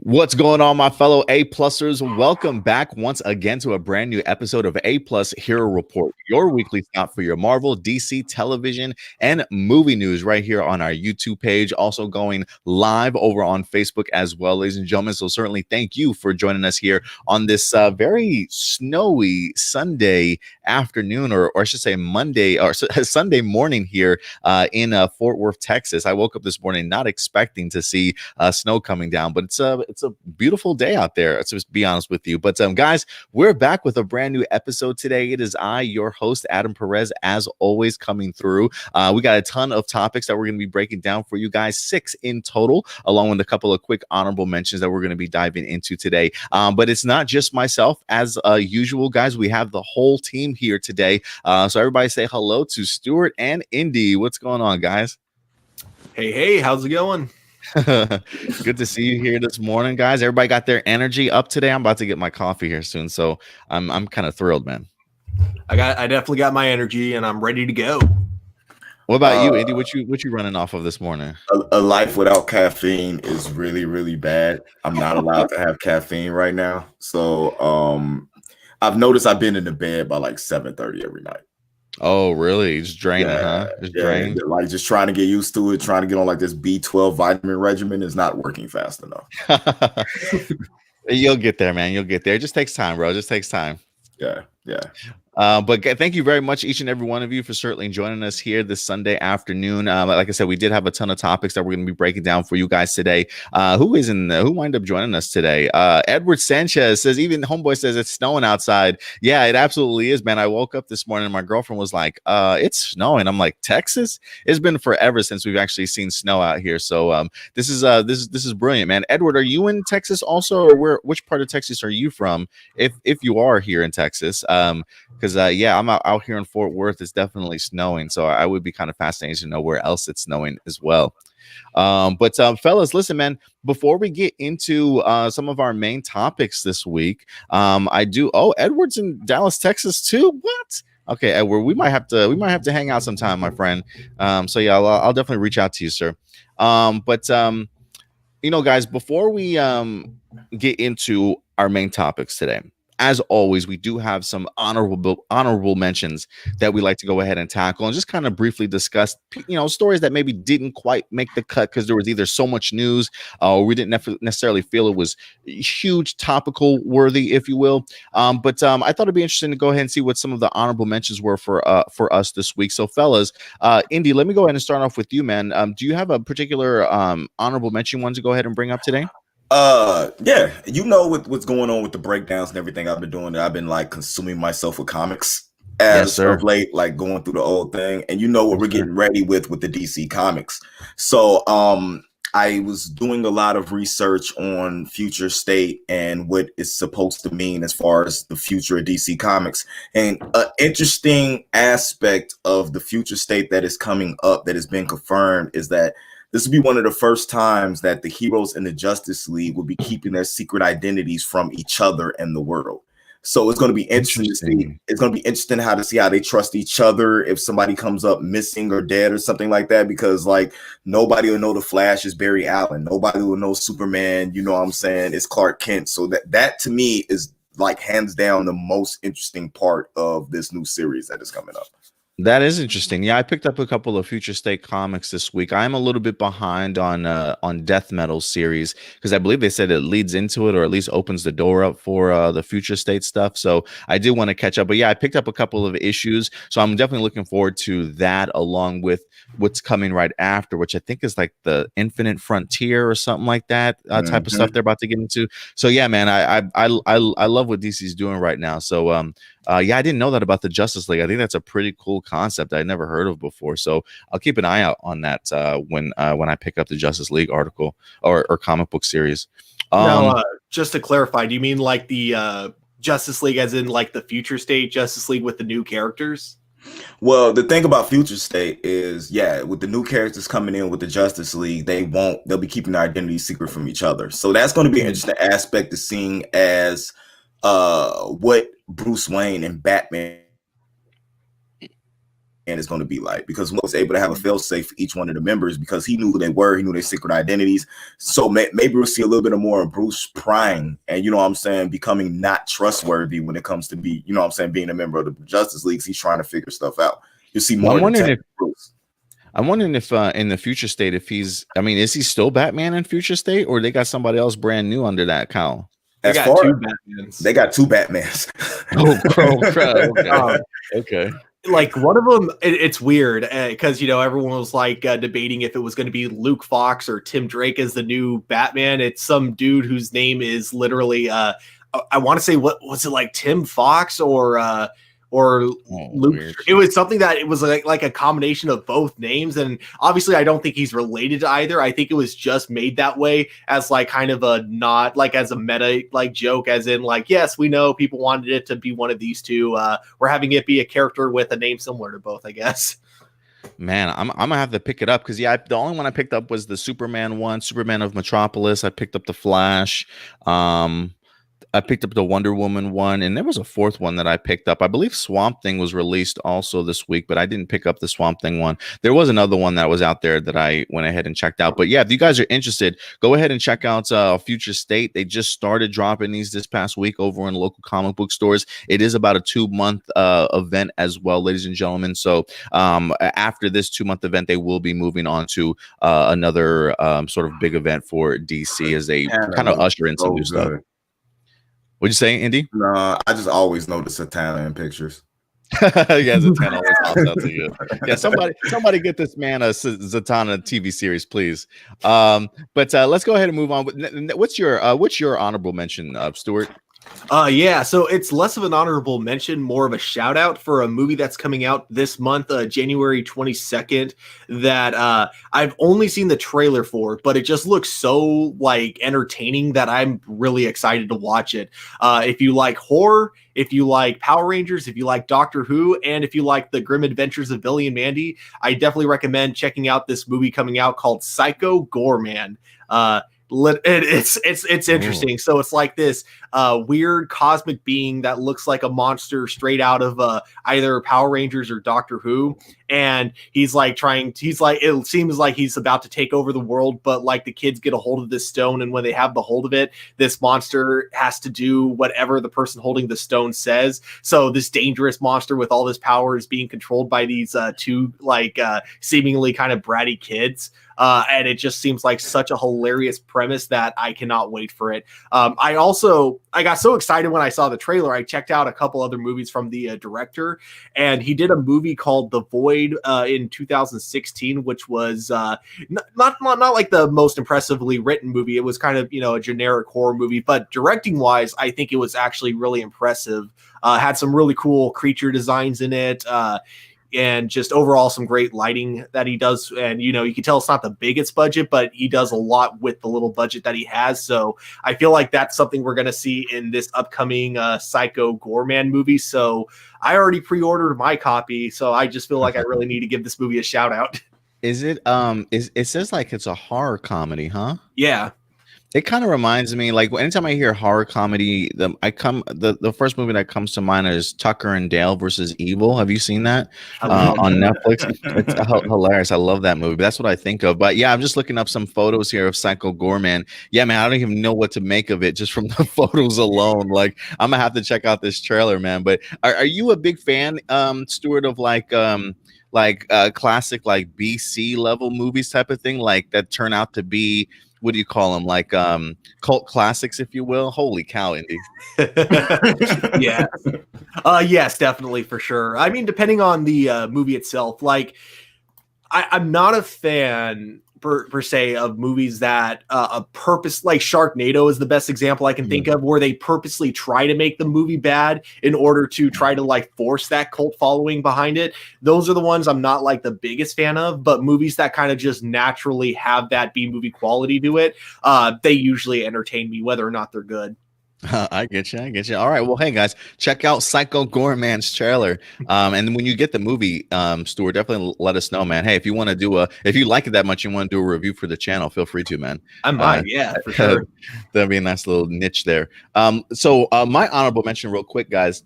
What's going on, my fellow A-plussers? Welcome back once again to a brand new episode of A-Plus Hero Report, your weekly stop for your Marvel, DC, television, and movie news right here on our YouTube page. Also going live over on Facebook as well, ladies and gentlemen. So certainly thank you for joining us here on this very snowy Sunday afternoon, or I should say Monday or Sunday morning here in Fort Worth, Texas. I woke up this morning not expecting to see snow coming down, but it's a beautiful day out there, to be honest with you. But guys, we're back with a brand new episode today. It is I, your host, Adam Perez, as always, coming through. We got a ton of topics that we're going to be breaking down for you guys, 6 in total, along with a couple of quick honorable mentions that we're going to be diving into today. But it's not just myself, as usual, guys. We have the whole team here today. So everybody say hello to Stuart and Indy. What's going on, guys? Hey, how's it going? Good to see you here this morning, guys. Everybody got their energy up today. I'm about to get my coffee here soon, so I'm kind of thrilled, man. I definitely got my energy and I'm ready to go. What about you, Indy? What you running off of this morning? A life without caffeine is really, really bad. I'm not allowed to have caffeine right now. So I've noticed I've been in the bed by like 7:30 every night. Oh, really? Just draining, huh? Drained? Like just trying to get used to it, trying to get on like this B12 vitamin regimen is not working fast enough. You'll get there, man. You'll get there. It just takes time, bro. It just takes time. Yeah. But thank you very much, each and every one of you, for certainly joining us here this Sunday afternoon. Like I said, we did have a ton of topics that we're going to be breaking down for you guys today. Who wound up joining us today? Edward Sanchez says, even Homeboy says it's snowing outside. Yeah, it absolutely is, man. I woke up this morning and my girlfriend was like, it's snowing. I'm like, Texas? It's been forever since we've actually seen snow out here. So this is brilliant, man. Edward, are you in Texas also, or which part of Texas are you from? If you are here in Texas, because I'm out here in Fort Worth. It's definitely snowing, so I would be kind of fascinated to know where else it's snowing as well. But fellas, listen, man, before we get into some of our main topics this week, Edward's in Dallas, Texas too. What? Okay, Edward, we might have to hang out sometime, my friend. So yeah, I'll definitely reach out to you, sir. But guys, before we get into our main topics today, as always, we do have some honorable mentions that we like to go ahead and tackle and just kind of briefly discuss, stories that maybe didn't quite make the cut because there was either so much news or we didn't necessarily feel it was huge topical worthy, if you will. But I thought it'd be interesting to go ahead and see what some of the honorable mentions were for us this week. So, fellas, Indy, let me go ahead and start off with you, man. Do you have a particular honorable mention you want to go ahead and bring up today? Yeah, what's going on with the breakdowns and everything I've been doing. I've been like consuming myself with comics as of late, like going through the old thing, and what we're getting ready with the DC comics. So I was doing a lot of research on future state and what it's supposed to mean as far as the future of DC comics. And an interesting aspect of the future state that is coming up that has been confirmed is that this will be one of the first times that the heroes in the Justice League will be keeping their secret identities from each other and the world. So it's going to be interesting to see. It's going to be interesting to see how they trust each other if somebody comes up missing or dead or something like that, because like nobody will know the Flash is Barry Allen. Nobody will know Superman. You know what I'm saying? It's Clark Kent. So that to me is like hands down the most interesting part of this new series that is coming up. That is interesting. Yeah, I picked up a couple of Future State comics this week. I'm a little bit behind on Death Metal series because I believe they said it leads into it or at least opens the door up for the Future State stuff. So I do want to catch up. But yeah, I picked up a couple of issues. So I'm definitely looking forward to that along with what's coming right after, which I think is like the Infinite Frontier or something like that type of stuff they're about to get into. So yeah, man, I love what DC's doing right now. So I didn't know that about the Justice League. I think that's a pretty cool concept I'd never heard of before. So I'll keep an eye out on that when I pick up the Justice League article or comic book series. Now, just to clarify, do you mean like the Justice League as in like the future state Justice League with the new characters? Well, the thing about Future State is, with the new characters coming in with the Justice League, they'll be keeping their identity secret from each other. So that's going to be an interesting aspect to seeing as what Bruce Wayne and Batman is going to be like, because Will was able to have a fail-safe for each one of the members because he knew who they were, he knew their secret identities. So maybe we'll see a little bit of more of Bruce prying and, you know what I'm saying, becoming not trustworthy when it comes to be, you know what I'm saying, being a member of the Justice League. He's trying to figure stuff out. You see more. I'm wondering if in the Future State, if he's, I mean, is he still Batman in Future State, or they got somebody else brand new under that cowl? They got two Batmans. They got two Batmans. Okay. Okay. Like one of them, it's weird because, you know, everyone was like debating if it was going to be Luke Fox or Tim Drake as the new Batman. It's some dude whose name is literally, I want to say, what was it, like Tim Fox or Luke? Weird. It was something that it was like a combination of both names, and obviously I don't think he's related to either. I think it was just made that way as like kind of a nod, like as a meta like joke, as in like, yes, we know people wanted it to be one of these two. We're having it be a character with a name similar to both, I guess. Man, I'm gonna have to pick it up because the only one I picked up was the Superman one, Superman of Metropolis. I picked up the Flash. I picked up the Wonder Woman one, and there was a fourth one that I picked up. I believe Swamp Thing was released also this week, but I didn't pick up the Swamp Thing one. There was another one that was out there that I went ahead and checked out. But yeah, if you guys are interested, go ahead and check out Future State. They just started dropping these this past week over in local comic book stores. It is about a 2-month event as well, ladies and gentlemen. So after this 2-month event, they will be moving on to another sort of big event for DC as they kind of usher in some new stuff. What'd you say, Indy? No, I just always notice Zatanna in pictures. Yeah, Zatanna always pops out to you. Yeah, somebody get this man a Zatanna TV series, please. But let's go ahead and move on. What's your honorable mention, Stuart? Yeah, so it's less of an honorable mention, more of a shout out for a movie that's coming out this month, January 22nd, that I've only seen the trailer for, but it just looks so like entertaining that I'm really excited to watch it. If you like horror, if you like Power Rangers, if you like Doctor Who, and if you like the grim adventures of Billy and Mandy, I definitely recommend checking out this movie coming out called Psycho Goreman. It's interesting. Ooh. So it's like this weird cosmic being that looks like a monster straight out of either Power Rangers or Doctor Who, and it seems like he's about to take over the world, but like the kids get a hold of this stone, and when they have the hold of it, this monster has to do whatever the person holding the stone says. So this dangerous monster with all this power is being controlled by these two seemingly kind of bratty kids. And it just seems like such a hilarious premise that I cannot wait for it. I got so excited when I saw the trailer. I checked out a couple other movies from the director, and he did a movie called The Void in 2016, which was not like the most impressively written movie. It was kind of, a generic horror movie, but directing wise, I think it was actually really impressive. Had some really cool creature designs in it. And just overall some great lighting that he does. And, you can tell it's not the biggest budget, but he does a lot with the little budget that he has. So I feel like that's something we're going to see in this upcoming Psycho Goreman movie. So I already pre-ordered my copy. So I just feel like I really need to give this movie a shout out. Is it, it says like it's a horror comedy, huh? Yeah. It kind of reminds me, like anytime I hear horror comedy, the first movie that comes to mind is Tucker and Dale versus Evil. Have you seen that on Netflix? It's hilarious. I love that movie. That's what I think of. But yeah, I'm just looking up some photos here of Psycho Goreman. Yeah, man, I don't even know what to make of it just from the photos alone. Like, I'm gonna have to check out this trailer, man. But are you a big fan, Stuart, of like classic like BC level movies type of thing, like that turn out to be, what do you call them, like cult classics, if you will? Holy cow, Indy. Yeah. Yes, definitely, for sure. I mean, depending on the movie itself, like I'm not a fan per se of movies that a purpose, like Sharknado is the best example I can think of, where they purposely try to make the movie bad in order to try to like force that cult following behind it. Those are the ones I'm not like the biggest fan of, but movies that kind of just naturally have that B movie quality to it, they usually entertain me whether or not they're good. I get you. All right. Well, hey guys, check out Psycho Goreman's trailer. And when you get the movie, Stuart, definitely let us know, man. Hey, if you want to do if you like it that much, you want to do a review for the channel, feel free to, man. I might, yeah, for sure. That'd be a nice little niche there. So my honorable mention real quick, guys.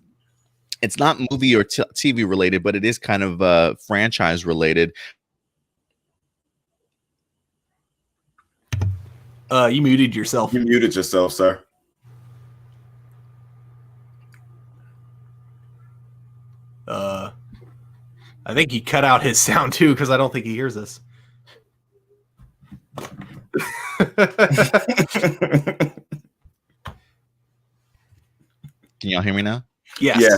It's not movie or TV related, but it is kind of franchise related. You muted yourself. You muted yourself, sir. I think he cut out his sound too because I don't think he hears us. Can y'all hear me now? Yes. Yeah.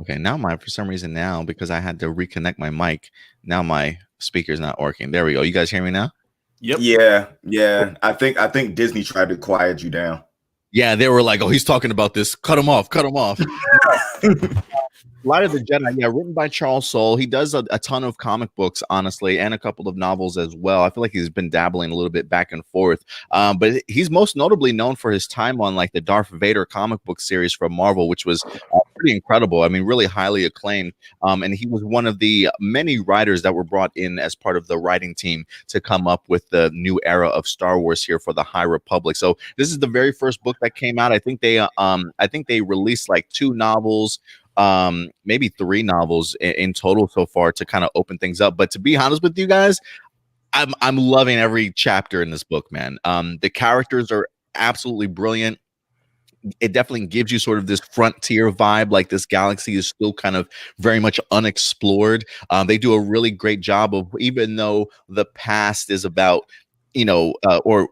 Okay, now for some reason now, because I had to reconnect my mic, now my speaker's not working. There we go. You guys hear me now? Yep. Yeah. I think Disney tried to quiet you down. Yeah, they were like, "Oh, he's talking about this. Cut him off. Cut him off." Light of the Jedi, yeah, written by Charles Soule. He does a ton of comic books, honestly, and a couple of novels as well. I feel like he's been dabbling a little bit back and forth. But he's most notably known for his time on like the Darth Vader comic book series from Marvel, which was pretty incredible. I mean, really highly acclaimed. And he was one of the many writers that were brought in as part of the writing team to come up with the new era of Star Wars here for the High Republic. So this is the very first book that came out. I think they released like 2 novels, maybe 3 novels in total so far to kind of open things up. But to be honest with you guys, I'm loving every chapter in this book, man. The characters are absolutely brilliant. It definitely gives you sort of this frontier vibe, like this galaxy is still kind of very much unexplored. They do a really great job of, even though the past is about, or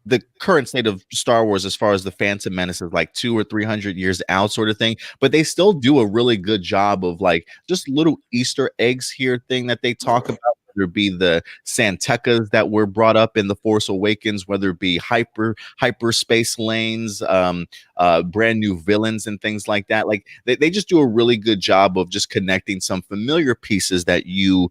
the current state of Star Wars as far as the Phantom Menace is like 200 or 300 years out sort of thing, but they still do a really good job of like just little Easter eggs here thing that they talk about, whether it be the Santecas that were brought up in The Force Awakens, whether it be hyperspace lanes, brand new villains and things like that. Like they just do a really good job of just connecting some familiar pieces that you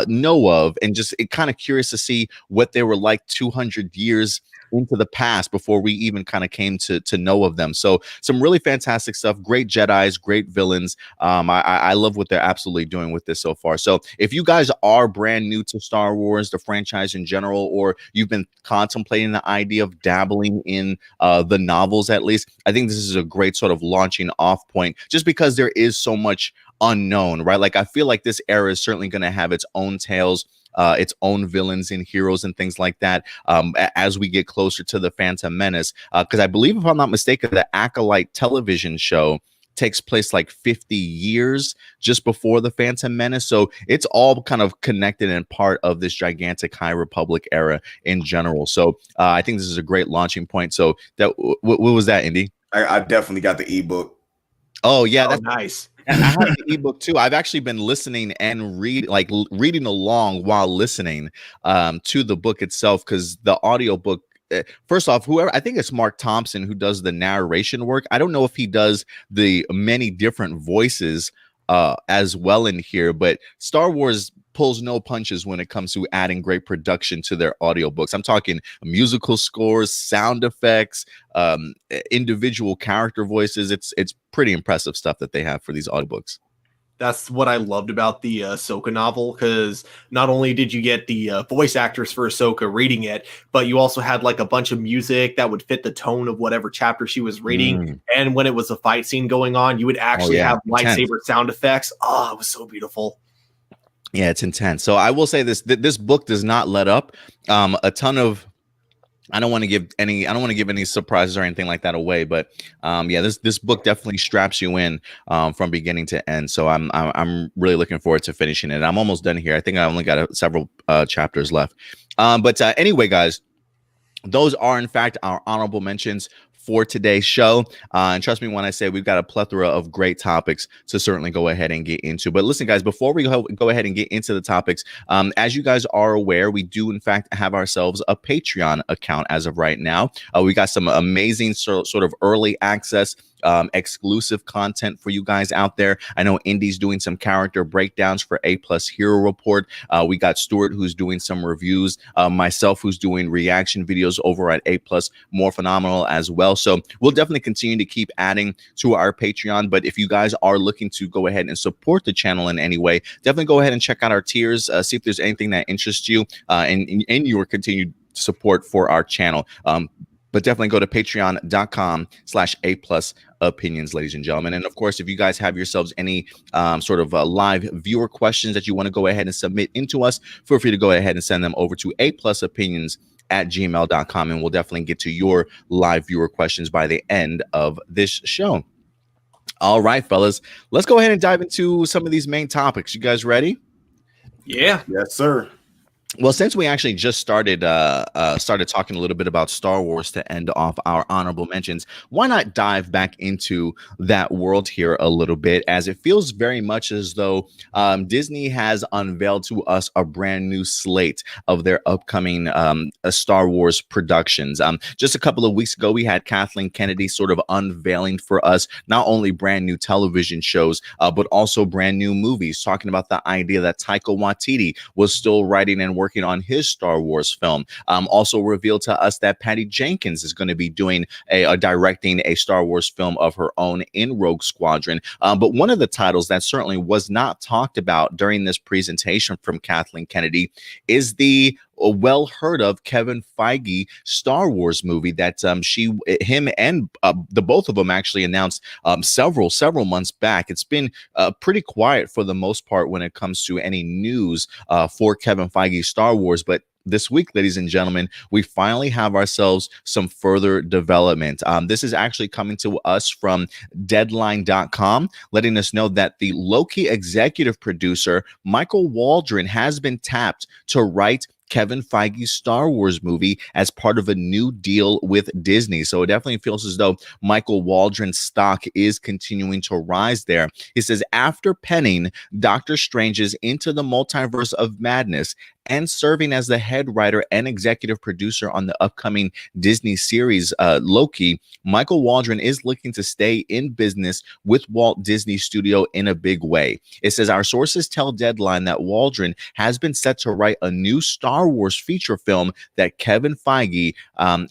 know of, and just kind of curious to see what they were like 200 years into the past before we even kind of came to know of them. So some really fantastic stuff, great Jedis, great villains. I love what they're absolutely doing with this so far. So if you guys are brand new to Star Wars, the franchise in general, or you've been contemplating the idea of dabbling in the novels, at least, I think this is a great sort of launching off point, just because there is so much unknown, right? Like I feel like this era is certainly going to have its own tales, its own villains and heroes and things like that as we get closer to the Phantom Menace, because I believe, if I'm not mistaken, the Acolyte television show takes place like 50 years just before the Phantom Menace. So it's all kind of connected and part of this gigantic High Republic era in general. So I think this is a great launching point. So that what was that, Indy? I definitely got the ebook. Oh yeah, that's nice. And I have the ebook too. I've actually been listening and reading along while listening to the book itself, because the audiobook, first off, whoever, I think it's Mark Thompson who does the narration work. I don't know if he does the many different voices as well in here, but Star Wars pulls no punches when it comes to adding great production to their audiobooks. I'm talking musical scores, sound effects, individual character voices. It's pretty impressive stuff that they have for these audiobooks. That's what I loved about the Ahsoka novel, because not only did you get the voice actors for Ahsoka reading it, but you also had like a bunch of music that would fit the tone of whatever chapter she was reading. And when it was a fight scene going on, you would actually have lightsaber sound effects. Oh, it was so beautiful. Yeah, it's intense. So I will say this book does not let up. A ton of, I don't want to give any surprises or anything like that away, but yeah, this book definitely straps you in from beginning to end. So I'm really looking forward to finishing it. I'm almost done here. I think I only got several chapters left. But anyway, guys, those are in fact our honorable mentions for today's show. And trust me when I say we've got a plethora of great topics to certainly go ahead and get into. But listen, guys, before we go ahead and get into the topics, as you guys are aware, we do in fact have ourselves a Patreon account as of right now. We got some amazing sort of early access, exclusive content for you guys out there. I know Indy's doing some character breakdowns for APlus Hero Report. We got Stuart who's doing some reviews, myself who's doing reaction videos over at APlus, more phenomenal as well. So we'll definitely continue to keep adding to our Patreon. But if you guys are looking to go ahead and support the channel in any way, definitely go ahead and check out our tiers, see if there's anything that interests you and your continued support for our channel. But definitely go to patreon.com/A+ opinions, ladies and gentlemen. And of course, if you guys have yourselves any sort of live viewer questions that you want to go ahead and submit into us, feel free to go ahead and send them over to aplusopinions@gmail.com, and we'll definitely get to your live viewer questions by the end of this show. All right, fellas, let's go ahead and dive into some of these main topics. You guys ready? Yeah. Yes, sir. Well, since we actually just started talking a little bit about Star Wars to end off our honorable mentions, why not dive back into that world here a little bit, as it feels very much as though Disney has unveiled to us a brand new slate of their upcoming Star Wars productions. Just a couple of weeks ago, we had Kathleen Kennedy sort of unveiling for us not only brand new television shows, but also brand new movies, talking about the idea that Taika Waititi was still writing and working on his Star Wars film. Also revealed to us that Patty Jenkins is going to be doing directing a Star Wars film of her own in Rogue Squadron. But one of the titles that certainly was not talked about during this presentation from Kathleen Kennedy is the well heard of Kevin Feige Star Wars movie that him and the both of them actually announced several months back. It's been pretty quiet for the most part when it comes to any news for Kevin Feige Star Wars, but this week, ladies and gentlemen, we finally have ourselves some further development. This is actually coming to us from Deadline.com, letting us know that the Loki executive producer, Michael Waldron, has been tapped to write Kevin Feige's Star Wars movie as part of a new deal with Disney. So it definitely feels as though Michael Waldron's stock is continuing to rise there. He says, after penning Doctor Strange's Into the Multiverse of Madness and serving as the head writer and executive producer on the upcoming Disney series Loki, Michael Waldron is looking to stay in business with Walt Disney Studio in a big way. It says, our sources tell Deadline that Waldron has been set to write a new Star Wars feature film that Kevin Feige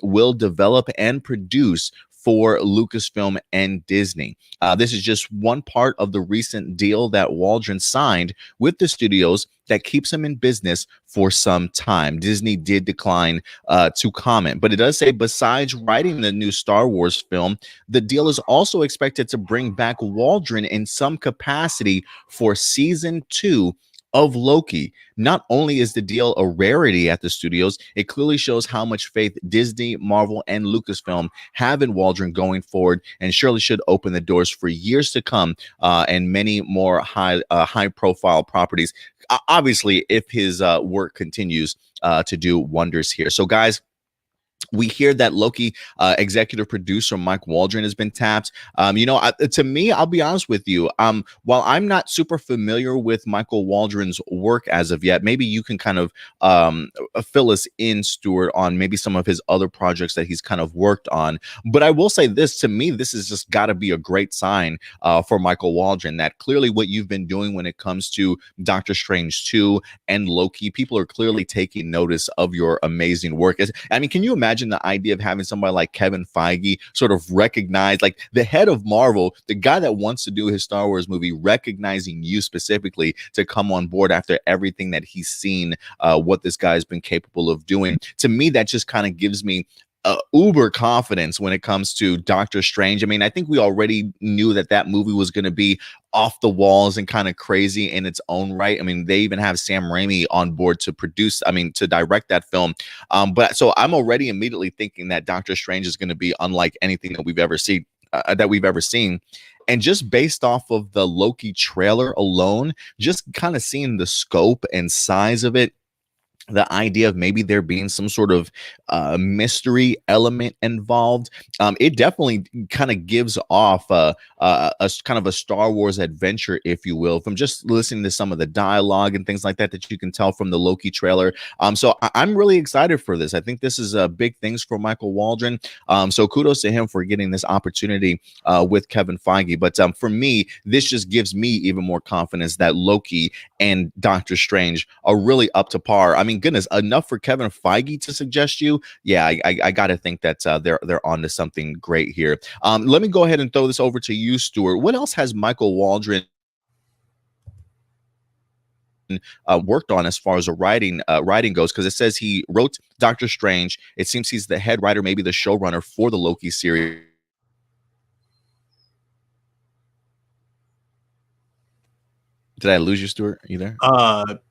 will develop and produce for Lucasfilm and Disney. This is just one part of the recent deal that Waldron signed with the studios that keeps him in business for some time. Disney did decline to comment, but it does say, besides writing the new Star Wars film, the deal is also expected to bring back Waldron in some capacity for season 2 of Loki. Not only is the deal a rarity at the studios, it clearly shows how much faith Disney, Marvel, and Lucasfilm have in Waldron going forward, and surely should open the doors for years to come and many more high-profile properties. Obviously, if his work continues to do wonders here. So, guys, we hear that Loki executive producer Mike Waldron has been tapped. To me, I'll be honest with you. While I'm not super familiar with Michael Waldron's work as of yet, maybe you can kind of fill us in, Stuart, on maybe some of his other projects that he's kind of worked on. But I will say this, to me, this has just got to be a great sign for Michael Waldron, that clearly what you've been doing when it comes to Doctor Strange 2 and Loki, people are clearly taking notice of your amazing work. I mean, can you imagine the idea of having somebody like Kevin Feige sort of recognize, like the head of Marvel, the guy that wants to do his Star Wars movie, recognizing you specifically to come on board after everything that he's seen, what this guy's been capable of doing? To me, that just kind of gives me uber confidence when it comes to Doctor Strange. I mean, I think we already knew that that movie was going to be off the walls and kind of crazy in its own right. I mean, they even have Sam Raimi on board to to direct that film. But so I'm already immediately thinking that Doctor Strange is going to be unlike anything that we've ever seen. And just based off of the Loki trailer alone, just kind of seeing the scope and size of it, the idea of maybe there being some sort of mystery element involved, it definitely kind of gives off a kind of a Star Wars adventure, if you will, from just listening to some of the dialogue and things like that you can tell from the Loki trailer. So I'm really excited for this. I think this is big things for Michael Waldron. So kudos to him for getting this opportunity with Kevin Feige. But for me, this just gives me even more confidence that Loki and Doctor Strange are really up to par. I mean, goodness, enough for Kevin Feige to suggest you. Yeah, I got to think that they're onto something great here. Let me go ahead and throw this over to you, Stuart. What else has Michael Waldron worked on as far as a writing goes, because it says he wrote Doctor Strange. It seems he's the head writer, maybe the showrunner for the Loki series. Did I lose you, Stuart? Are you there?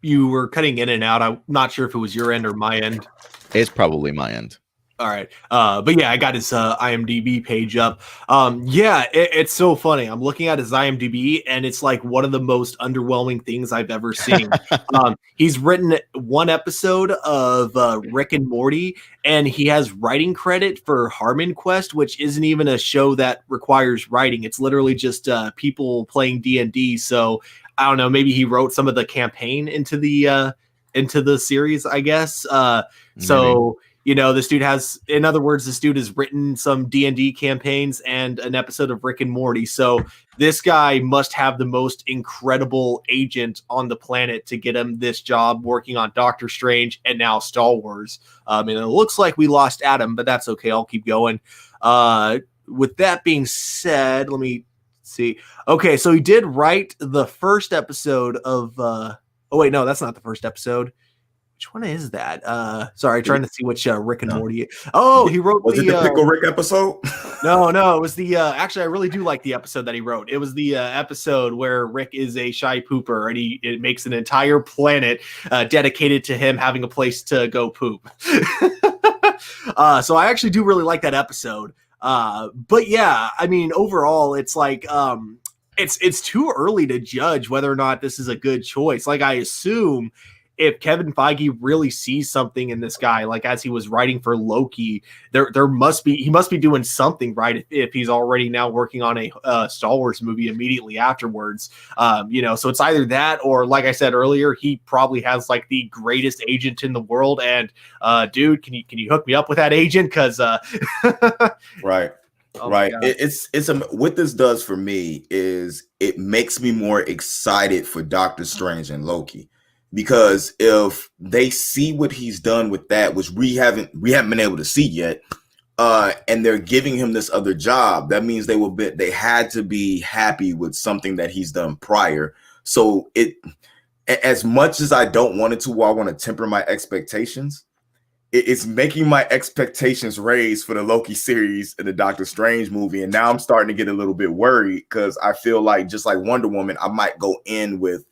You were cutting in and out. I'm not sure if it was your end or my end. It's probably my end. All right. But yeah, I got his IMDb page up. It's so funny. I'm looking at his IMDb and it's like one of the most underwhelming things I've ever seen. He's written one episode of Rick and Morty, and he has writing credit for Harmon Quest, which isn't even a show that requires writing. It's literally just people playing D&D. So I don't know, maybe he wrote some of the campaign into the series, I guess. So you know, this dude has, in other words, this dude has written some D&D campaigns and an episode of Rick and Morty. So this guy must have the most incredible agent on the planet to get him this job working on Doctor Strange and now Star Wars. And it looks like we lost Adam, but that's okay. I'll keep going. With that being said, let me see. Okay, so he did write the first episode of oh wait, no, that's not the first episode. Which one is that? Sorry, trying to see which Rick and Morty. Oh, he wrote was it the Pickle Rick episode? No, it was the actually I really do like the episode that he wrote. It was the episode where Rick is a shy pooper and it makes an entire planet dedicated to him having a place to go poop. So I actually do really like that episode. But yeah, I mean, overall, it's like it's too early to judge whether or not this is a good choice. Like, I assume if Kevin Feige really sees something in this guy, like as he was writing for Loki, he must be doing something right if he's already now working on a Star Wars movie immediately afterwards. You know, so it's either that or, like I said earlier, he probably has like the greatest agent in the world. And dude, can you hook me up with that agent? Because right. Oh right. It's what this does for me is it makes me more excited for Doctor Strange and Loki. Because if they see what he's done with that, which we haven't been able to see yet, and they're giving him this other job, that means they had to be happy with something that he's done prior. So as much as I don't want it to, I want to temper my expectations. It's making my expectations raise for the Loki series and the Doctor Strange movie, and now I'm starting to get a little bit worried because I feel like, just like Wonder Woman, I might go in with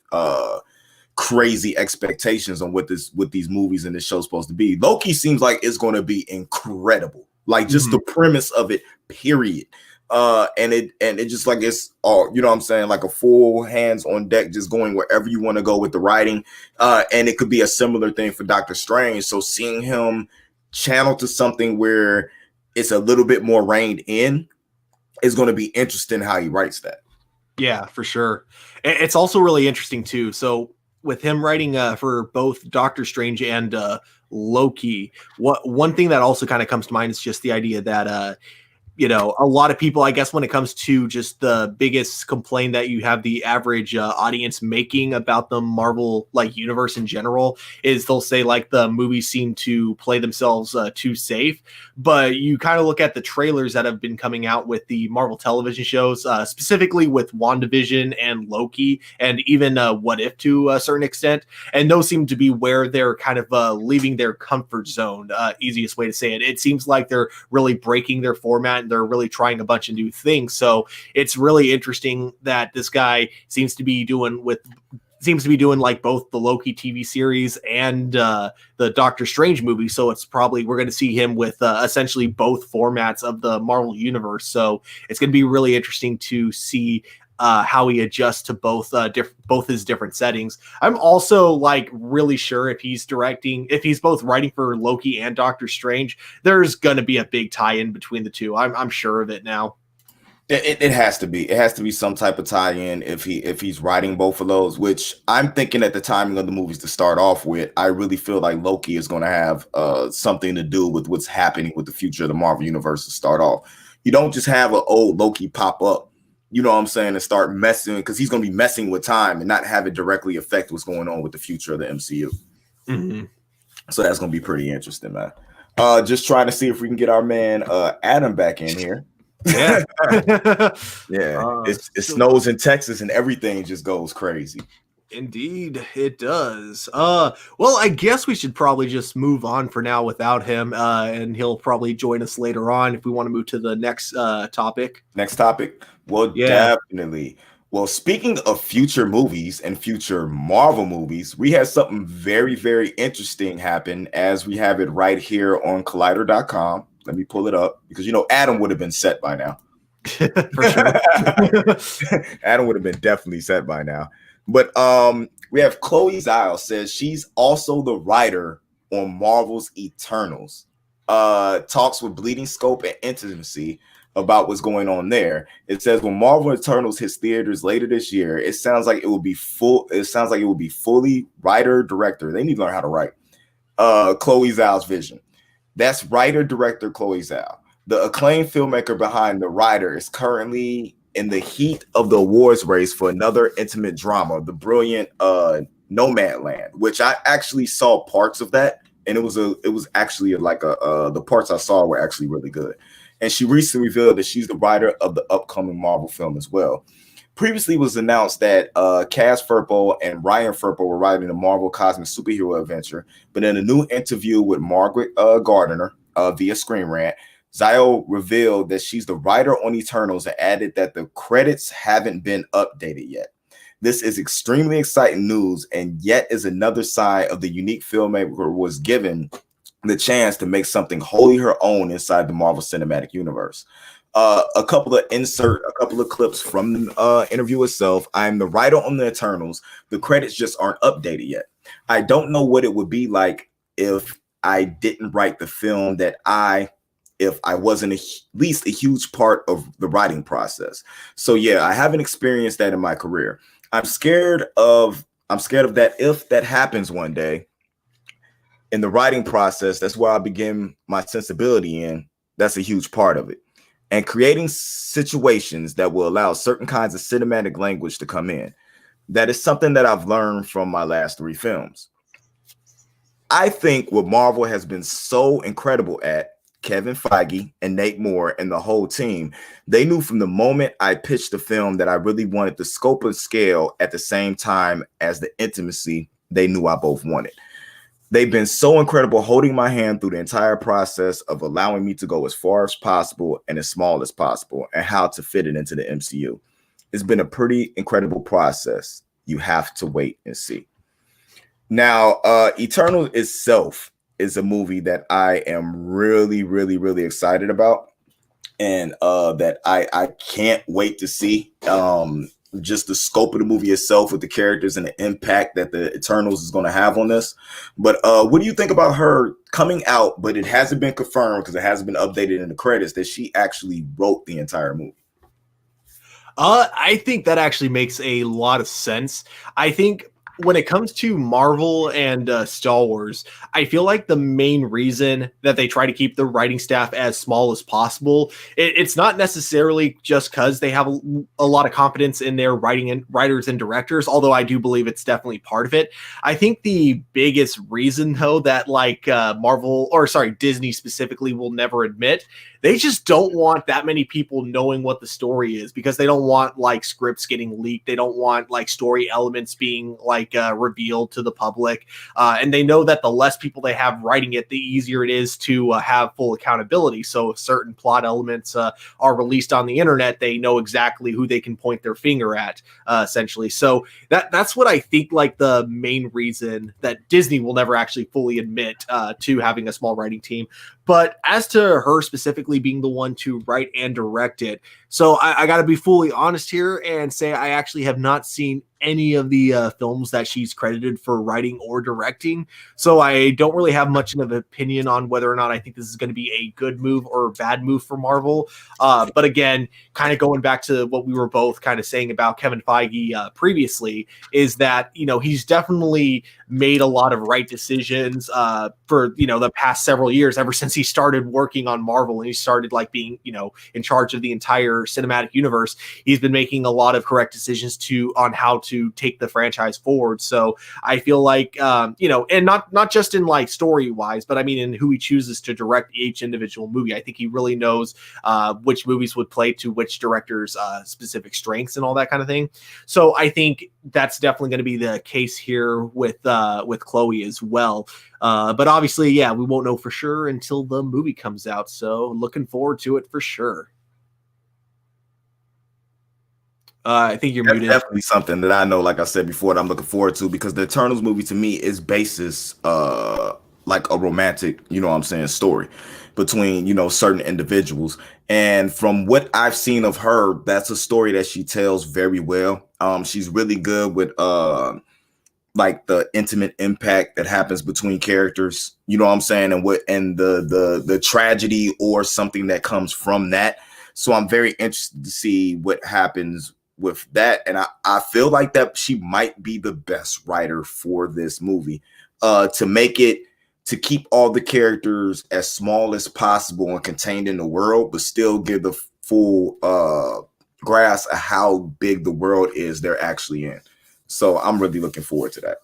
crazy expectations on what these movies and this show's supposed to be. Loki seems like it's going to be incredible, like just the premise of it, period. And it just like it's all, you know what I'm saying, like a full hands on deck, just going wherever you want to go with the writing. And it could be a similar thing for Doctor Strange. So seeing him channel to something where it's a little bit more reined in is going to be interesting how he writes that. Yeah, for sure. It's also really interesting too. So with him writing for both Doctor Strange and Loki, one thing that also kind of comes to mind is just the idea that you know, a lot of people, I guess, when it comes to just the biggest complaint that you have the average audience making about the Marvel like universe in general is they'll say like the movies seem to play themselves too safe. But you kind of look at the trailers that have been coming out with the Marvel television shows, specifically with WandaVision and Loki, and even What If to a certain extent. And those seem to be where they're kind of leaving their comfort zone. Easiest way to say it. It seems like they're really breaking their format. They're really trying a bunch of new things. So it's really interesting that this guy seems to be doing like both the Loki TV series and the Doctor Strange movie. So it's probably, we're going to see him with essentially both formats of the Marvel universe. So it's going to be really interesting to see how he adjusts to both his different settings. I'm also like really sure if he's both writing for Loki and Doctor Strange, there's going to be a big tie-in between the two. I'm sure of it now. It has to be. It has to be some type of tie-in if he's writing both of those, which I'm thinking at the timing of the movies to start off with, I really feel like Loki is going to have something to do with what's happening with the future of the Marvel universe to start off. You don't just have an old Loki pop up, you know what I'm saying, and start messing, because he's going to be messing with time and not have it directly affect what's going on with the future of the MCU. Mm-hmm. So that's going to be pretty interesting, man. Just trying to see if we can get our man Adam back in here. Yeah. Yeah. It snows in Texas and everything just goes crazy. Indeed, it does. Well, I guess we should probably just move on for now without him, and he'll probably join us later on if we want to move to the next topic. Next topic. Well, Yeah. definitely. Well, speaking of future movies and future Marvel movies, we had something very, very interesting happen as we have it right here on Collider.com. Let me pull it up because, Adam would have been set by now. For sure. Adam would have been definitely set by now. But we have Chloe Zhao says she's also the writer on Marvel's Eternals. Talks with Bleeding Scope and Intimacy about what's going on there. It says when Marvel Eternals hits theaters later this year, it sounds like it will be fully writer director. They need to learn how to write. Chloe Zhao's vision. That's writer director Chloe Zhao. The acclaimed filmmaker behind The Rider is currently in the heat of the awards race for another intimate drama, the brilliant Nomadland, which I actually saw parts of that, and it was actually the parts I saw were actually really good. And she recently revealed that she's the writer of the upcoming Marvel film as well. Previously, it was announced that Cass Furpo and Ryan Furpo were writing a Marvel cosmic superhero adventure, but in a new interview with Margaret Gardner via Screen Rant, Zio revealed that she's the writer on Eternals and added that the credits haven't been updated yet. This is extremely exciting news and yet is another sign of the unique filmmaker was given the chance to make something wholly her own inside the Marvel Cinematic Universe. A couple of clips from the interview itself. I'm the writer on the Eternals. The credits just aren't updated yet. I don't know what it would be like if I didn't write the film if I wasn't at least a huge part of the writing process. So yeah, I haven't experienced that in my career. I'm scared of that if that happens one day in the writing process. That's where I begin my sensibility in. That's a huge part of it. And creating situations that will allow certain kinds of cinematic language to come in. That is something that I've learned from my last 3 films. I think what Marvel has been so incredible at, Kevin Feige and Nate Moore and the whole team, they knew from the moment I pitched the film that I really wanted the scope and scale at the same time as the intimacy they knew I both wanted. They've been so incredible holding my hand through the entire process of allowing me to go as far as possible and as small as possible and how to fit it into the MCU. It's been a pretty incredible process. You have to wait and see. Now, Eternal itself is a movie that I am really, really, really excited about, and that I can't wait to see. Just the scope of the movie itself with the characters and the impact that the Eternals is going to have on this. But what do you think about her coming out, but it hasn't been confirmed because it hasn't been updated in the credits that she actually wrote the entire movie? I think that actually makes a lot of sense. I think when it comes to Marvel and Star Wars, I feel like the main reason that they try to keep the writing staff as small as possible, it's not necessarily just because they have a lot of confidence in their writers and directors, although I do believe it's definitely part of it. I think the biggest reason, though, that Disney specifically will never admit, they just don't want that many people knowing what the story is because they don't want scripts getting leaked. They don't want story elements being revealed to the public. And they know that the less people they have writing it, the easier it is to have full accountability. So if certain plot elements are released on the internet, they know exactly who they can point their finger at, essentially. So that's what I think the main reason that Disney will never actually fully admit to having a small writing team. But as to her specifically being the one to write and direct it, so I got to be fully honest here and say I actually have not seen any of the films that she's credited for writing or directing. So I don't really have much of an opinion on whether or not I think this is going to be a good move or a bad move for Marvel. But again, kind of going back to what we were both kind of saying about Kevin Feige previously, is that, he's definitely made a lot of right decisions for, the past several years, ever since he started working on Marvel and he started like being, you know, in charge of the entire cinematic universe, he's been making a lot of correct decisions on how to take the franchise forward. So I feel like, you know, and not just in like story wise, but I mean in who he chooses to direct each individual movie. I think he really knows which movies would play to which director's specific strengths and all that kind of thing. So I think that's definitely going to be the case here with Chloe as well. But obviously, yeah, we won't know for sure until the movie comes out. So looking forward to it for sure. I think you're That's muted. definitely something that I know, like I said before, that I'm looking forward to, because the Eternals movie to me is basis like a romantic, you know what I'm saying, story between, you know, certain individuals. And from what I've seen of her, that's a story that she tells very well. She's really good with like the intimate impact that happens between characters, you know what I'm saying, and the tragedy or something that comes from that. So I'm very interested to see what happens with that. And I feel like that she might be the best writer for this movie, to keep all the characters as small as possible and contained in the world, but still give the full grasp of how big the world is they're actually in. So I'm really looking forward to that.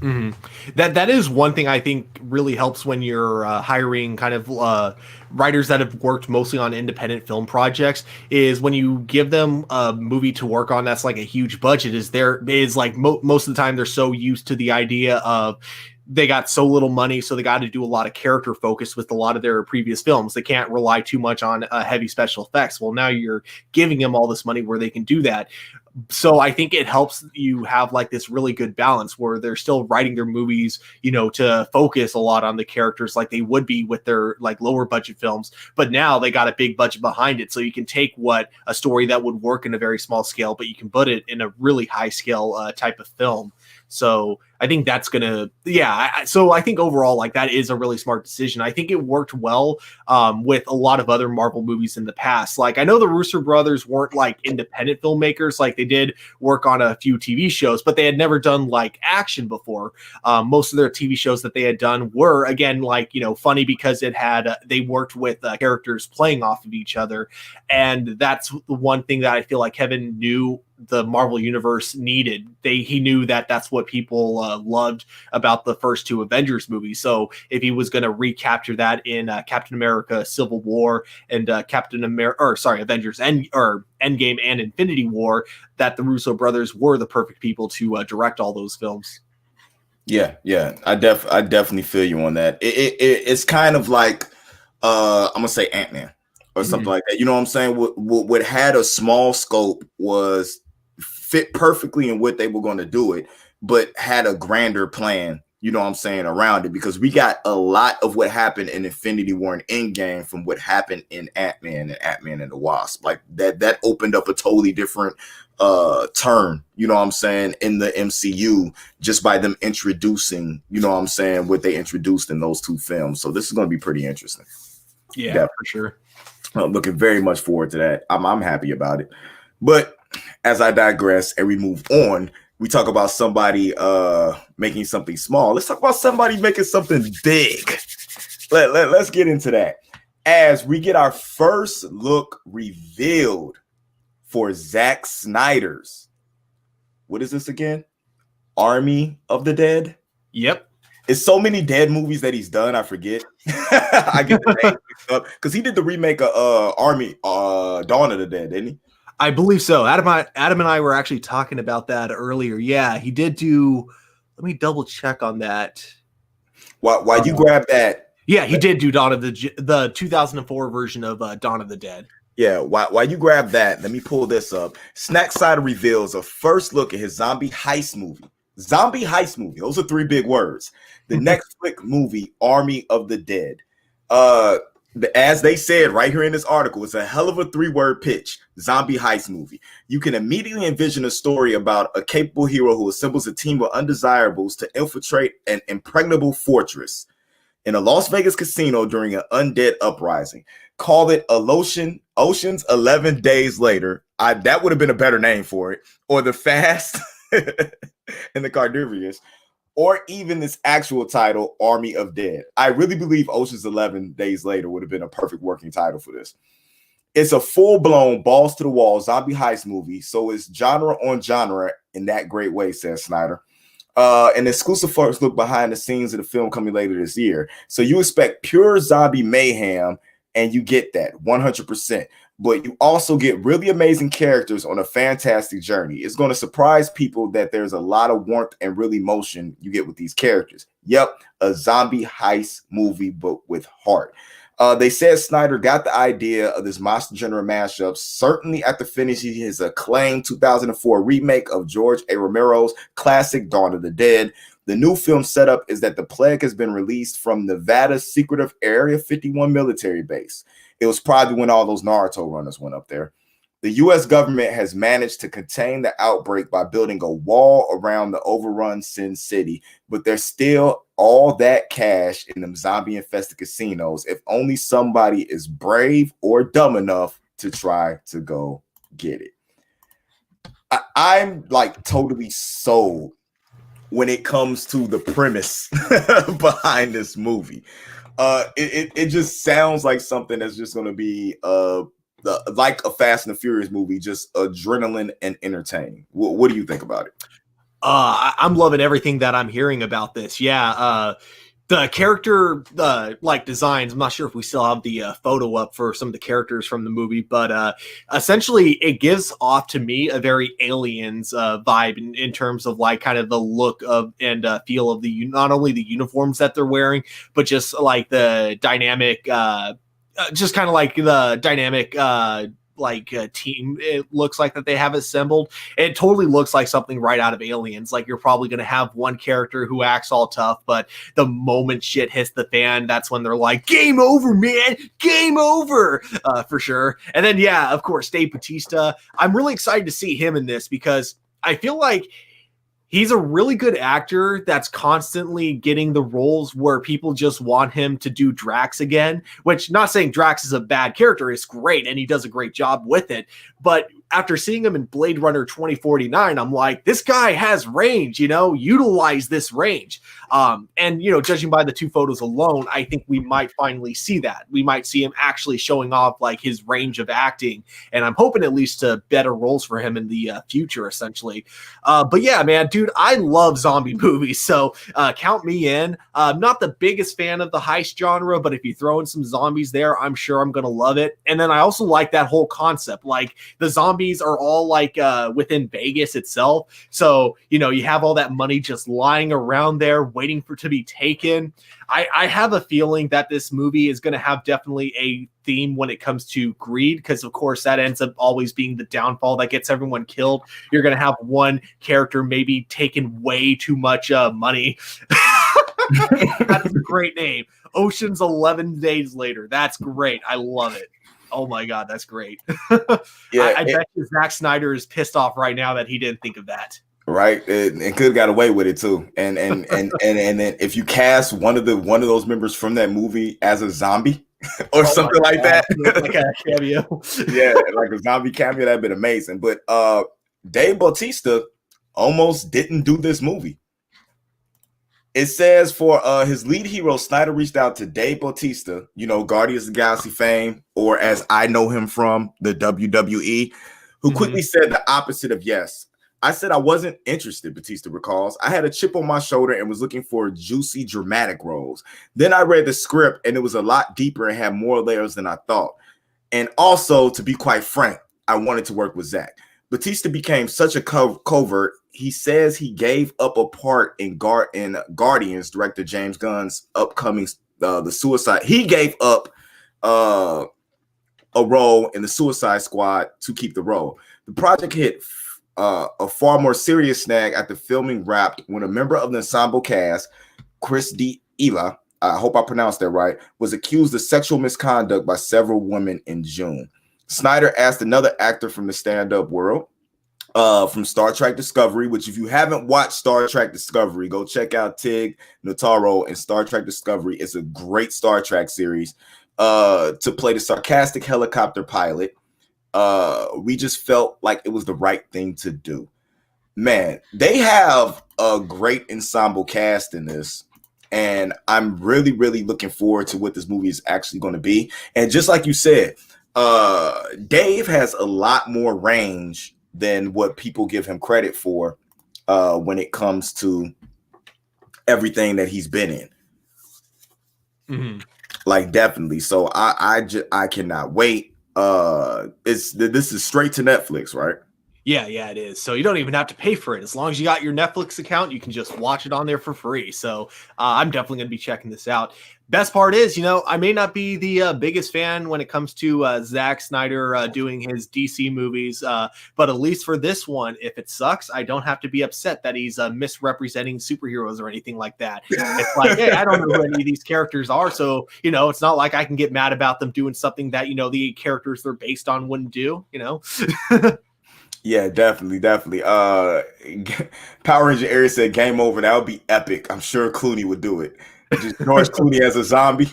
Mm-hmm. That is one thing I think really helps when you're hiring kind of writers that have worked mostly on independent film projects, is when you give them a movie to work on that's like a huge budget, is like most of the time they're so used to the idea of they got so little money, so they got to do a lot of character focus with a lot of their previous films. They can't rely too much on heavy special effects. Well, now you're giving them all this money where they can do that. So I think it helps you have like this really good balance where they're still writing their movies, you know, to focus a lot on the characters like they would be with their like lower budget films. But now they got a big budget behind it. So you can take a story that would work in a very small scale, but you can put it in a really high scale type of film. So I think that's gonna, so I think overall, like, that is a really smart decision. I think it worked well with a lot of other Marvel movies in the past. Like, I know the Russo brothers weren't like independent filmmakers. Like, they did work on a few TV shows, but they had never done like action before. Most of their TV shows that they had done were, again, like, you know, funny because it had they worked with characters playing off of each other, and that's the one thing that I feel like Kevin knew the Marvel universe needed. He knew that that's what people loved about the first two Avengers movies. So if he was going to recapture that in Captain America: Civil War and Avengers Endgame and Infinity War, that the Russo brothers were the perfect people to direct all those films. Yeah, I definitely feel you on that. It's kind of like I'm gonna say Ant-Man or something like that. You know what I'm saying? What had a small scope was fit perfectly in what they were going to do it, but had a grander plan, you know what I'm saying, around it, because we got a lot of what happened in Infinity War and Endgame from what happened in Ant-Man and the Wasp. Like that opened up a totally different turn, you know what I'm saying, in the MCU, just by them introducing, you know what I'm saying, what they introduced in those two films. So this is going to be pretty interesting. Yeah, for sure. I'm looking very much forward to that. I'm happy about it. But as I digress and we move on, we talk about somebody making something small. Let's talk about somebody making something big. Let's get into that as we get our first look revealed for Zack Snyder's, what is this again? Army of the Dead? Yep. It's so many dead movies that he's done, I forget. I get the name mixed up because he did the remake of Dawn of the Dead, didn't he? I believe so. Adam and I were actually talking about that earlier. Yeah, he did do. Let me double check on that. Why you grab that? Yeah, he did do Dawn of the 2004 version of Dawn of the Dead. Yeah, why you grab that? Let me pull this up. Zack Snyder reveals a first look at his zombie heist movie. Zombie heist movie. Those are three big words. The next flick movie, Army of the Dead. As they said right here in this article, it's a hell of a 3-word pitch. Zombie heist movie. You can immediately envision a story about a capable hero who assembles a team of undesirables to infiltrate an impregnable fortress in a Las Vegas casino during an undead uprising. Call it Ocean's 11 Days Later. That would have been a better name for it. Or The Fast and the Cardiverius. or even this actual title, Army of Dead. I really believe Ocean's 11 Days Later would have been a perfect working title for this. It's a full-blown balls to the wall zombie heist movie, so it's genre on genre in that great way, says Snyder. An exclusive first look behind the scenes of the film coming later this year. So you expect pure zombie mayhem, and you get that 100%. But you also get really amazing characters on a fantastic journey. It's going to surprise people that there's a lot of warmth and real emotion you get with these characters. Yep, a zombie heist movie, but with heart. They said Snyder got the idea of this monster genre mashup certainly after finishing his acclaimed 2004 remake of George A. Romero's classic Dawn of the Dead. The new film setup is that the plague has been released from Nevada's secretive Area 51 military base. It was probably when all those Naruto runners went up there. The U.S. government has managed to contain the outbreak by building a wall around the overrun Sin City, but there's still all that cash in them zombie-infested casinos if only somebody is brave or dumb enough to try to go get it. I'm like totally sold when it comes to the premise behind this movie. It just sounds like something that's just going to be like a Fast and the Furious movie, just adrenaline and entertaining. What do you think about it? I'm loving everything that I'm hearing about this. Yeah, the character like designs, I'm not sure if we still have the photo up for some of the characters from the movie, but essentially it gives off to me a very Aliens vibe in terms of like kind of the look of and feel of the not only the uniforms that they're wearing, but just like the dynamic just kind of like the dynamic team it looks like that they have assembled. It totally looks like something right out of Aliens. Like you're probably going to have one character who acts all tough, but the moment shit hits the fan, that's when they're like, game over, man, game over, for sure. And then, yeah, of course, Dave Bautista. I'm really excited to see him in this because I feel like he's a really good actor that's constantly getting the roles where people just want him to do Drax again, which not saying Drax is a bad character. It's great. And he does a great job with it. But after seeing him in Blade Runner 2049, I'm like, this guy has range, utilize this range. And, judging by the two photos alone, I think we might finally see that. We might see him actually showing off like his range of acting. And I'm hoping at least to better roles for him in the future, essentially. But yeah, man, dude, I love zombie movies. So count me in. I'm not the biggest fan of the heist genre, but if you throw in some zombies there, I'm sure I'm going to love it. And then I also like that whole concept. Like the zombies are all like within Vegas itself. So, you have all that money just lying around there waiting to be taken. I have a feeling that this movie is going to have definitely a theme when it comes to greed, because of course that ends up always being the downfall that gets everyone killed. You're going to have one character maybe taking way too much money. That's a great name. Ocean's 11 Days Later. That's great. I love it. Oh my God, that's great. Yeah, I bet you Zack Snyder is pissed off right now that he didn't think of that. Right, and could have got away with it too. And then if you cast one of those members from that movie as a zombie or something like that, like a cameo, yeah, like a zombie cameo, that'd been amazing. But Dave Bautista almost didn't do this movie. It says for his lead hero, Snyder reached out to Dave Bautista, Guardians of the Galaxy fame, or as I know him from the WWE, who quickly said the opposite of yes. I said I wasn't interested, Bautista recalls. I had a chip on my shoulder and was looking for juicy, dramatic roles. Then I read the script and it was a lot deeper and had more layers than I thought. And also, to be quite frank, I wanted to work with Zach. Bautista became such a covert. He says he gave up a part in Guardians, director James Gunn's upcoming The Suicide. He gave up a role in the Suicide Squad to keep the role. The project hit a far more serious snag after filming wrapped when a member of the ensemble cast, Chris D'Elia, I hope I pronounced that right, was accused of sexual misconduct by several women in June. Snyder asked another actor from the stand-up world, from Star Trek Discovery, which if you haven't watched Star Trek Discovery, go check out Tig Notaro and Star Trek Discovery. It's a great Star Trek series, to play the sarcastic helicopter pilot. We just felt like it was the right thing to do. Man, they have a great ensemble cast in this. And I'm really, really looking forward to what this movie is actually going to be. And just like you said, Dave has a lot more range than what people give him credit for when it comes to everything that he's been in. Mm-hmm. Like, definitely. So I cannot wait. This is straight to Netflix, right? Yeah, it is. So you don't even have to pay for it. As long as you got your Netflix account, you can just watch it on there for free. So I'm definitely going to be checking this out. Best part is, I may not be the biggest fan when it comes to Zack Snyder doing his DC movies, but at least for this one, if it sucks, I don't have to be upset that he's misrepresenting superheroes or anything like that. It's like, hey, I don't know who any of these characters are, so it's not like I can get mad about them doing something that the characters they're based on wouldn't do. Yeah, definitely. Power Ranger Aries said game over. That would be epic. I'm sure Clooney would do it. Just George Clooney as a zombie,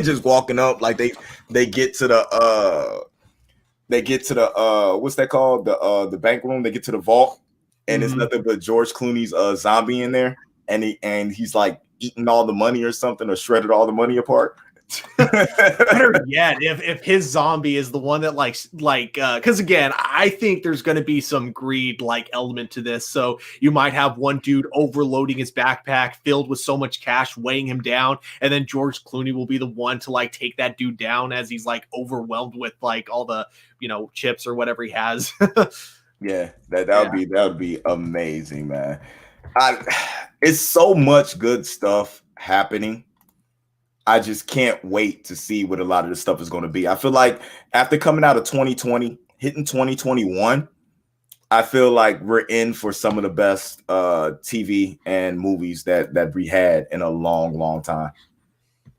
just walking up like they get to the what's that called? The bank room. They get to the vault, and it's nothing but George Clooney's zombie in there, and he's like eating all the money or something, or shredded all the money apart. Better yet, if his zombie is the one that because again, I think there's going to be some greed element to this. So you might have one dude overloading his backpack filled with so much cash, weighing him down, and then George Clooney will be the one to take that dude down as he's overwhelmed with all the chips or whatever he has. Yeah, that would be amazing, man. It's so much good stuff happening. I just can't wait to see what a lot of this stuff is going to be. I feel like after coming out of 2020, hitting 2021, I feel like we're in for some of the best TV and movies that we had in a long, long time.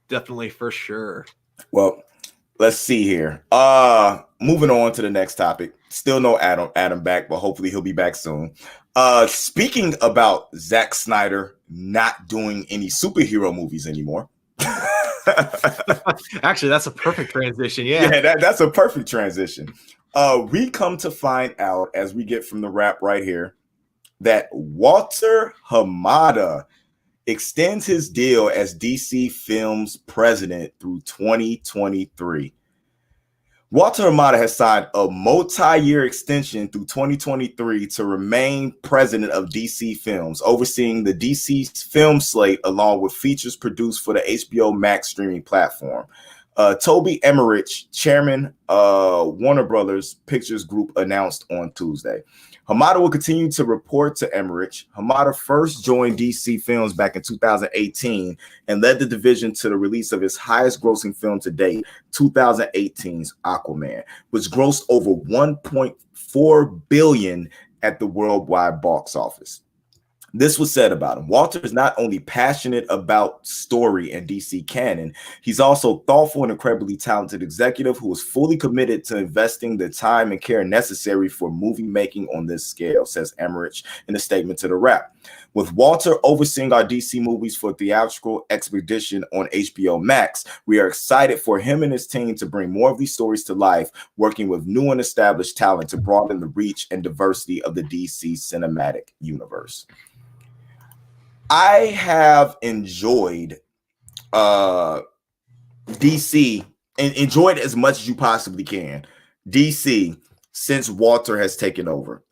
Definitely, for sure. Well, let's see here. Moving on to the next topic. Still no Adam back, but hopefully he'll be back soon. Speaking about Zack Snyder not doing any superhero movies anymore. Actually, that's a perfect transition. Yeah, that's a perfect transition. We come to find out, as we get from the wrap right here, that Walter Hamada extends his deal as DC Films president through 2023. Walter Hamada has signed a multi-year extension through 2023 to remain president of DC Films, overseeing the DC film slate along with features produced for the HBO Max streaming platform. Toby Emmerich, chairman Warner Brothers Pictures Group, announced on Tuesday. Hamada will continue to report to Emmerich. Hamada first joined DC Films back in 2018 and led the division to the release of his highest grossing film to date, 2018's Aquaman, which grossed over $1.4 billion at the worldwide box office. This was said about him. Walter is not only passionate about story and DC canon, he's also thoughtful and incredibly talented executive who is fully committed to investing the time and care necessary for movie making on this scale, says Emmerich in a statement to the Wrap. With Walter overseeing our DC movies for theatrical expedition on HBO Max, we are excited for him and his team to bring more of these stories to life, working with new and established talent to broaden the reach and diversity of the DC cinematic universe. I have enjoyed DC and enjoyed as much as you possibly can DC since Walter has taken over.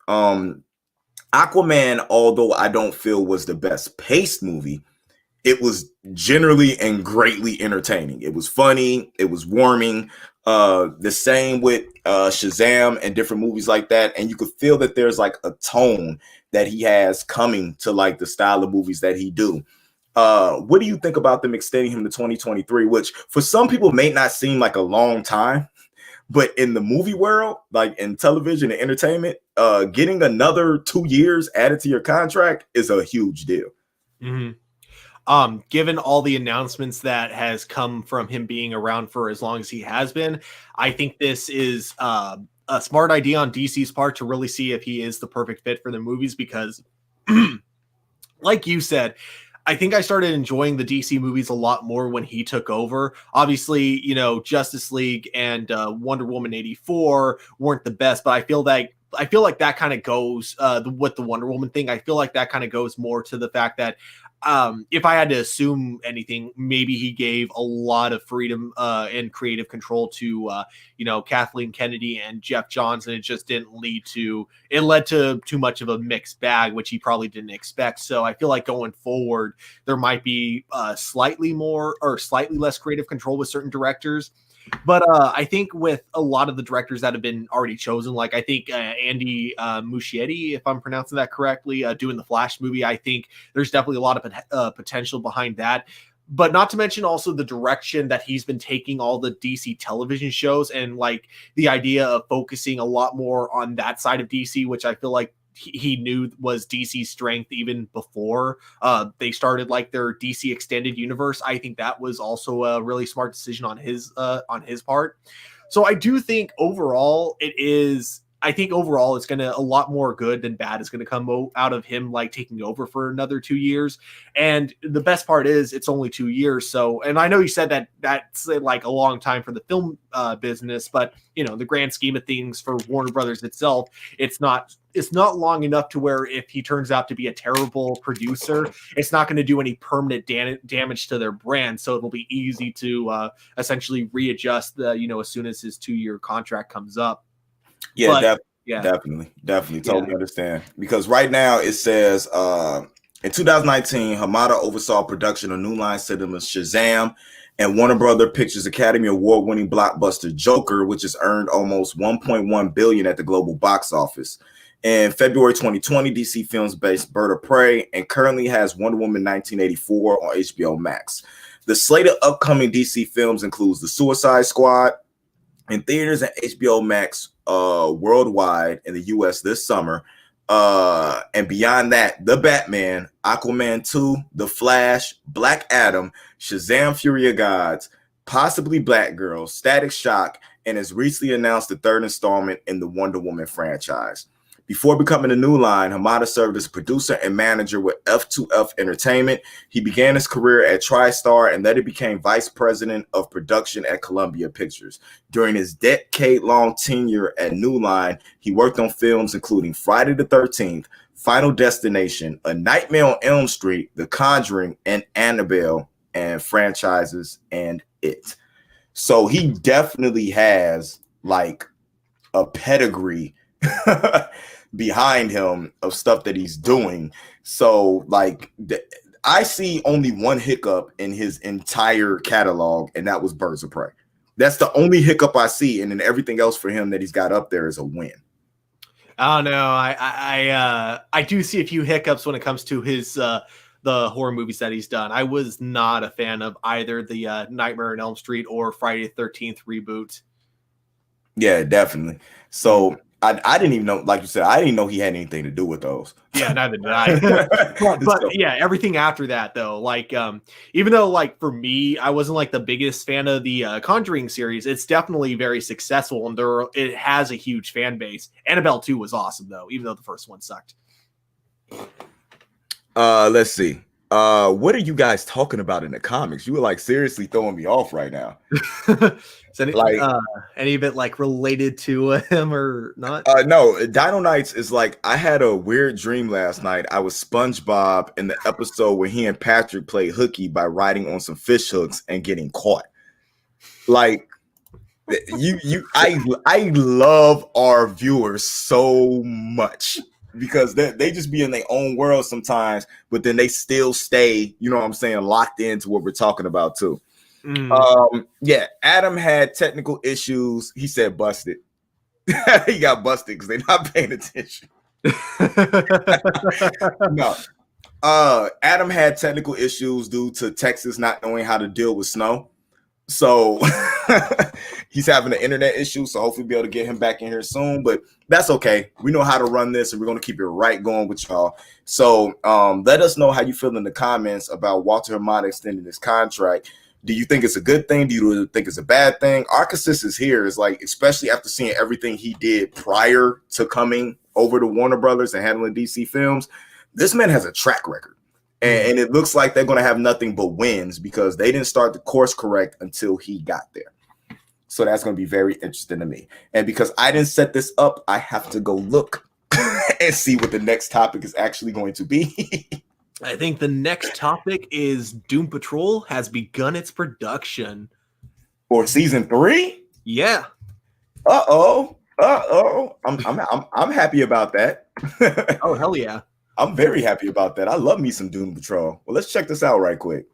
Aquaman, although I don't feel was the best paced movie, it was generally and greatly entertaining. It was funny. It was warming. The same with Shazam and different movies like that. And you could feel that there's a tone that he has coming to the style of movies that he do. What do you think about them extending him to 2023, which for some people may not seem like a long time, but in the movie world, in television and entertainment, getting another 2 years added to your contract is a huge deal. Mm-hmm. Given all the announcements that has come from him being around for as long as he has been, I think this is a smart idea on DC's part to really see if he is the perfect fit for the movies, because like you said, I think I started enjoying the DC movies a lot more when he took over. Obviously, Justice League and Wonder Woman 84 weren't the best, but I feel that I feel like that kind of goes with the Wonder Woman thing. I feel like that kind of goes more to the fact that if I had to assume anything, maybe he gave a lot of freedom and creative control to Kathleen Kennedy and Jeff Johns, and it just didn't lead to too much of a mixed bag, which he probably didn't expect. So I feel like going forward, there might be slightly more or slightly less creative control with certain directors. But I think with a lot of the directors that have been already chosen, like I think Andy Muschietti, if I'm pronouncing that correctly, doing the Flash movie, I think there's definitely a lot of potential behind that. But not to mention also the direction that he's been taking all the DC television shows, and like the idea of focusing a lot more on that side of DC, which I feel like he knew was DC's strength even before they started like their DC extended universe. I think that was also a really smart decision on his part. So I do think overall it's going to a lot more good than bad is going to come out of him like taking over for another 2 years. And the best part is it's only 2 years. So, and I know you said that that's like a long time for the film business, but the grand scheme of things for Warner Brothers itself, it's not long enough to where if he turns out to be a terrible producer, it's not going to do any permanent damage to their brand. So it'll be easy to essentially readjust as soon as his 2-year contract comes up. Yeah, definitely. Totally understand. Because right now it says in 2019, Hamada oversaw production of New Line Cinema's Shazam and Warner Brother Pictures Academy Award-winning blockbuster Joker, which has earned almost $1.1 billion at the global box office. In February 2020, DC Films based Bird of Prey and currently has Wonder Woman 1984 on HBO Max. The slate of upcoming DC films includes The Suicide Squad in theaters and HBO Max worldwide in the US this summer. And beyond that, The Batman, Aquaman 2, The Flash, Black Adam, Shazam Fury of Gods, possibly Black Girl, Static Shock, and has recently announced the third installment in the Wonder Woman franchise. Before becoming a New Line, Hamada served as producer and manager with F2F Entertainment. He began his career at TriStar and later became vice president of production at Columbia Pictures. During his decade-long tenure at New Line, he worked on films including Friday the 13th, Final Destination, A Nightmare on Elm Street, The Conjuring, and Annabelle, and franchises and It. So he definitely has like a pedigree behind him of stuff that he's doing. So like I see only one hiccup in his entire catalog, and that was Birds of Prey. That's the only hiccup I see, and then everything else for him that he's got up there is a win. Oh no, I do see a few hiccups when it comes to his the horror movies that he's done. I was not a fan of either the Nightmare on Elm Street or Friday the 13th reboot. Yeah, definitely. So I didn't even know, like you said, I didn't know he had anything to do with those. Yeah, neither did I. but yeah, everything after that though, like even though like for me, I wasn't like the biggest fan of the Conjuring series, it's definitely very successful and it has a huge fan base. Annabelle 2 was awesome though, even though the first one sucked. Let's see. What are you guys talking about in the comics? You were like seriously throwing me off right now. Is any of it like related to him or not? No, Dino Nights is like, I had a weird dream last night. I was SpongeBob in the episode where he and Patrick played hooky by riding on some fish hooks and getting caught. Like I love our viewers so much, because they just be in their own world sometimes, but then they still stay, you know what I'm saying, locked into what we're talking about too. Yeah, Adam had technical issues. He said busted. He got busted because they're not paying attention. No. Adam had technical issues due to Texas not knowing how to deal with snow. So he's having an internet issue. So hopefully we'll be able to get him back in here soon. But that's okay. We know how to run this, and we're going to keep it right going with y'all. So let us know how you feel in the comments about Walter Hamada extending his contract. Do you think it's a good thing? Do you think it's a bad thing? Our consensus here is like, especially after seeing everything he did prior to coming over to Warner Brothers and handling DC films, this man has a track record. And it looks like they're going to have nothing but wins because they didn't start the course correct until he got there. So that's going to be very interesting to me. And because I didn't set this up, I have to go look and see what the next topic is actually going to be. I think the next topic is Dune Patrol has begun its production. For season 3? Yeah. Uh-oh. I'm happy about that. Oh, hell yeah. I'm very happy about that. I love me some Dune Patrol. Well, let's check this out right quick.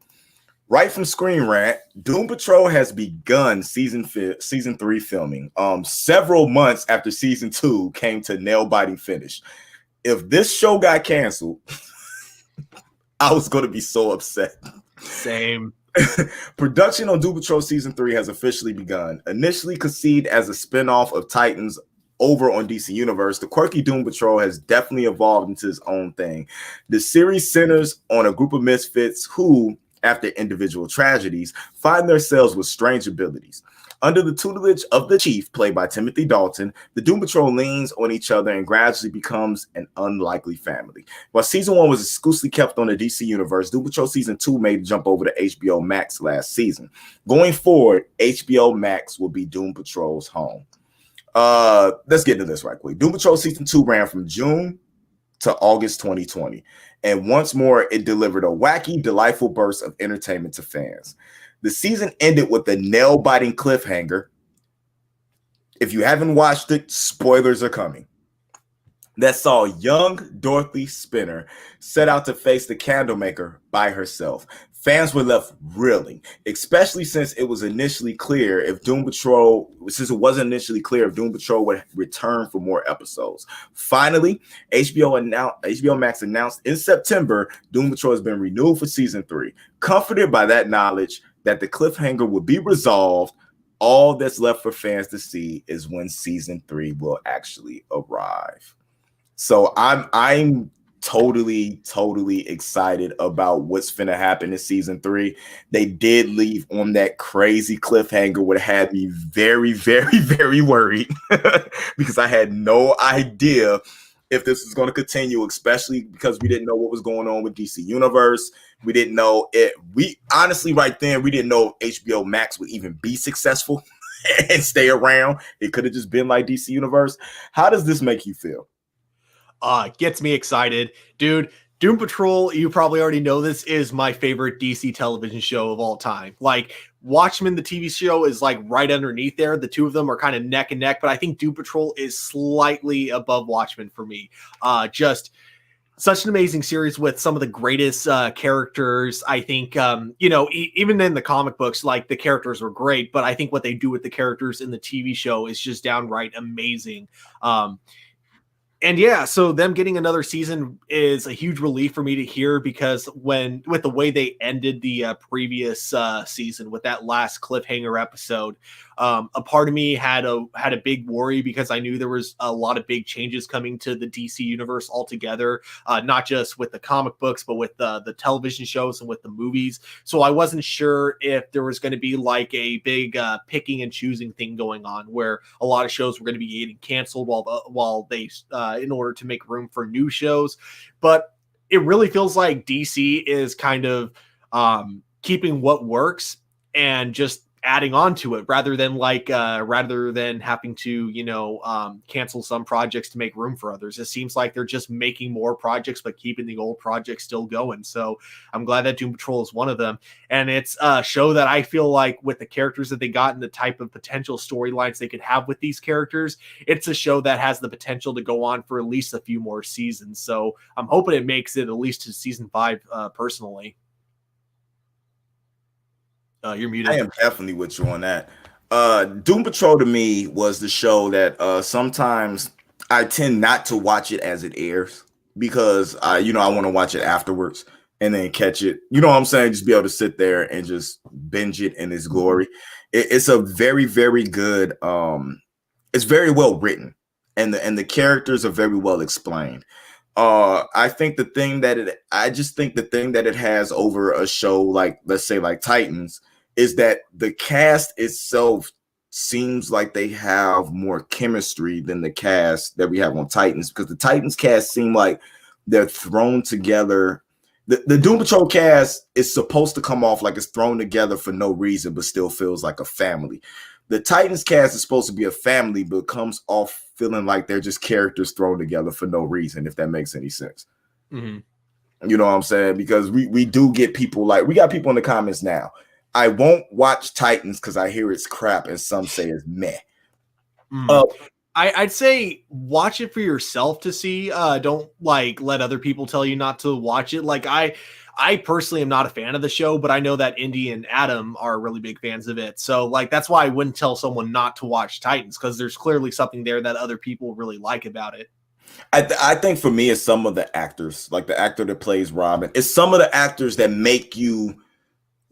Right from Screen Rant, Dune Patrol has begun season 3 filming. Several months after season 2 came to nail-biting finish. If this show got canceled, I was going to be so upset. Same. Production on Dune Patrol season 3 has officially begun. Initially conceived as a spinoff of Titans over on DC Universe, the quirky Dune Patrol has definitely evolved into its own thing. The series centers on a group of misfits who, after individual tragedies, find themselves with strange abilities. Under the tutelage of the Chief, played by Timothy Dalton, the Dune Patrol leans on each other and gradually becomes an unlikely family. While season 1 was exclusively kept on the DC Universe, Dune Patrol season 2 made the jump over to HBO Max last season. Going forward, HBO Max will be Dune Patrol's home. Let's get into this right quick. Dune Patrol season 2 ran from June to August 2020. And once more, it delivered a wacky, delightful burst of entertainment to fans. The season ended with a nail-biting cliffhanger. If you haven't watched it, spoilers are coming. That saw young Dorothy Spinner set out to face the Candlemaker by herself. Fans were left reeling, especially since it was initially clear if Dune Patrol, would return for more episodes. Finally, HBO Max announced in September Dune Patrol has been renewed for season 3. Comforted by that knowledge that the cliffhanger will be resolved, all that's left for fans to see is when season 3 will actually arrive. So I'm totally excited about what's finna happen in season 3. They did leave on that crazy cliffhanger, what had me very worried because I had no idea if this was going to continue, especially because we didn't know what was going on with DC Universe. We didn't know it. We honestly, right then, we didn't know if HBO Max would even be successful and stay around. It could have just been like DC Universe. How does this make you feel? Gets me excited. Dude, Doom Patrol, you probably already know this, is my favorite DC television show of all time. Like, Watchmen, the TV show, is like right underneath there. The two of them are kind of neck and neck, but I think Doom Patrol is slightly above Watchmen for me. Just such an amazing series with some of the greatest characters. I think, even in the comic books, like, the characters were great, but I think what they do with the characters in the TV show is just downright amazing. And yeah, so them getting another season is a huge relief for me to hear, because with the way they ended the previous season with that last cliffhanger episode, a part of me had a big worry, because I knew there was a lot of big changes coming to the DC universe altogether, not just with the comic books, but with the television shows and with the movies. So I wasn't sure if there was going to be like a big picking and choosing thing going on, where a lot of shows were going to be getting canceled while they in order to make room for new shows. But it really feels like DC is kind of keeping what works and just adding on to it, rather than having to cancel some projects to make room for others. It seems like they're just making more projects but keeping the old projects still going. So I'm glad that Doom Patrol is one of them, and it's a show that I feel like, with the characters that they got and the type of potential storylines they could have with these characters, it's a show that has the potential to go on for at least a few more seasons. So I'm hoping it makes it at least to season 5 personally. You're muted. I am definitely with you on that. Doom Patrol to me was the show that sometimes I tend not to watch it as it airs, because I want to watch it afterwards and then catch it. You know what I'm saying? Just be able to sit there and just binge it in its glory. It's a very, very good. It's very well written, and the characters are very well explained. I think the thing that it has over a show like, let's say, like Titans, is that the cast itself seems like they have more chemistry than the cast that we have on Titans, because the Titans cast seem like they're thrown together. The Doom Patrol cast is supposed to come off like it's thrown together for no reason, but still feels like a family. the Titans cast is supposed to be a family, but comes off feeling like they're just characters thrown together for no reason, if that makes any sense. Mm-hmm. You know what I'm saying? Because we do get people like, we got people in the comments now. I won't watch Titans because I hear it's crap, and some say it's meh. I'd say watch it for yourself to see. Don't like let other people tell you not to watch it. Like I personally am not a fan of the show, but I know that Indy and Adam are really big fans of it. So like that's why I wouldn't tell someone not to watch Titans, because there's clearly something there that other people really like about it. I think for me, it's some of the actors, like the actor that plays Robin. It's some of the actors that make you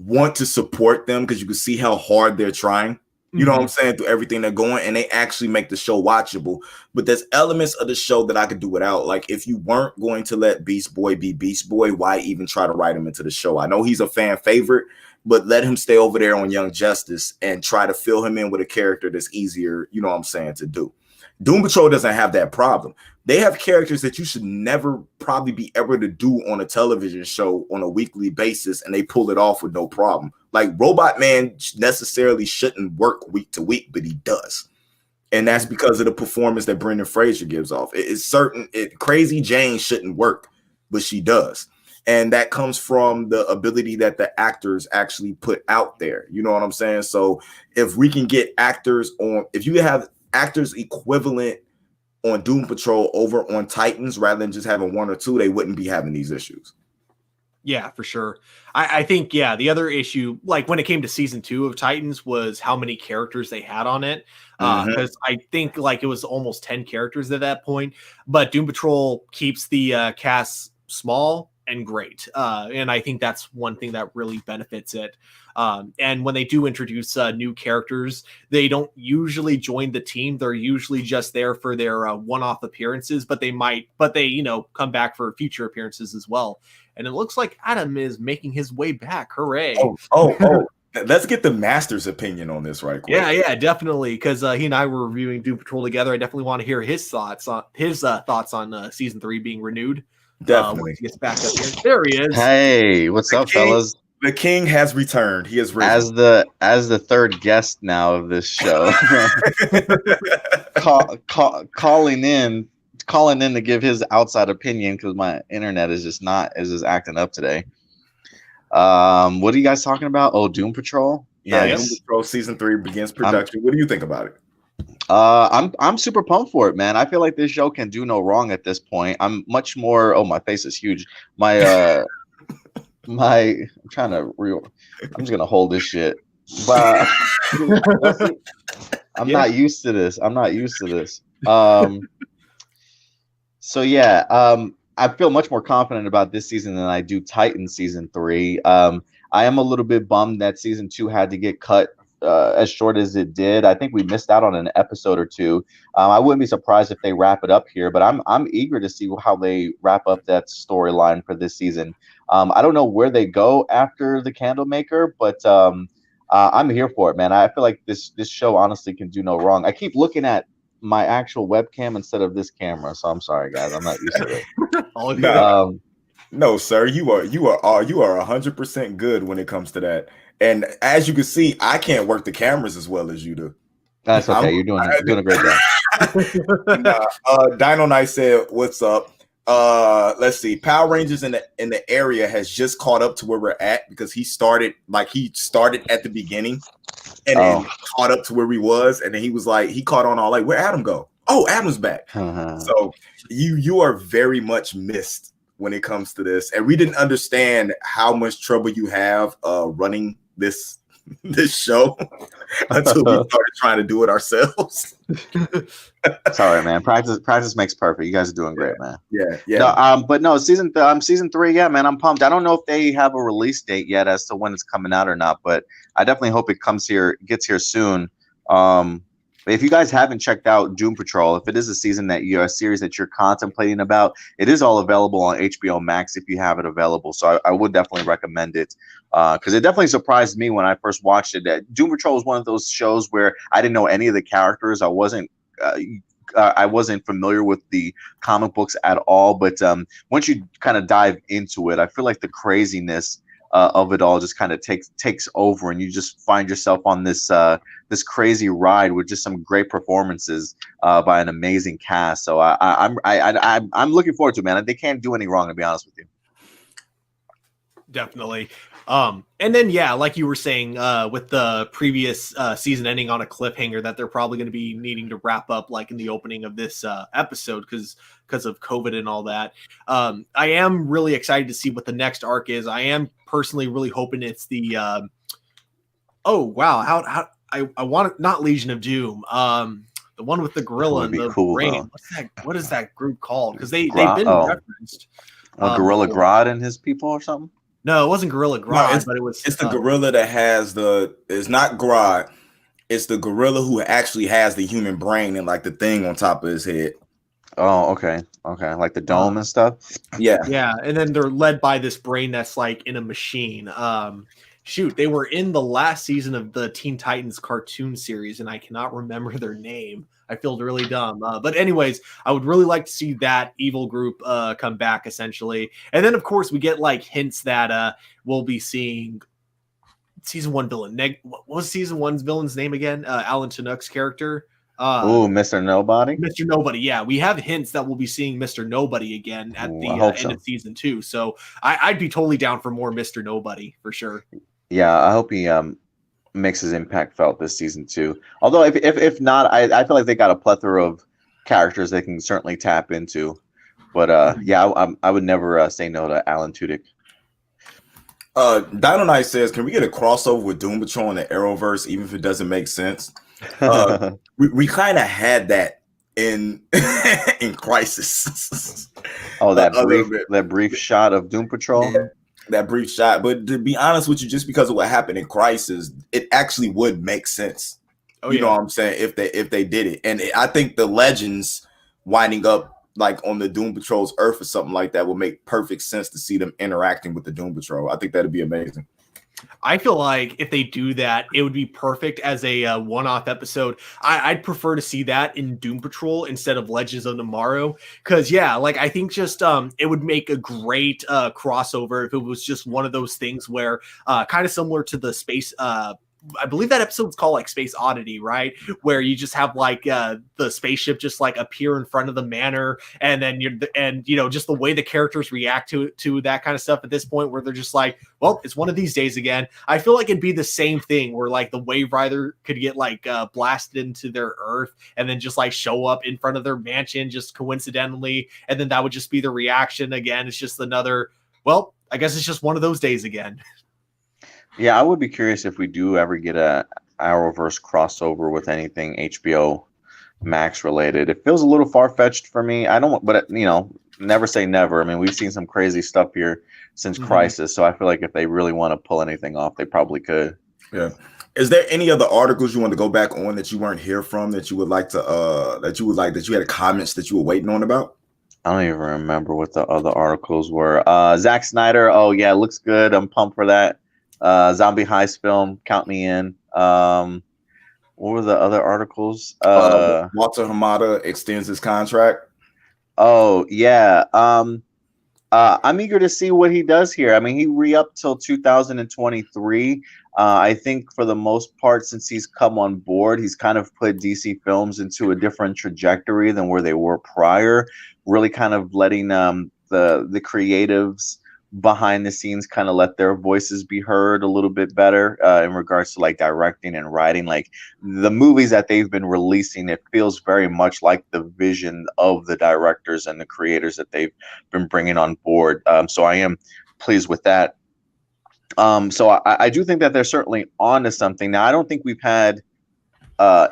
want to support them because you can see how hard they're trying. You know what I'm saying? Through everything they're going, and they actually make the show watchable. But there's elements of the show that I could do without. Like, if you weren't going to let Beast Boy be Beast Boy, why even try to write him into the show? I know he's a fan favorite, but let him stay over there on Young Justice and try to fill him in with a character that's easier, you know what I'm saying, to do. Doom Patrol doesn't have that problem. They have characters that you should never probably be able to do on a television show on a weekly basis, and they pull it off with no problem. Like Robot Man necessarily shouldn't work week to week, but he does. And that's because of the performance that Brendan Fraser gives off. It's certain, Crazy Jane shouldn't work, but she does. And that comes from the ability that the actors actually put out there. You know what I'm saying? So if we can get actors on, if you have actors equivalent on Doom Patrol over on Titans rather than just having one or two, they wouldn't be having these issues. Yeah, for sure. I think, yeah, the other issue, like when it came to season 2 of Titans, was how many characters they had on it. Because I think like it was almost 10 characters at that point. But Doom Patrol keeps the cast small and great. And I think that's one thing that really benefits it. And when they do introduce new characters, they don't usually join the team. They're usually just there for their one-off appearances, but they, you know, come back for future appearances as well. And it looks like Adam is making his way back. Hooray. Oh. Let's get the master's opinion on this right quick. Yeah, definitely. Because he and I were reviewing Doom Patrol together. I definitely want to hear his thoughts on season 3 being renewed. Definitely. Once he gets back up here. There he is. Hey, what's up, fellas? The king has returned. He has risen. As the third guest now of this show. calling in to give his outside opinion because my internet is just acting up today. What are you guys talking about? Oh, Doom Patrol. Yeah, nice. Doom Patrol season 3 begins production. What do you think about it? I'm super pumped for it, man. I feel like this show can do no wrong at this point. I'm much more. Oh, my face is huge. I'm trying to I'm just gonna hold this shit, but I'm not used to this. So yeah, I feel much more confident about this season than I do Titans season 3. I am a little bit bummed that season 2 had to get cut as short as it did. I think we missed out on an episode or two. I wouldn't be surprised if they wrap it up here, but I'm eager to see how they wrap up that storyline for this season. I don't know where they go after the Candlemaker, but I'm here for it, man. I feel like this show honestly can do no wrong. I keep looking at my actual webcam instead of this camera, so I'm sorry, guys. I'm not used to it. No, sir. You are 100% good when it comes to that. And as you can see, I can't work the cameras as well as you do. That's okay. You're doing a great job. Dino Knight said, "What's up?" Let's see. Power Rangers in the area has just caught up to where we're at because he started at the beginning and then caught up to where he was, and then he was like, he caught on all like, where Adam go? Oh, Adam's back. So you are very much missed when it comes to this, and we didn't understand how much trouble you have running this show until we started trying to do it ourselves. Sorry, man. Practice makes perfect. You guys are doing great, man. Yeah. No, but no, season 3. Yeah, man, I'm pumped. I don't know if they have a release date yet as to when it's coming out or not, but I definitely hope it gets here soon. But if you guys haven't checked out Doom Patrol, if it is a series that you're contemplating about, it is all available on HBO Max if you have it available. So I would definitely recommend it because it definitely surprised me when I first watched it. Doom Patrol is one of those shows where I didn't know any of the characters. I wasn't familiar with the comic books at all. But once you kind of dive into it, I feel like the craziness of it all just kind of takes over, and you just find yourself on this this crazy ride with just some great performances by an amazing cast. So I'm looking forward to it, man. They can't do any wrong, to be honest with you. Definitely. And then, yeah, like you were saying, with the previous season ending on a cliffhanger that they're probably going to be needing to wrap up like in the opening of this episode because of COVID and all that. I am really excited to see what the next arc is. I am personally really hoping it's the oh wow, how I want it, not Legion of Doom. The one with the gorilla and the cool, brain. What is that group called? Because they've been referenced. Gorilla Grodd and his people or something. No, it wasn't Gorilla Grodd, but it's the gorilla that has it's not Grodd. It's the gorilla who actually has the human brain and like the thing on top of his head. Oh, okay. Like the dome and stuff. Yeah. And then they're led by this brain that's like in a machine. They were in the last season of the Teen Titans cartoon series, and I cannot remember their name. I feel really dumb. But anyways, I would really like to see that evil group come back, essentially. And then, of course, we get like hints that we'll be seeing season 1 villain. What was season 1's villain's name again? Alan Tudyck's character. Mr. Nobody. Mr. Nobody. Yeah, we have hints that we'll be seeing Mr. Nobody again at the end of season 2. So I'd be totally down for more Mr. Nobody for sure. Yeah, I hope he makes his impact felt this season too. Although if not, I feel like they got a plethora of characters they can certainly tap into. But I would never say no to Alan Tudyk. Dino Knight says, can we get a crossover with Dune Patrol in the Arrowverse, even if it doesn't make sense? We kind of had that in in Crisis. Oh, that brief shot of Dune Patrol. Yeah. That brief shot, but to be honest with you, just because of what happened in Crisis, it actually would make sense. You know what I'm saying? If they did it, and I think the Legends winding up like on the Doom Patrol's Earth or something like that would make perfect sense to see them interacting with the Doom Patrol. I think that'd be amazing. I feel like if they do that, it would be perfect as a one-off episode. I'd prefer to see that in Doom Patrol instead of Legends of Tomorrow. Because, I think just it would make a great crossover if it was just one of those things where kind of similar to the space I believe that episode's called like Space Oddity, right? Where you just have like the spaceship just like appear in front of the manor, and then just the way the characters react to that kind of stuff at this point, where they're just like, well, it's one of these days again. I feel like it'd be the same thing where like the Wave Rider could get like blasted into their Earth and then just like show up in front of their mansion just coincidentally, and then that would just be the reaction again. It's just another, well, I guess it's just one of those days again. Yeah, I would be curious if we do ever get a Arrowverse crossover with anything HBO Max related. It feels a little far-fetched for me. I don't, but never say never. I mean, we've seen some crazy stuff here since Crisis, so I feel like if they really want to pull anything off, they probably could. Yeah. Is there any other articles you want to go back on that you weren't here from that you would like to that you had comments that you were waiting on about? I don't even remember what the other articles were. Zack Snyder. Oh yeah, looks good. I'm pumped for that. Zombie heist film, count me in. What were the other articles? Walter Hamada extends his contract. Oh yeah. I'm eager to see what he does here. I mean, he re-upped till 2023. I think for the most part, since he's come on board, he's kind of put DC Films into a different trajectory than where they were prior. Really kind of letting the creatives behind the scenes kind of let their voices be heard a little bit better in regards to like directing and writing. Like the movies that they've been releasing, it feels very much like the vision of the directors and the creators that they've been bringing on board. So I am pleased with that. So I do think that they're certainly on to something. Now, I don't think we've had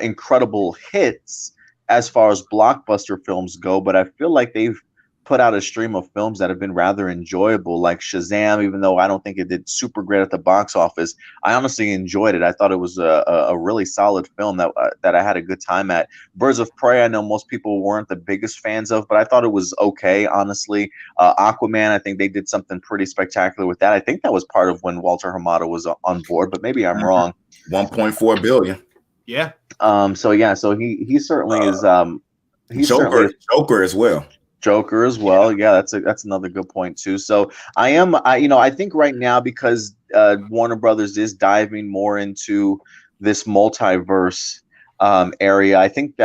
incredible hits as far as blockbuster films go, but I feel like they've put out a stream of films that have been rather enjoyable, like Shazam. Even though I don't think it did super great at the box office, I honestly enjoyed it. I thought it was a really solid film that I had a good time at. Birds of Prey, I know most people weren't the biggest fans of, but I thought it was okay, honestly. Aquaman, I think they did something pretty spectacular with that. I think that was part of when Walter Hamada was on board, but maybe I'm wrong. 1.4 billion. Yeah. So he certainly is. Joker as well. Joker as well. Yeah, that's another good point too. So I think right now, because Warner Brothers is diving more into this multiverse area. I think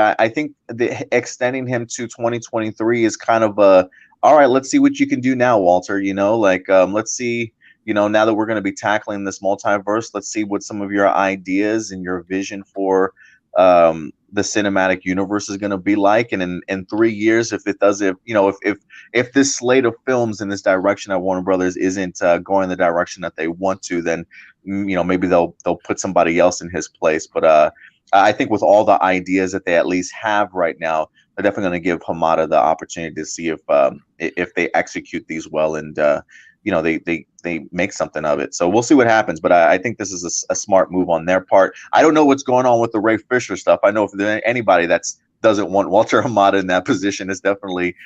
extending him to 2023 is kind of a, all right, let's see what you can do now, Walter. Let's see. Now that we're going to be tackling this multiverse, let's see what some of your ideas and your vision for the cinematic universe is going to be like. And in 3 years, if it does, if this slate of films in this direction at Warner Brothers isn't going in the direction that they want to, then maybe they'll put somebody else in his place. But I think with all the ideas that they at least have right now, they're definitely going to give Hamada the opportunity to see if they execute these well, and they make something of it. So we'll see what happens. But I think this is a smart move on their part. I don't know what's going on with the Ray Fisher stuff. I know if there's anybody that doesn't want Walter Hamada in that position, it's definitely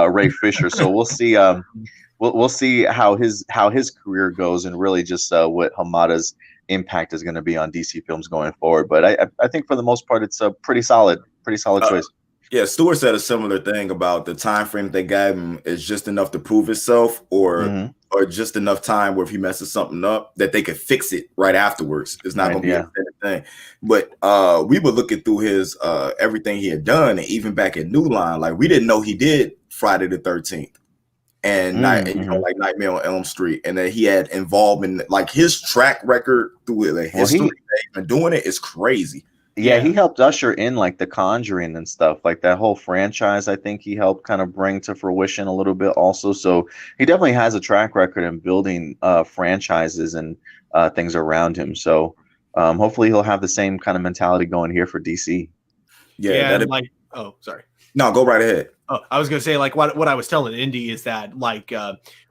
Ray Fisher. So we'll see. We'll see how his career goes, and really just what Hamada's impact is going to be on DC films going forward. But I think for the most part, it's a pretty solid choice. Yeah, Stewart said a similar thing about the time frame they gave him is just enough to prove itself, or just enough time where if he messes something up that they could fix it right afterwards. It's not going to be a thing. But we were looking through his everything he had done, and even back at New Line, like we didn't know he did Friday the 13th and like Nightmare on Elm Street, and that he had involvement. Like his track record through the history that he's been doing it is crazy. Yeah, he helped usher in like The Conjuring and stuff, like that whole franchise. I think he helped kind of bring to fruition a little bit also. So he definitely has a track record in building franchises and things around him. So hopefully he'll have the same kind of mentality going here for DC. Sorry. No, go right ahead. Oh, I was going to say, like, what I was telling Indy is that, like,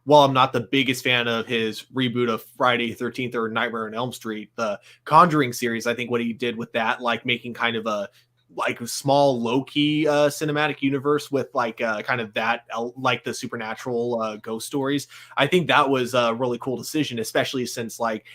while I'm not the biggest fan of his reboot of Friday the 13th or Nightmare on Elm Street, the Conjuring series, I think what he did with that, like making kind of a small low-key cinematic universe with kind of that, like the supernatural ghost stories. I think that was a really cool decision, especially since like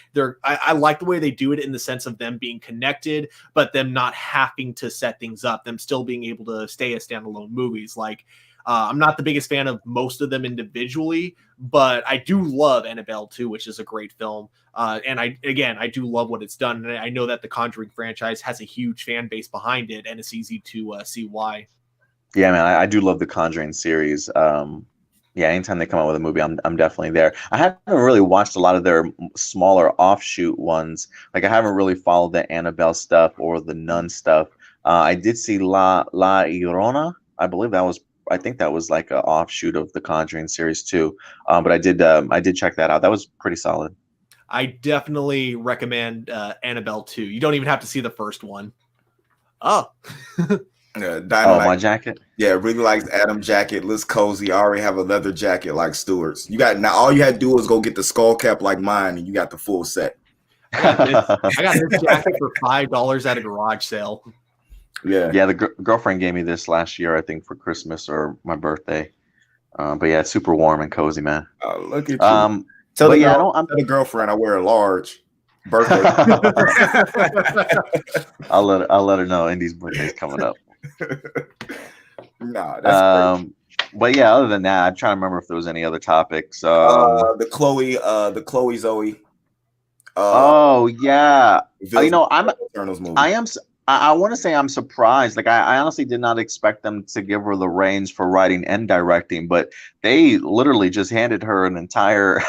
I like the way they do it in the sense of them being connected, but them not having to set things up, them still being able to stay as standalone movies. Like, I'm not the biggest fan of most of them individually, but I do love Annabelle 2, which is a great film. And I do love what it's done. And I know that the Conjuring franchise has a huge fan base behind it, and it's easy to see why. Yeah, man, I do love the Conjuring series. Anytime they come out with a movie, I'm definitely there. I haven't really watched a lot of their smaller offshoot ones. Like I haven't really followed the Annabelle stuff or the Nun stuff. I did see La Llorona. I think that was like an offshoot of the Conjuring series too. But I did check that out. That was pretty solid. I definitely recommend Annabelle 2. You don't even have to see the first one. Oh. My jacket. Yeah, really likes Adam jacket. Looks cozy. I already have a leather jacket like Stewart's. All you had to do was go get the skull cap like mine, and you got the full set. I got this jacket for $5 at a garage sale. Yeah. The girlfriend gave me this last year, I think, for Christmas or my birthday. But yeah, it's super warm and cozy, man. Look at you. Tell the girlfriend I wear a large birthday. I'll let her know Indy's birthday's coming up. Nah, that's great. But yeah, other than that, I'm trying to remember if there was any other topics. The Chloe Zoe. Oh yeah. Eternals movie. I want to say I'm surprised. Like I honestly did not expect them to give her the reins for writing and directing, but they literally just handed her an entire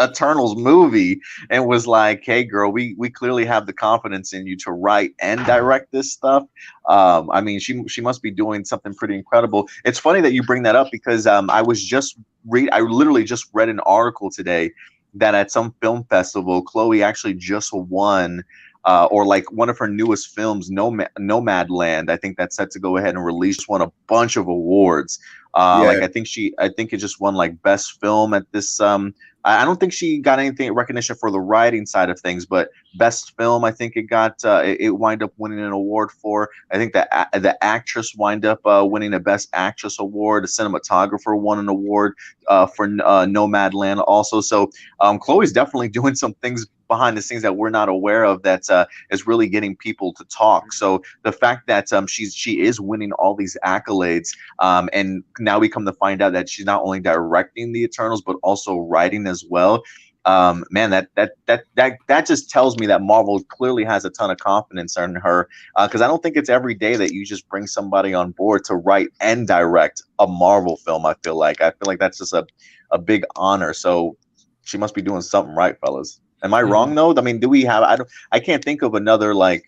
Eternals movie and was like, "Hey, girl, we clearly have the confidence in you to write and direct this stuff." I mean, she must be doing something pretty incredible. It's funny that you bring that up because I literally just read an article today that at some film festival, Chloe actually just won. Or like one of her newest films, Nomadland, I think that's set to go ahead and release, won a bunch of awards. Like I think it just won like best film at this. I don't think she got anything recognition for the writing side of things, but best film, I think it got it wind up winning an award for. I think the actress wind up winning a best actress award. The cinematographer won an award for Nomadland also. So Chloe's definitely doing some things behind the scenes that we're not aware of that is really getting people to talk. So the fact that she is winning all these accolades, and now we come to find out that she's not only directing the Eternals but also writing as well. Man, that just tells me that Marvel clearly has a ton of confidence in her, because I don't think it's every day that you just bring somebody on board to write and direct a Marvel film. I feel like that's just a big honor. So she must be doing something right, fellas. Am I wrong though? I mean, do we have? I can't think of another, like,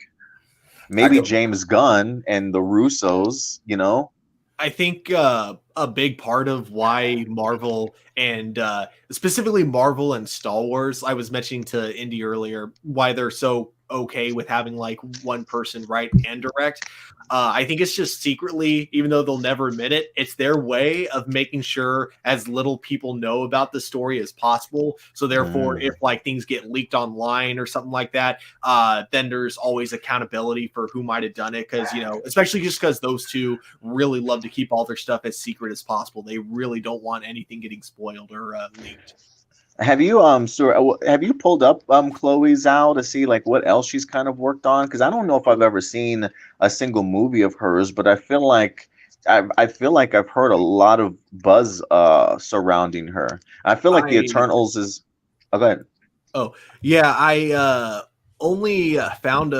maybe James Gunn and the Russos. I think a big part of why Marvel and specifically Marvel and Star Wars, I was mentioning to Indy earlier, why they're so okay with having like one person write and direct. I think it's just secretly, even though they'll never admit it, it's their way of making sure as little people know about the story as possible. So therefore, if like things get leaked online or something like that, then there's always accountability for who might have done it. Because, especially just because those two really love to keep all their stuff as secret as possible. They really don't want anything getting spoiled or leaked. Have you have you pulled up Chloe Zhao to see like what else she's kind of worked on? Because I don't know if I've ever seen a single movie of hers, but I feel like I've heard a lot of buzz surrounding her. I feel like the Eternals is. Oh, go ahead. Oh yeah, I only found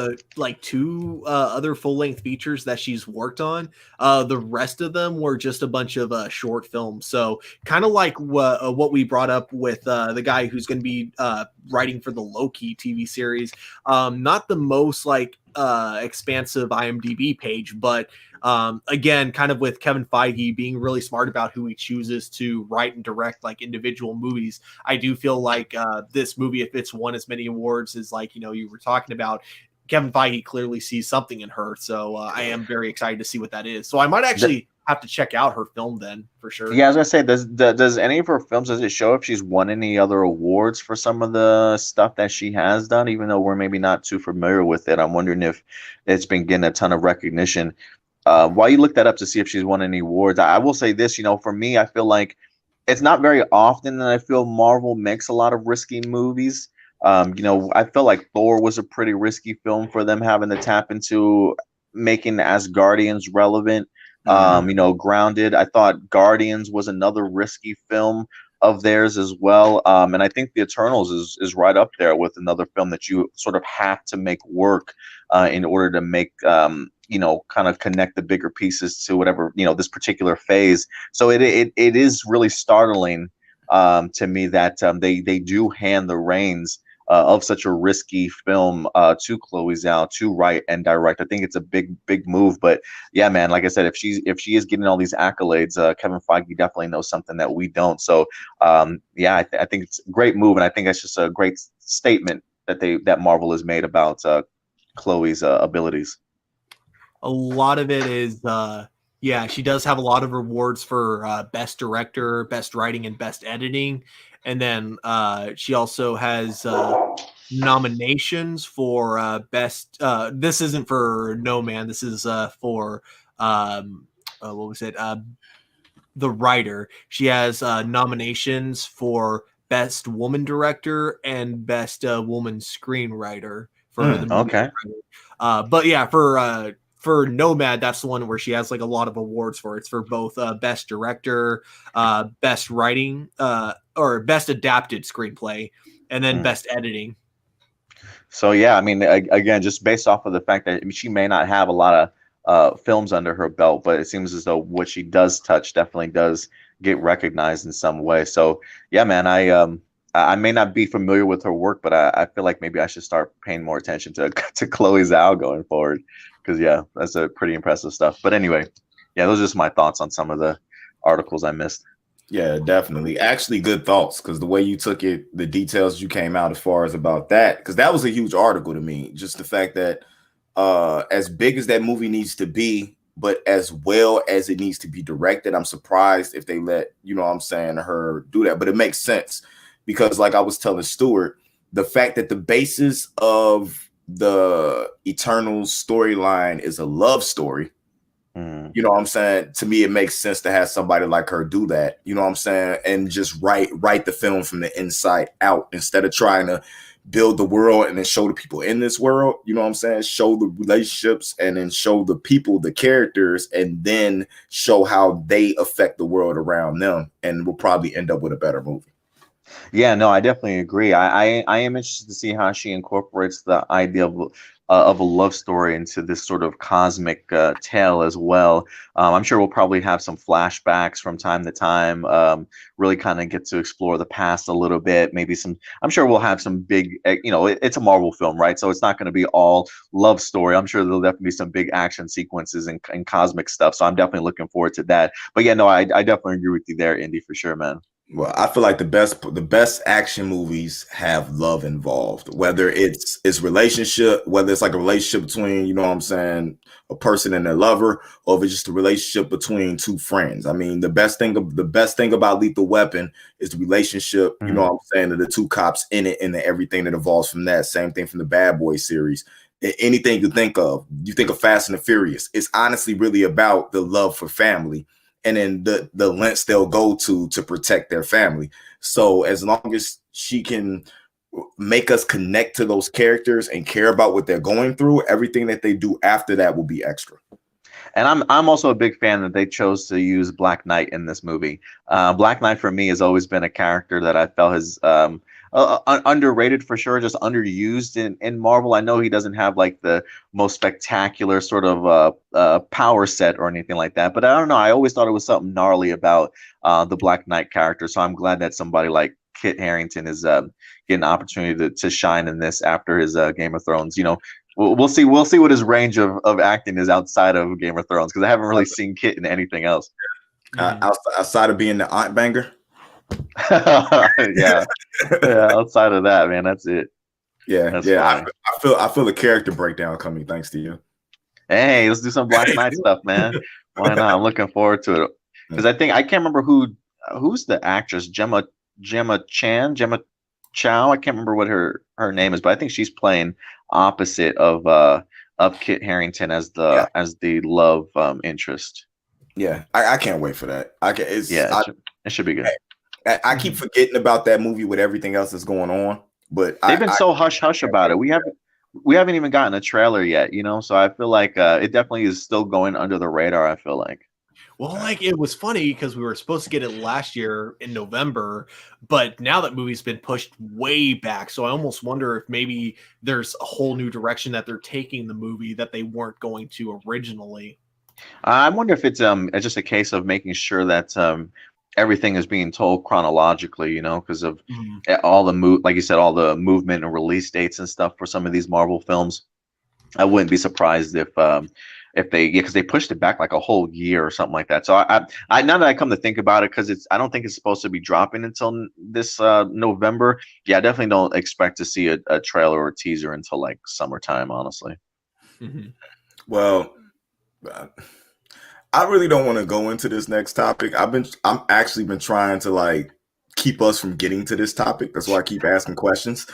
two other full-length features that she's worked on. The rest of them were just a bunch of short films. So kind of like what we brought up with the guy who's going to be writing for the Loki TV series. Not the most expansive IMDb page, but again, kind of with Kevin Feige being really smart about who he chooses to write and direct like individual movies. I do feel like this movie, if it's won as many awards as you were talking about, Kevin Feige clearly sees something in her. So I am very excited to see what that is. So I might actually have to check out her film then for sure. Yeah, I was gonna say, does any of her films, does it show if she's won any other awards for some of the stuff that she has done? Even though we're maybe not too familiar with it, I'm wondering if it's been getting a ton of recognition. While you look that up to see if she's won any awards, I will say this, for me, I feel like it's not very often that I feel Marvel makes a lot of risky movies. I feel like Thor was a pretty risky film for them, having to tap into making Asgardians relevant. Grounded. I thought Guardians was another risky film of theirs as well. And I think The Eternals is right up there with another film that you sort of have to make work in order to make kind of connect the bigger pieces to whatever this particular phase. So it is really startling to me that they do hand the reins of such a risky film to Chloe Zhao to write and direct. I think it's a big move, but yeah, man, like I said, if she is getting all these accolades, Kevin Feige definitely knows something that we don't. So I think it's a great move, and I think that's just a great statement that Marvel has made about Chloe's abilities. A lot of it is she does have a lot of awards for best director, best writing, and best editing. And then she also has nominations for best. This isn't for No Man. This is for what was it? The writer. She has nominations for best woman director and best woman screenwriter for the movie. Okay. But yeah, for Nomad, that's the one where she has like a lot of awards for. It's for both best director, best writing, or best adapted screenplay, and then best editing. So yeah, I mean, again, just based off of the fact that she may not have a lot of films under her belt, but it seems as though what she does touch definitely does get recognized in some way. So yeah, man, I may not be familiar with her work, but I feel like maybe I should start paying more attention to Chloe Zhao going forward. Because yeah, that's a pretty impressive stuff. But anyway, yeah, those are just my thoughts on some of the articles I missed. Yeah, definitely. Actually, good thoughts, because the way you took it, the details you came out as far as about that, because that was a huge article to me. Just the fact that as big as that movie needs to be, but as well as it needs to be directed, I'm surprised if they let, her do that. But it makes sense because, like I was telling Stuart, the fact that the basis of the Eternals storyline is a love story. You know what I'm saying? To me, it makes sense to have somebody like her do that. You know what I'm saying? And just write the film from the inside out instead of trying to build the world and then show the people in this world. You know what I'm saying? Show the relationships and then show the people, the characters, and then show how they affect the world around them. And we'll probably end up with a better movie. Yeah, no, I definitely agree. I am interested to see how she incorporates the idea of a love story into this sort of cosmic tale as well. I'm sure we'll probably have some flashbacks from time to time, really kind of get to explore the past a little bit. Maybe some, I'm sure we'll have some big, it's a Marvel film, right? So it's not going to be all love story. I'm sure there'll definitely be some big action sequences and cosmic stuff. So I'm definitely looking forward to that. But yeah, no, I definitely agree with you there, Indy, for sure, man. Well, I feel like the best action movies have love involved, whether it's relationship, whether it's like a relationship between, you know what I'm saying, a person and their lover, or if it's just a relationship between two friends. I mean, the best thing about Lethal Weapon is the relationship, you know what I'm saying, of the two cops in it and everything that evolves from that. Same thing from the Bad Boy series. Anything you think of Fast and the Furious, it's honestly really about the love for family. And then the lengths they'll go to protect their family. So as long as she can make us connect to those characters and care about what they're going through, everything that they do after that will be extra. And I'm also a big fan that they chose to use Black Knight in this movie. Black Knight for me has always been a character that I felt has underrated for sure, just underused in Marvel. I know he doesn't have like the most spectacular sort of power set or anything like that, but I don't know. I always thought it was something gnarly about the Black Knight character. So I'm glad that somebody like Kit Harington is getting an opportunity to shine in this after his Game of Thrones. We'll see what his range of acting is outside of Game of Thrones, because I haven't really seen Kit in anything else. Outside of being the aunt banger. yeah, outside of that, man, that's it. That's I feel the character breakdown coming thanks to you. Hey, let's do some Black Knight stuff, man. Why not? I'm looking forward to it, because I can't remember who's the actress. Gemma Chow. I can't remember what her name is, but I think she's playing opposite of Kit Harington as the love interest. Yeah, I can't wait for that. It should be good. I keep forgetting about that movie with everything else that's going on, but they've been so hush hush about it. We haven't even gotten a trailer yet, so I feel like it definitely is still going under the radar. I feel like. Well, like, it was funny because we were supposed to get it last year in November, but now that movie's been pushed way back. So I almost wonder if maybe there's a whole new direction that they're taking the movie that they weren't going to originally. I wonder if it's just a case of making sure that everything is being told chronologically, because of all the like you said, all the movement and release dates and stuff for some of these Marvel films. I wouldn't be surprised if because they pushed it back like a whole year or something like that. So I now that I come to think about it, because I don't think it's supposed to be dropping until this November. Yeah, I definitely don't expect to see a trailer or a teaser until like summertime, honestly. Well, I really don't want to go into this next topic. I'm actually been trying to like keep us from getting to this topic. That's why I keep asking questions.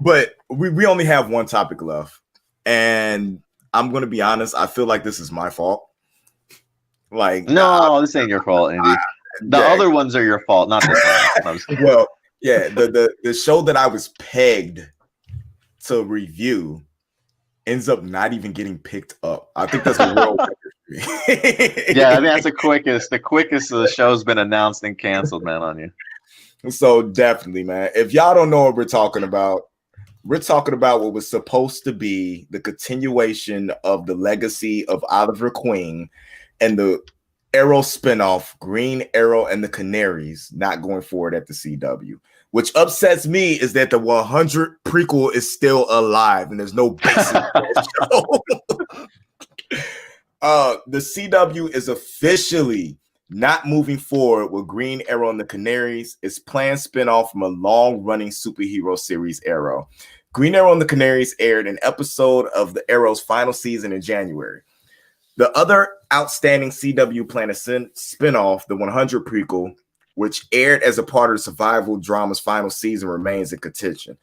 But we only have one topic left. And I'm going to be honest, I feel like this is my fault. Like, no, this ain't your fault, Andy. The other ones are your fault, not this one. Well, yeah, the show that I was pegged to review ends up not even getting picked up. I think that's a world record for me. Yeah, I think that's the quickest the show's been announced and canceled, man, on you. So definitely, man. If y'all don't know what we're talking about what was supposed to be the continuation of the legacy of Oliver Queen and the Arrow spinoff, Green Arrow and the Canaries, not going forward at the CW. Which upsets me is that the 100 prequel is still alive and there's no basis for the show. The CW is officially not moving forward with Green Arrow and the Canaries. It's planned spinoff from a long-running superhero series, Arrow. Green Arrow and the Canaries aired an episode of the Arrow's final season in January. The other outstanding CW planned spinoff, the 100 prequel, which aired as a part of the survival drama's final season, remains in contention.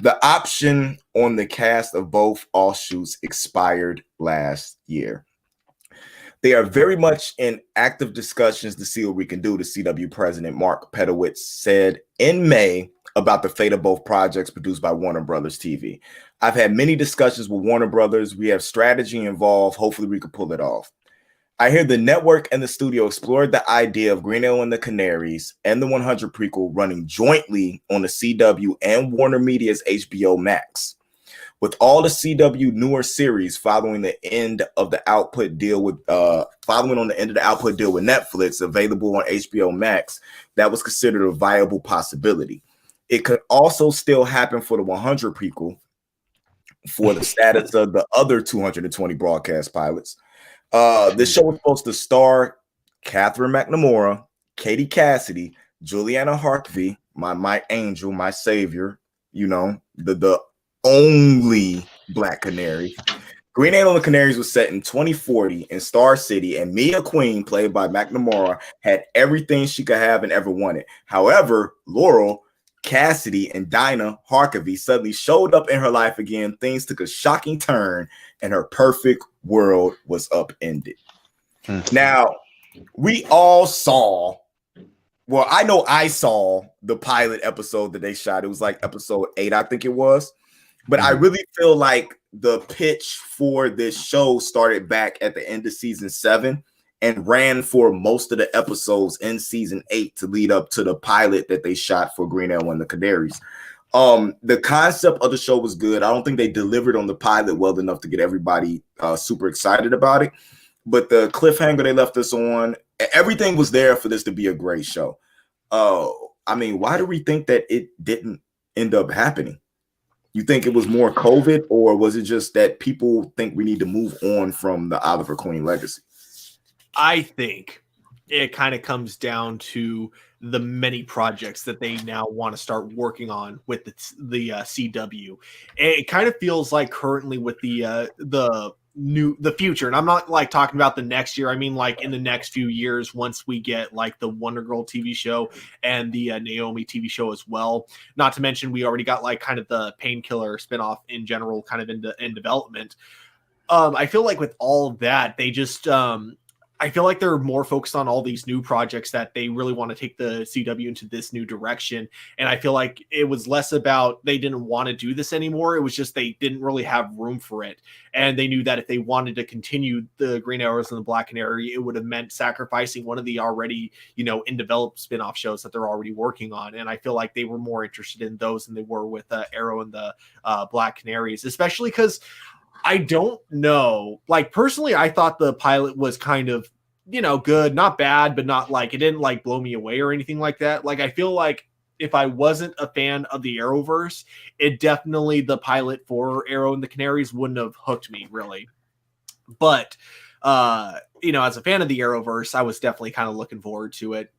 The option on the cast of both offshoots expired last year. They are very much in active discussions to see what we can do. The CW president, Mark Pedowitz, said in May about the fate of both projects produced by Warner Brothers TV. I've had many discussions with Warner Brothers. We have strategy involved. Hopefully we can pull it off. I hear the network and the studio explored the idea of Green Arrow and the Canaries and the 100 prequel running jointly on the CW and Warner Media's HBO Max. With all the CW newer series following the end of the output deal with Netflix available on HBO Max, that was considered a viable possibility. It could also still happen for the 100 prequel for the status of the other 220 broadcast pilots. This show was supposed to star Catherine McNamara, Katie Cassidy, Juliana Harkavy, my angel, my savior, the only Black Canary. Green Arrow and the Canaries was set in 2040 in Star City, and Mia Queen, played by McNamara, had everything she could have and ever wanted. However, Laurel, Cassidy, and Dinah Harkavy suddenly showed up in her life again. Things took a shocking turn, and her perfect world was upended. Now, we all saw, well, I know I saw the pilot episode that they shot. It was like episode 8, I think it was. But I really feel like the pitch for this show started back at the end of season 7 and ran for most of the episodes in season 8 to lead up to the pilot that they shot for Green Arrow and the Canaries. The concept of the show was good. I don't think they delivered on the pilot well enough to get everybody super excited about it. But the cliffhanger they left us on, everything was there for this to be a great show. I mean, why do we think that it didn't end up happening? You think it was more COVID, or was it just that people think we need to move on from the Oliver Queen legacy? I think it kind of comes down to the many projects that they now want to start working on with the CW. It kind of feels like currently with the future, and I'm not like talking about the next year. I mean, like in the next few years, once we get like the Wonder Girl TV show and the Naomi TV show as well. Not to mention, we already got like kind of the Painkiller spinoff in general, kind of in development. I feel like with all of that, they just I feel like they're more focused on all these new projects that they really want to take the CW into this new direction. And I feel like it was less about they didn't want to do this anymore. It was just they didn't really have room for it. And they knew that if they wanted to continue the Green Arrows and the Black Canary, it would have meant sacrificing one of the already, in developed spin-off shows that they're already working on. And I feel like they were more interested in those than they were with Arrow and the Black Canaries, especially because I don't know. Like, personally, I thought the pilot was kind of, good, not bad, but not like, it didn't like blow me away or anything like that. Like, I feel like if I wasn't a fan of the Arrowverse, it definitely, the pilot for Arrow and the Canaries wouldn't have hooked me really. But, as a fan of the Arrowverse, I was definitely kind of looking forward to it.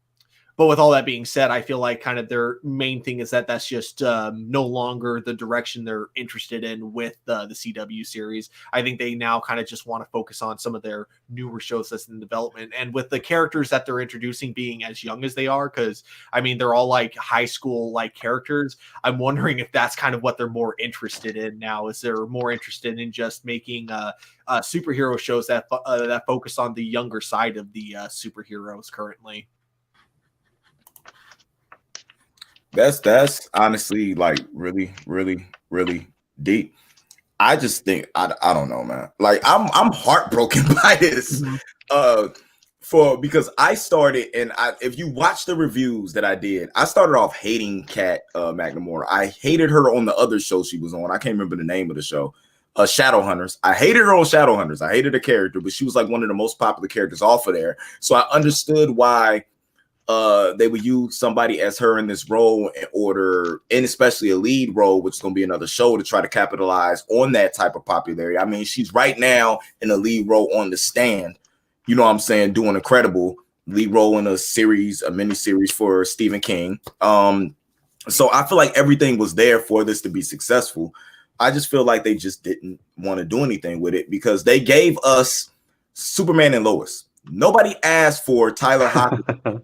But with all that being said, I feel like kind of their main thing is that that's just no longer the direction they're interested in with the CW series. I think they now kind of just want to focus on some of their newer shows that's in development. And with the characters that they're introducing being as young as they are, because, I mean, they're all like high school like characters. I'm wondering if that's kind of what they're more interested in now. Is they're more interested in just making superhero shows that focus on the younger side of the superheroes currently. That's honestly like really, really, really deep. I just think I don't know, man. Like I'm heartbroken by this. Because I started, and if you watch the reviews that I did, I started off hating Kat McNamara. I hated her on the other show she was on. I can't remember the name of the show. Shadowhunters. I hated her on Shadowhunters. I hated her character, but she was like one of the most popular characters off of there. So I understood why they would use somebody as her in this role in order, and especially a lead role, which is going to be another show, to try to capitalize on that type of popularity. I mean, she's right now in a lead role on The Stand, you know what I'm saying, doing incredible, lead role in a mini-series for Stephen King. So I feel like everything was there for this to be successful. I just feel like they just didn't want to do anything with it because they gave us Superman and Lois. Nobody asked for Tyler Hoechlin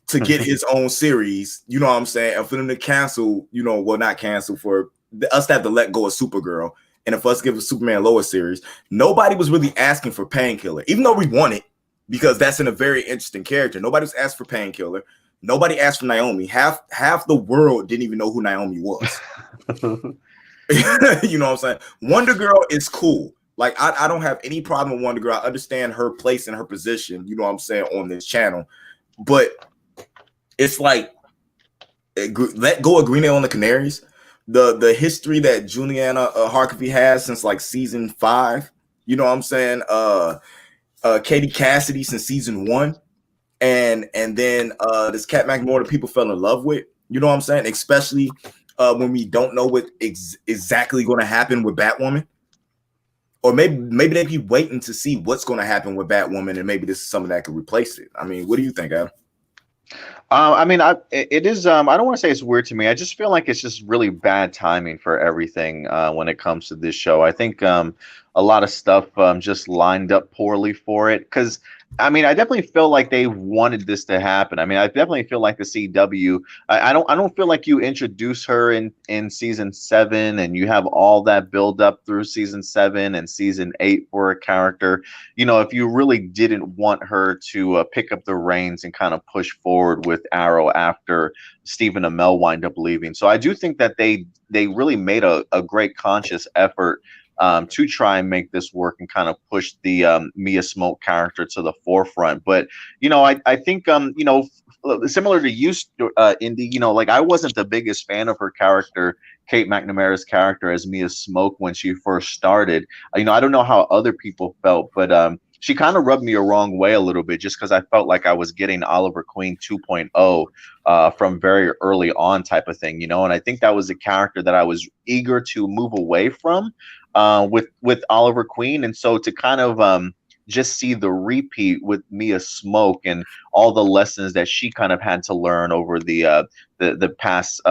to get his own series, you know what I'm saying? And for them to cancel, not cancel, for us to have to let go of Supergirl, and if us give a Superman Lois series, nobody was really asking for Painkiller, even though we want it. because that's in a very interesting character. Nobody's asked for Painkiller. Nobody asked for Naomi. Half the world didn't even know who Naomi was. You know what I'm saying? Wonder Girl is cool. Like, I don't have any problem with Wonder Girl. I understand her place and her position, you know what I'm saying, on this channel. But it's like, let go of Green Arrow and the Canaries. The history that Juliana Harkavy has since like season 5, you know what I'm saying? Katie Cassidy since season 1. And then this Cat McMortar that people fell in love with, you know what I'm saying? Especially when we don't know what exactly going to happen with Batwoman. Or maybe they be waiting to see what's going to happen with Batwoman, and maybe this is something that could replace it. I mean, what do you think, Adam? I mean, it is. I don't want to say it's weird to me. I just feel like it's just really bad timing for everything when it comes to this show. I think a lot of stuff just lined up poorly for it. Because I mean, I definitely feel like they wanted this to happen. I mean, I definitely feel like the CW. I don't feel like you introduce her in season 7 and you have all that build up through season 7 and season 8 for a character. You know, if you really didn't want her to pick up the reins and kind of push forward with Arrow after Stephen Amell wind up leaving. So I do think that they really made a great conscious effort to try and make this work and kind of push the Mia Smoke character to the forefront. But, you know, I think, you know, similar to you, Indy, you know, like I wasn't the biggest fan of her character, Kate McNamara's character as Mia Smoke when she first started. You know, I don't know how other people felt, but she kind of rubbed me a wrong way a little bit just because I felt like I was getting Oliver Queen 2.0 from very early on type of thing, you know, and I think that was a character that I was eager to move away from with Oliver Queen. And so to kind of just see the repeat with Mia Smoke and all the lessons that she kind of had to learn over the past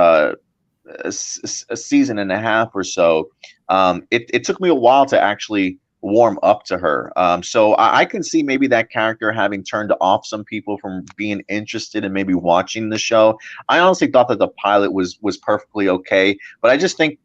season and a half or so, it took me a while to actually warm up to her. So I can see maybe that character having turned off some people from being interested in maybe watching the show. I honestly thought that the pilot was perfectly okay, but I just think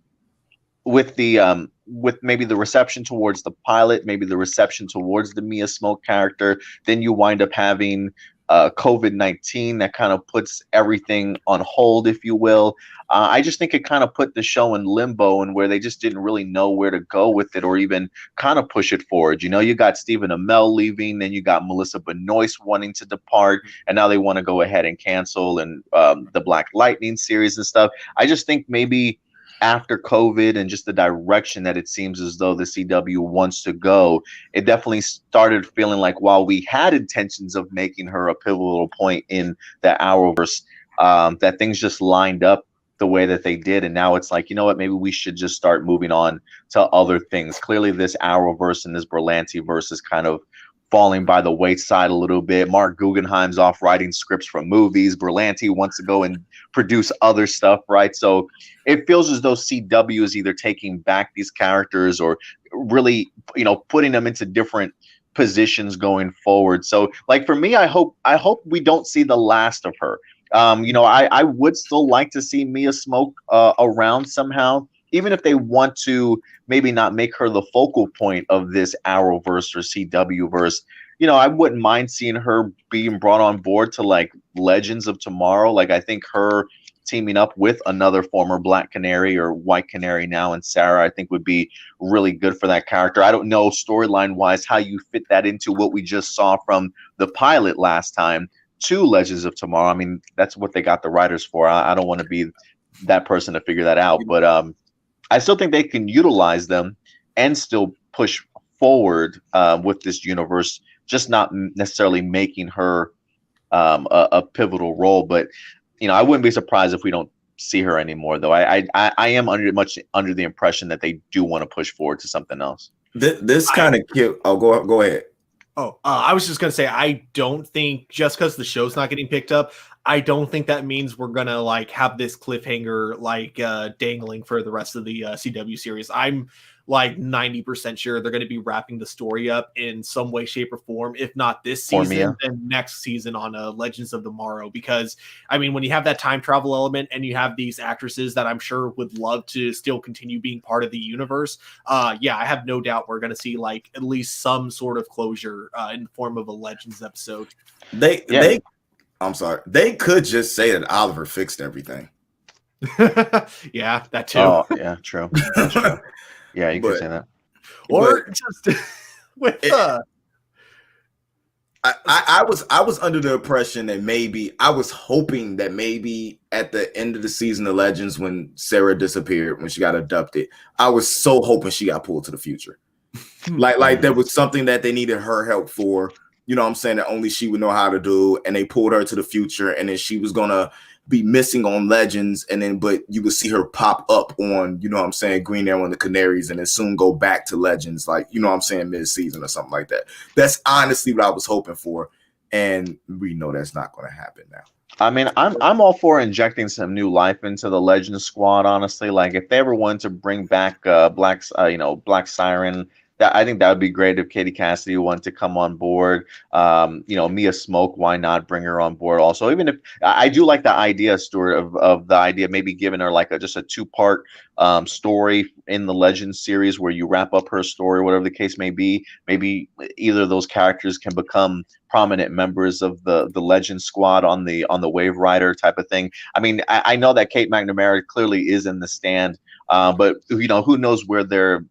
with the with maybe the reception towards the pilot, maybe the reception towards the Mia Smoke character, then you wind up having COVID-19 that kind of puts everything on hold, if you will. I just think it kind of put the show in limbo and where they just didn't really know where to go with it or even kind of push it forward. You know, you got Stephen Amell leaving, then you got Melissa Benoist wanting to depart, and now they want to go ahead and cancel and the Black Lightning series and stuff. I just think maybe after COVID and just the direction that it seems as though the CW wants to go, it definitely started feeling like while we had intentions of making her a pivotal point in the Arrowverse, that things just lined up the way that they did. And now it's like, you know what, maybe we should just start moving on to other things. Clearly this Arrowverse and this Berlanti verse is kind of falling by the wayside a little bit. Mark Guggenheim's off writing scripts for movies. Berlanti wants to go and produce other stuff, right? So it feels as though CW is either taking back these characters or really, you know, putting them into different positions going forward. So like for me, I hope we don't see the last of her. You know, I would still like to see Mia Smoke around somehow, even if they want to maybe not make her the focal point of this Arrowverse or CW verse. You know, I wouldn't mind seeing her being brought on board to like Legends of Tomorrow. Like I think her teaming up with another former Black Canary or White Canary now and Sarah, I think would be really good for that character. I don't know storyline wise how you fit that into what we just saw from the pilot last time to Legends of Tomorrow. I mean, that's what they got the writers for. I don't want to be that person to figure that out, but I still think they can utilize them and still push forward with this universe, just not necessarily making her a pivotal role. But you know, I wouldn't be surprised if we don't see her anymore, though. I am much under the impression that they do want to push forward to something else. This kind of cute. Oh, go ahead. Oh, I was just gonna say, I don't think just because the show's not getting picked up, I don't think that means we're gonna like have this cliffhanger like dangling for the rest of the CW series. I'm like 90% sure they're going to be wrapping the story up in some way, shape, or form. If not this season, then next season on Legends of Tomorrow. Because I mean, when you have that time travel element and you have these actresses that I'm sure would love to still continue being part of the universe, yeah, I have no doubt we're going to see like at least some sort of closure in the form of a Legends episode. I'm sorry, they could just say that Oliver fixed everything. Yeah, that too. Oh, yeah, true. That's true. Yeah, you could say that. Or just with I was under the impression that maybe I was hoping that maybe at the end of the season of Legends, when Sarah disappeared, when she got abducted, I was so hoping she got pulled to the future. like there was something that they needed her help for, you know what I'm saying, that only she would know how to do, and they pulled her to the future, and then she was gonna be missing on Legends, and then but you would see her pop up on, you know what I'm saying, Green Arrow and the Canaries, and then soon go back to Legends, like, you know what I'm saying, mid-season or something like that. That's honestly what I was hoping for, and we know that's not going to happen now. I mean, I'm all for injecting some new life into the Legends squad, honestly. Like, if they ever wanted to bring back Black Siren, that I think that would be great if Katie Cassidy wanted to come on board. Mia Smoke, why not bring her on board also? Even if I do like the idea, Stuart, of the idea of maybe giving her like just a 2-part story in the Legends series where you wrap up her story, whatever the case may be. Maybe either of those characters can become prominent members of the Legends squad on the Wave Rider type of thing. I mean, I know that Kate McNamara clearly is in the stand, but who knows where their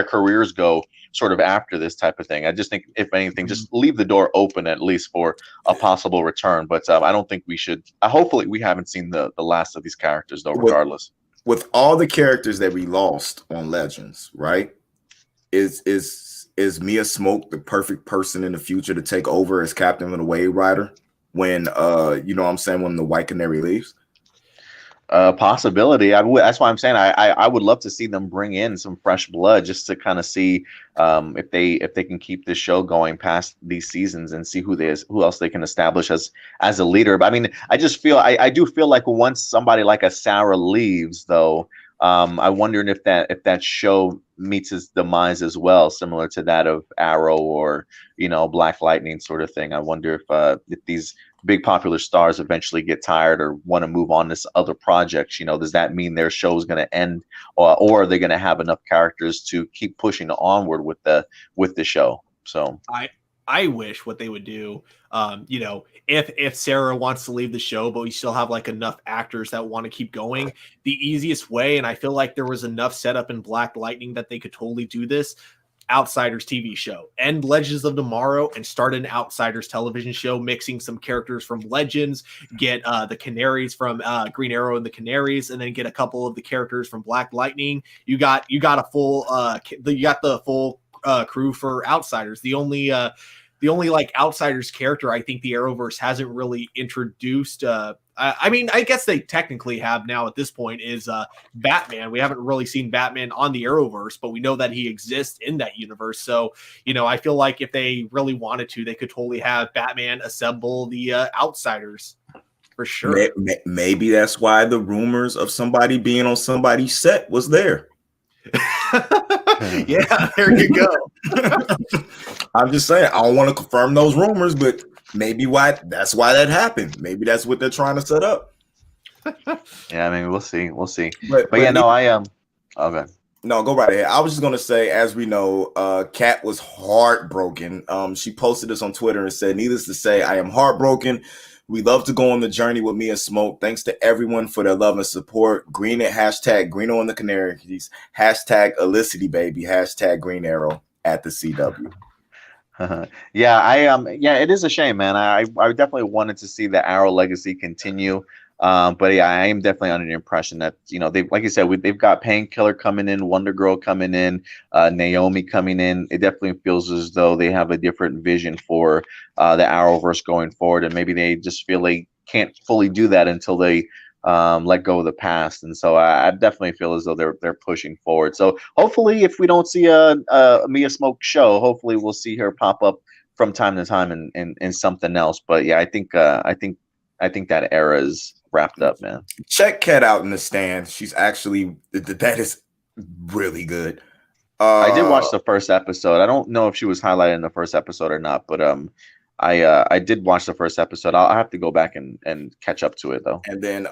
careers go sort of after this type of thing. I just think, if anything, just leave the door open at least for a possible return. But I don't think we should. Hopefully, we haven't seen the last of these characters, though. Regardless, with all the characters that we lost on Legends, right? Is Mia Smoke the perfect person in the future to take over as captain of the Wave Rider when you know what I'm saying, when the White Canary leaves? Possibility. That's why I'm saying I would love to see them bring in some fresh blood just to kind of see if they can keep this show going past these seasons and see who else they can establish as a leader. But I mean, I just feel I do feel like once somebody like a Sarah leaves, though, I wondered if that show meets its demise as well, similar to that of Arrow or Black Lightning sort of thing. I wonder if these big popular stars eventually get tired or want to move on to other projects. Does that mean their show is going to end, or are they going to have enough characters to keep pushing onward with the show? So I wish what they would do, if Sarah wants to leave the show, but we still have like enough actors that want to keep going, the easiest way, and I feel like there was enough setup in Black Lightning that they could totally do this, Outsiders TV show, end Legends of Tomorrow and start an Outsiders television show, mixing some characters from Legends, get the Canaries from Green Arrow and the Canaries, and then get a couple of the characters from Black Lightning. You got the full crew for Outsiders. The only like Outsiders character I think the Arrowverse hasn't really introduced. I mean, I guess they technically have now at this point is Batman. We haven't really seen Batman on the Arrowverse, but we know that he exists in that universe. So, I feel like if they really wanted to, they could totally have Batman assemble the Outsiders for sure. Maybe that's why the rumors of somebody being on somebody's set was there. Yeah, there you go. I'm just saying, I don't want to confirm those rumors, but maybe that's why that happened. Maybe that's what they're trying to set up. Yeah, I mean, we'll see. But yeah, no, okay. No, go right ahead. I was just gonna say, as we know, Kat was heartbroken. She posted this on Twitter and said, "Needless to say, I am heartbroken. We love to go on the journey with Mia Smoke. Thanks to everyone for their love and support. Hashtag Greeno and the Canaries. Hashtag Elicity Baby. Hashtag Green Arrow at the CW." Yeah, it is a shame, man. I definitely wanted to see the Arrow legacy continue. But yeah, I am definitely under the impression that they, like you said, they've got Painkiller coming in, Wonder Girl coming in, Naomi coming in. It definitely feels as though they have a different vision for the Arrowverse going forward, and maybe they just feel they can't fully do that until they let go of the past. And so I definitely feel as though they're pushing forward. So hopefully, if we don't see a Mia Smoke show, hopefully we'll see her pop up from time to time in something else. But yeah, I think that era is wrapped up, man. Check Kat out in the stand. She's actually, that is really good. I did watch the first episode. I don't know if she was highlighted in the first episode or not, but I did watch the first episode. I'll have to go back and catch up to it though. And then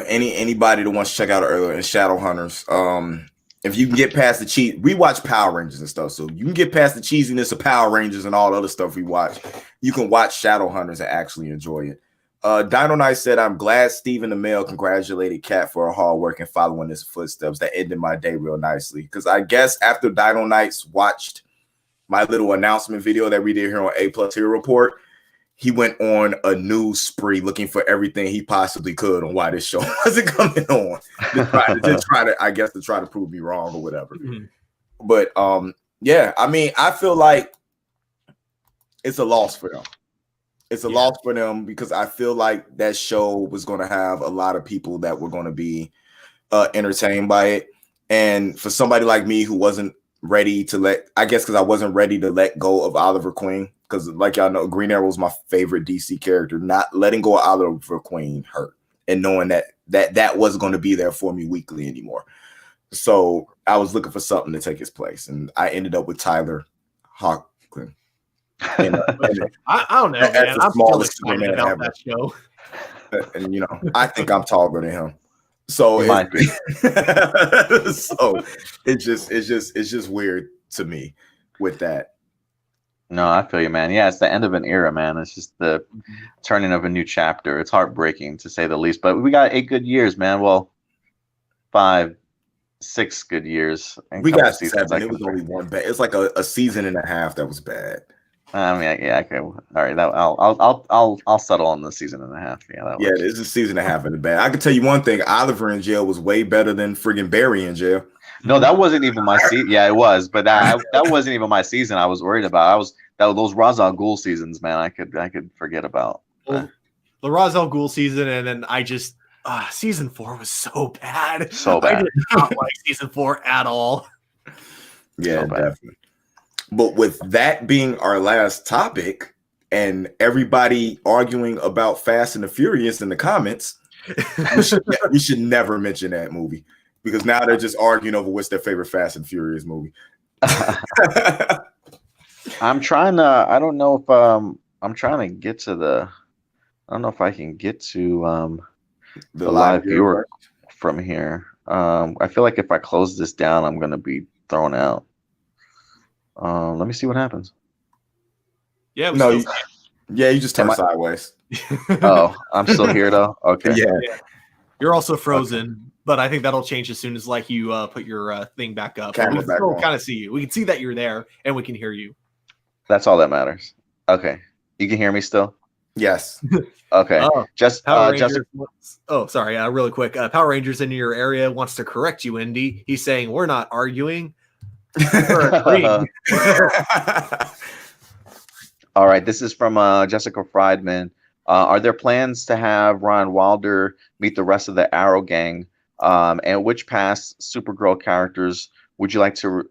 anybody that wants to check out earlier in Shadowhunters, if you can get past the cheat, we watch Power Rangers and stuff. So you can get past the cheesiness of Power Rangers and all the other stuff we watch. You can watch Shadowhunters and actually enjoy it. Dino Knight said, I'm glad Stephen Amell congratulated Kat for her hard work and following his footsteps. That ended my day real nicely. Because I guess after Dino Knights watched my little announcement video that we did here on APlus Hero Report, he went on a news spree looking for everything he possibly could on why this show wasn't coming on. to try to prove me wrong or whatever. Mm-hmm. But yeah, I mean, I feel like it's a loss for them. It's a loss for them because I feel like that show was going to have a lot of people that were going to be entertained by it. And for somebody like me who wasn't ready to because I wasn't ready to let go of Oliver Queen, because like y'all know, Green Arrow was my favorite DC character. Not letting go of Oliver Queen hurt, and knowing that wasn't going to be there for me weekly anymore. So I was looking for something to take his place, and I ended up with Tyler Hoechlin. I don't know, man. I'm still excited about that show. And you know, I think I'm taller than him. So so it's just weird to me with that. No, I feel you, man. Yeah, it's the end of an era, man. It's just the turning of a new chapter. It's heartbreaking to say the least. But we got 8 good years, man. Well, 5, 6 good years. We got 7. It was only one bad. It's like a season and a half that was bad. I mean, yeah, okay. All right, I'll settle on the season and a half. Yeah, this is a season and a half in the bad. I can tell you one thing: Oliver in jail was way better than friggin' Barry in jail. No, that wasn't even my season. Yeah, it was, but that wasn't even my season. I was worried about. Those Ra's al Ghul seasons, man. I could forget about. Well, the Ra's al Ghul season, and then I just season 4 was so bad. So bad. I did not like season 4 at all. Yeah, so definitely. But with that being our last topic, and everybody arguing about Fast and the Furious in the comments, we should never mention that movie, because now they're just arguing over what's their favorite Fast and Furious movie. I'm trying to. I don't know if I'm trying to get to the. I don't know if I can get to the live viewer from here. I feel like if I close this down, I'm gonna be thrown out. Let me see what happens. Yeah. You just turn sideways. Oh, I'm still here though. Okay. Yeah. You're also frozen, but I think that'll change as soon as you put your thing back up. We can still kind of see you. We can see that you're there, and we can hear you. That's all that matters. Okay, you can hear me still. Yes. Okay. Sorry. Really quick. Power Rangers in your area wants to correct you, Indy. He's saying we're not arguing. All right, this is from Jessica Friedman. Are there plans to have Ryan Wilder meet the rest of the Arrow gang? And which past Supergirl characters would you like to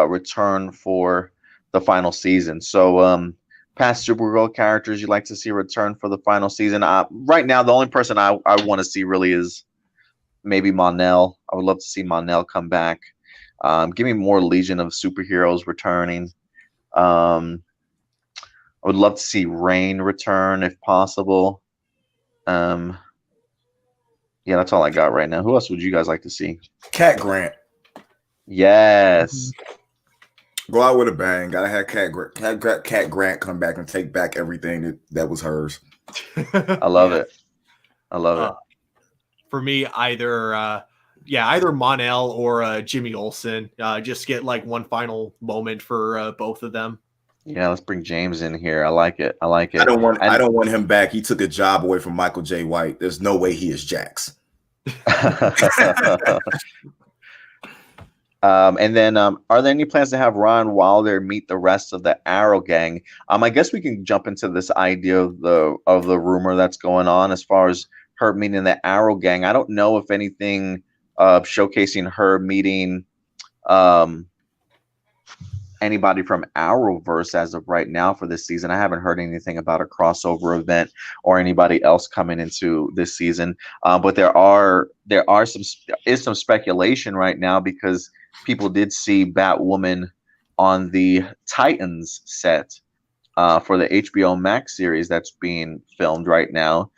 return for the final season? So past Supergirl characters you'd like to see return for the final season. Right now, the only person I want to see really is maybe Mon-El. I would love to see Mon-El come back. Give me more Legion of Superheroes returning. I would love to see Rain return if possible. Yeah, that's all I got right now. Who else would you guys like to see? Cat Grant. Yes. Go out with a bang. Gotta have Cat Grant come back and take back everything that was hers. I love it. I love it. For me, either Mon-El or Jimmy Olsen. Just get like one final moment for both of them. Yeah, let's bring James in here. I like it. I don't want him back. He took a job away from Michael J. White. There's no way he is Jax. And then are there any plans to have Ron Wilder meet the rest of the Arrow gang? I guess we can jump into this idea of the rumor that's going on as far as her meeting the Arrow gang. I don't know if anything showcasing her meeting anybody from Arrowverse as of right now for this season. I haven't heard anything about a crossover event or anybody else coming into this season. But there is some speculation right now because people did see Batwoman on the Titans set for the HBO Max series that's being filmed right now.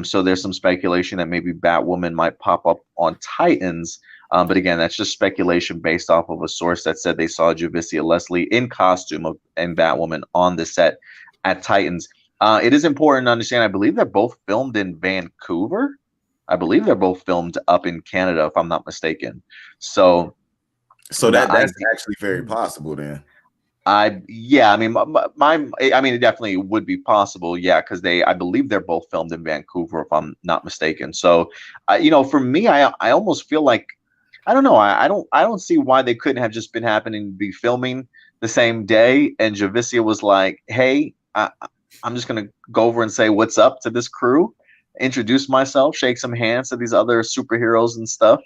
So there's some speculation that maybe Batwoman might pop up on Titans. But again, that's just speculation based off of a source that said they saw Javicia Leslie in costume and Batwoman on the set at Titans. It is important to understand, I believe they're both filmed in Vancouver. I believe they're both filmed up in Canada, if I'm not mistaken. So that's actually very possible then. Yeah, I mean, it definitely would be possible, yeah, because I believe they're both filmed in Vancouver, if I'm not mistaken. So, for me, I almost feel like, I don't know, I don't see why they couldn't have just been happening to be filming the same day, and Javicia was like, hey, I'm just gonna go over and say what's up to this crew, introduce myself, shake some hands to these other superheroes and stuff.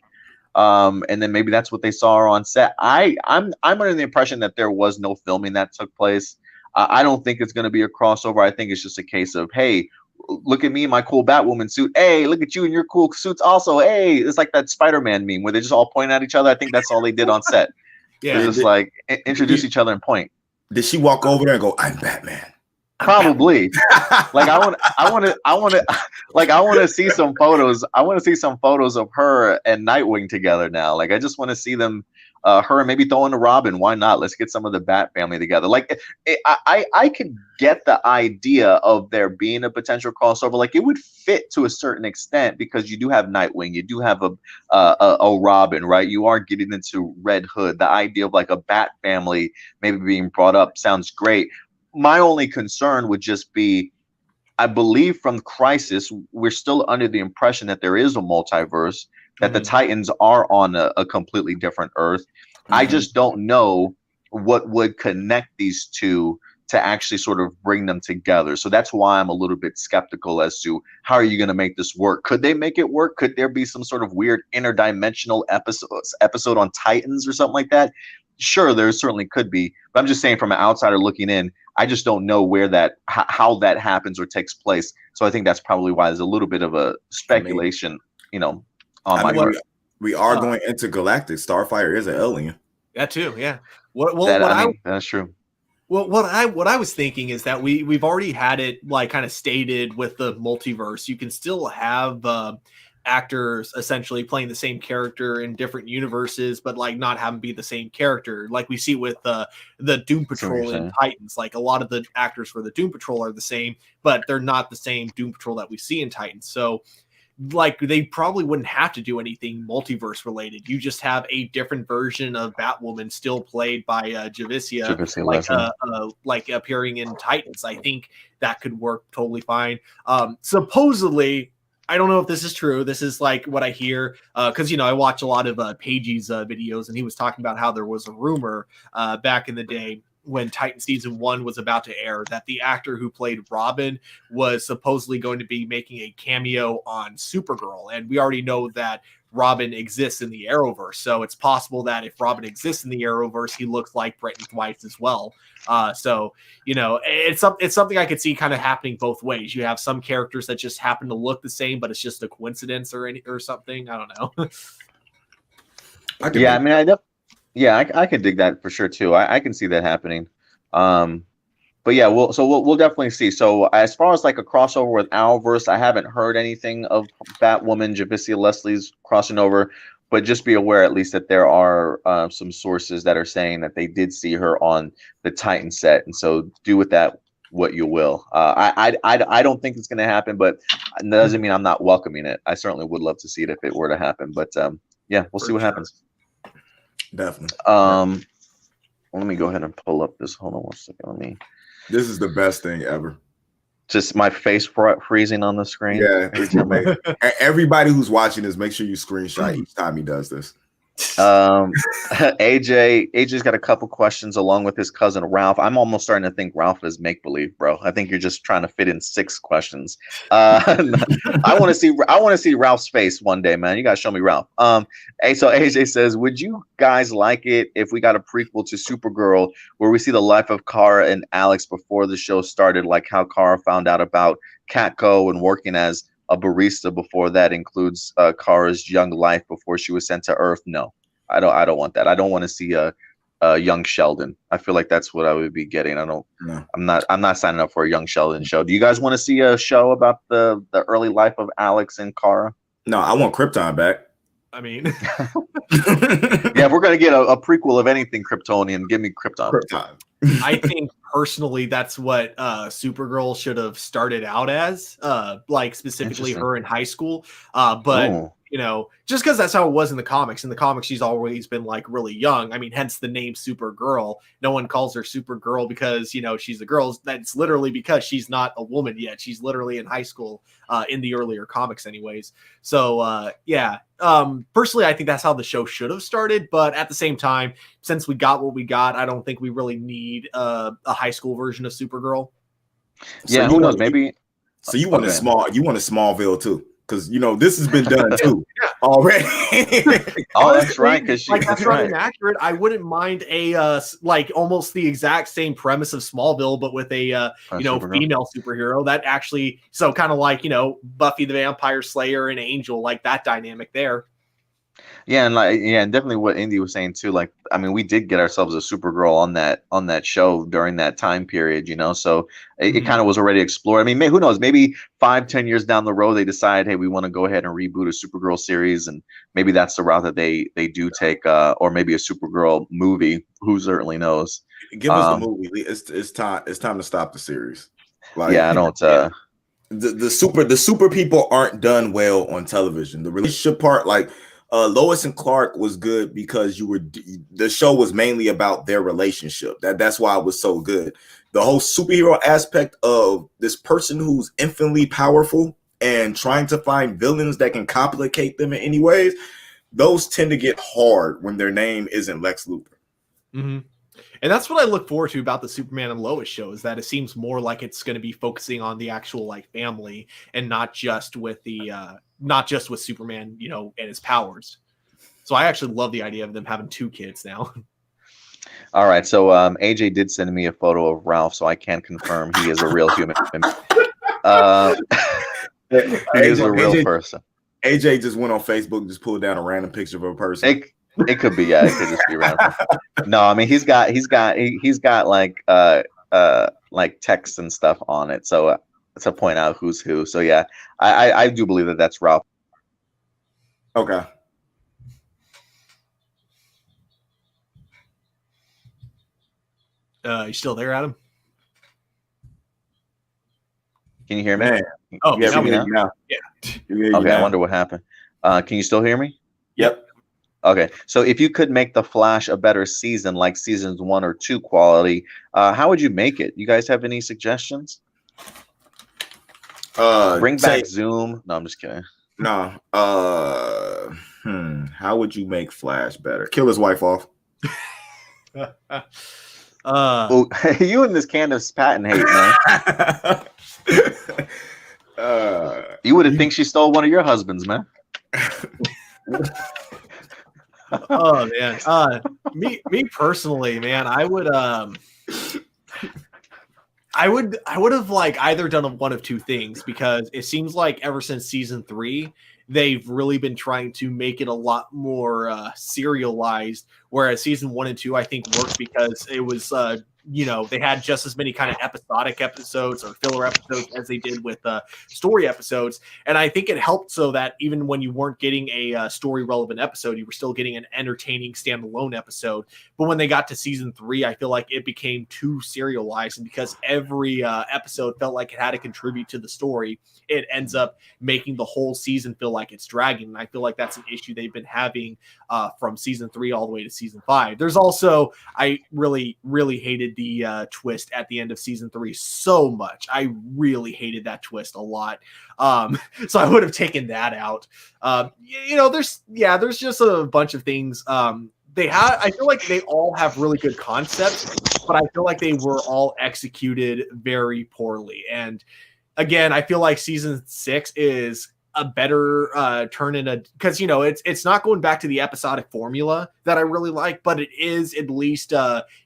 And then maybe that's what they saw her on set. I'm under the impression that there was no filming that took place. I don't think it's going to be a crossover. I think it's just a case of, hey, look at me in my cool Batwoman suit. Hey, look at you in your cool suits also. Hey, it's like that Spider-Man meme where they just all point at each other. I think that's all they did on set. Yeah, it's just like introduce each other and point. Did she walk over there and go, "I'm Batman"? Probably. Like I want to see some photos. I want to see some photos of her and Nightwing together now. Like I just want to see them, her and maybe throw in a Robin. Why not? Let's get some of the Bat family together. Like I could get the idea of there being a potential crossover. Like it would fit to a certain extent because you do have Nightwing, you do have a Robin, right? You are getting into Red Hood. The idea of like a Bat family maybe being brought up sounds great. My only concern would just be, I believe from Crisis, we're still under the impression that there is a multiverse, that the Titans are on a completely different Earth. I just don't know what would connect these two to actually sort of bring them together. So that's why I'm a little bit skeptical as to how are you going to make this work? Could they make it work? Could there be some sort of weird interdimensional episode on Titans or something like that? Sure, there certainly could be. But I'm just saying from an outsider looking in, I just don't know how that happens or takes place. So I think that's probably why there's a little bit of a speculation, on my part. We are going intergalactic. Starfire is an alien. That too, yeah. That's true. Well, what I was thinking is that we've already had it like kind of stated with the multiverse. You can still have actors essentially playing the same character in different universes, but like not have them be the same character. Like we see with the Dune Patrol in Titans. Like a lot of the actors for the Dune Patrol are the same, but they're not the same Dune Patrol that we see in Titans. So like they probably wouldn't have to do anything multiverse related. You just have a different version of Batwoman still played by Javicia like appearing in Titans. I think that could work totally fine. Supposedly, I don't know if this is true. This is like what I hear because I watch a lot of Paige's videos, and he was talking about how there was a rumor back in the day when Titan season 1 was about to air that the actor who played Robin was supposedly going to be making a cameo on Supergirl, and we already know that Robin exists in the Arrowverse, so it's possible that if Robin exists in the Arrowverse, he looks like Brenton Weiss as well. So it's something I could see kind of happening both ways. You have some characters that just happen to look the same, but it's just a coincidence or something. I don't know. I can dig that for sure too. I can see that happening. But yeah, we'll definitely see. So as far as like a crossover with Arrowverse, I haven't heard anything of Batwoman, Javicia Leslie's crossing over, but just be aware at least that there are some sources that are saying that they did see her on the Titan set, and so do with that what you will. I don't think it's going to happen, but it doesn't mean I'm not welcoming it. I certainly would love to see it if it were to happen, but yeah, we'll see what happens. Definitely. Let me go ahead and pull up this. Hold on one second. This is the best thing ever. Just my face freezing on the screen. Yeah, it's amazing. Everybody who's watching this, make sure you screenshot each time he does this. AJ's got a couple questions along with his cousin Ralph. I'm almost starting to think Ralph is make believe, bro. I think you're just trying to fit in 6 questions. I want to see Ralph's face one day, man. You gotta show me Ralph. So AJ says, would you guys like it if we got a prequel to Supergirl where we see the life of Kara and Alex before the show started, like how Kara found out about Catco and working as a barista before that, includes Kara's young life before she was sent to Earth? No, I don't want that. I don't want to see a young Sheldon. I feel like that's what I would be getting. No. I'm not signing up for a young Sheldon show. Do you guys want to see a show about the early life of Alex and Kara? No, I want Krypton back. I mean, yeah, if we're gonna get a prequel of anything Kryptonian, give me Krypton. I think personally that's what Supergirl should have started out as, like specifically her in high school. But you know, just because that's how it was in the comics. In the comics, she's always been like really young. I mean, hence the name Supergirl. No one calls her Supergirl because, you know, she's a girl. That's literally because she's not a woman yet. She's literally in high school in the earlier comics anyways. So yeah, personally, I think that's how the show should have started. But at the same time, since we got what we got, I don't think we really need a high school version of Supergirl. Yeah, so who knows? Maybe. So you want a Smallville too? Because you know this has been done too already. Oh, that's right. Because like that's not inaccurate. I wouldn't mind a like almost the exact same premise of Smallville, but with a you know, female superhero that actually, so kind of like, you know, Buffy the Vampire Slayer and Angel, like that dynamic there. Yeah, and definitely what Indy was saying too. Like, I mean, we did get ourselves a Supergirl on that show during that time period, you know. So it kind of was already explored. I mean, who knows? Maybe 5-10 years down the road, they decide, hey, we want to go ahead and reboot a Supergirl series, and maybe that's the route that they do take, or maybe a Supergirl movie. Who certainly knows? Give us the movie. It's time to stop the series. Like, yeah, I don't. The super people aren't done well on television. The relationship part, like. Lois and Clark was good because the show was mainly about their relationship. That's why it was so good. The whole superhero aspect of this person who's infinitely powerful and trying to find villains that can complicate them in any ways, those tend to get hard when their name isn't Lex Luthor. Mm-hmm. And that's what I look forward to about the Superman and Lois show, is that it seems more like it's going to be focusing on the actual like family and not just with Superman, you know, and his powers. So I actually love the idea of them having 2 kids now. All right. So AJ did send me a photo of Ralph, so I can confirm he is a real human. He is a real person. AJ just went on Facebook and just pulled down a random picture of a person. It could be, yeah. It could just be random. No, I mean he's got like text and stuff on it, so to point out who's who. So yeah, I do believe that that's Ralph. Okay. You still there, Adam? Can you hear me? Man. Oh, yeah, now. Yeah. Okay, I wonder what happened. Can you still hear me? Yep. Okay, so if you could make The Flash a better season, like seasons 1 or 2 quality, how would you make it? You guys have any suggestions? Bring back Zoom. No, I'm just kidding. No. How would you make Flash better? Kill his wife off. You and this Candace Patton hate, man. You would have think she stole one of your husbands, man. Oh man, me personally, man, I would have like either done one of 2 things, because it seems like ever since season 3 they've really been trying to make it a lot more serialized, whereas season 1 and 2 I think worked because it was you know, they had just as many kind of episodic episodes or filler episodes as they did with story episodes. And I think it helped so that even when you weren't getting a story relevant episode, you were still getting an entertaining standalone episode. But when they got to season 3, I feel like it became too serialized. And because every episode felt like it had to contribute to the story, it ends up making the whole season feel like it's dragging. And I feel like that's an issue they've been having from season 3 all the way to season 5. There's also, I really, really hated the twist at the end of season 3 so much. I really hated that twist a lot. So I would have taken that out. You know, there's just a bunch of things. I feel like they all have really good concepts, but I feel like they were all executed very poorly. And again, I feel like season 6 is a better turn in because it's not going back to the episodic formula that I really like, but it is at least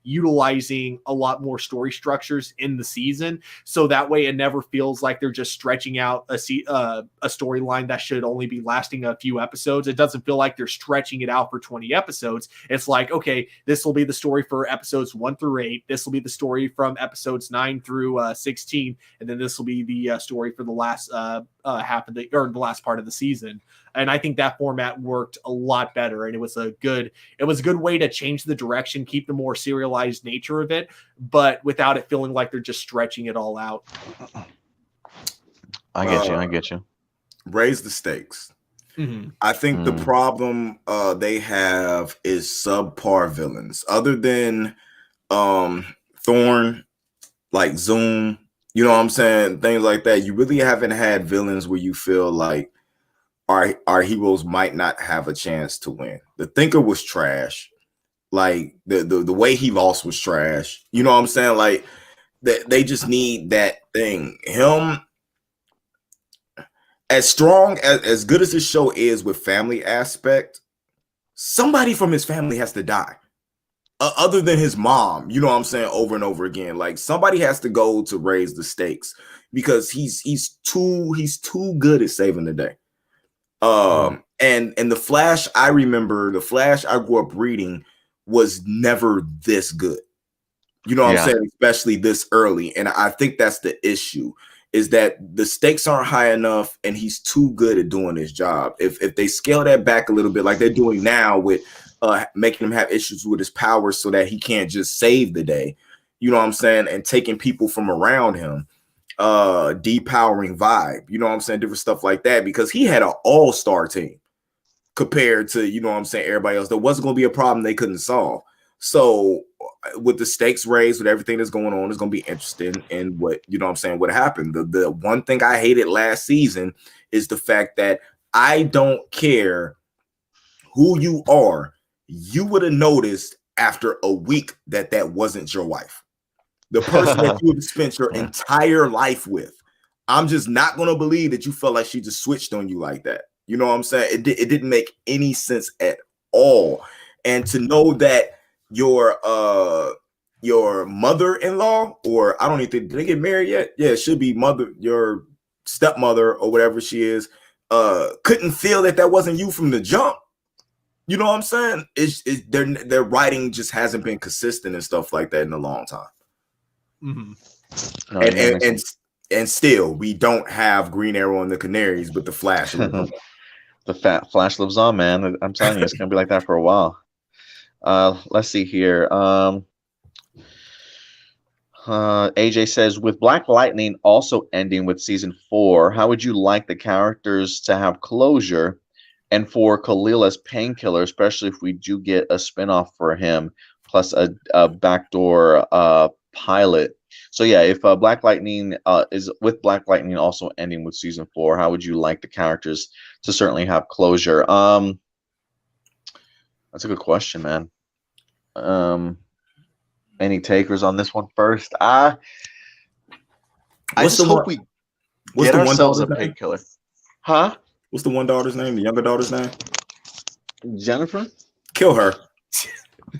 utilizing a lot more story structures in the season, so that way it never feels like they're just stretching out a storyline that should only be lasting a few episodes. It doesn't feel like they're stretching it out for 20 episodes. It's like, okay, this will be the story for episodes 1 through 8, this will be the story from episodes 9 through 16, and then this will be the story for the last half of the last part of the season. And I think that format worked a lot better, and it was a good way to change the direction, keep the more serialized nature of it, but without it feeling like they're just stretching it all out. I get you. Raise the stakes. Mm-hmm. I think the problem they have is subpar villains. Other than Thorn, like Zoom, you know what I'm saying? Things like that. You really haven't had villains where you feel like our heroes might not have a chance to win. The Thinker was trash. Like the way he lost was trash. You know what I'm saying? Like they just need that thing. Him, as strong as good as this show is with family aspect, somebody from his family has to die. Other than his mom, you know what I'm saying, over and over again. Like somebody has to go to raise the stakes because he's too good at saving the day. And the Flash, I remember the Flash I grew up reading was never this good. You know what I'm saying? Especially this early. And I think that's the issue, is that the stakes aren't high enough and he's too good at doing his job. If they scale that back a little bit, like they're doing now with making him have issues with his powers so that he can't just save the day, you know what I'm saying, and taking people from around him, depowering Vibe, you know what I'm saying, different stuff like that, because he had an all-star team compared to, you know what I'm saying, everybody else. There wasn't going to be a problem they couldn't solve. So with the stakes raised, with everything that's going on, it's going to be interesting in what, you know what I'm saying, what happened. The one thing I hated last season is the fact that I don't care who you are, you would have noticed after a week that wasn't your wife. The person that you have spent your entire life with. I'm just not going to believe that you felt like she just switched on you like that. You know what I'm saying? It didn't make any sense at all. And to know that your mother-in-law, or I don't even think, did they get married yet? Yeah, it should be your stepmother or whatever she is, couldn't feel that wasn't you from the jump. You know what I'm saying? Their writing just hasn't been consistent and stuff like that in a long time. Mm-hmm. No, and still, we don't have Green Arrow and the Canaries, but the Flash. The Flash lives on, man. I'm telling you, it's gonna be like that for a while. Let's see here. AJ says, with Black Lightning also ending with season 4, how would you like the characters to have closure? And for Khalil as Painkiller, especially if we do get a spinoff for him, plus a backdoor pilot. So yeah, if Black Lightning is with Black Lightning also ending with season 4, how would you like the characters to certainly have closure? That's a good question, man. Any takers on this one first? I just hope we get ourselves a Painkiller. Huh? What's the one daughter's name? The younger daughter's name? Jennifer? Kill her.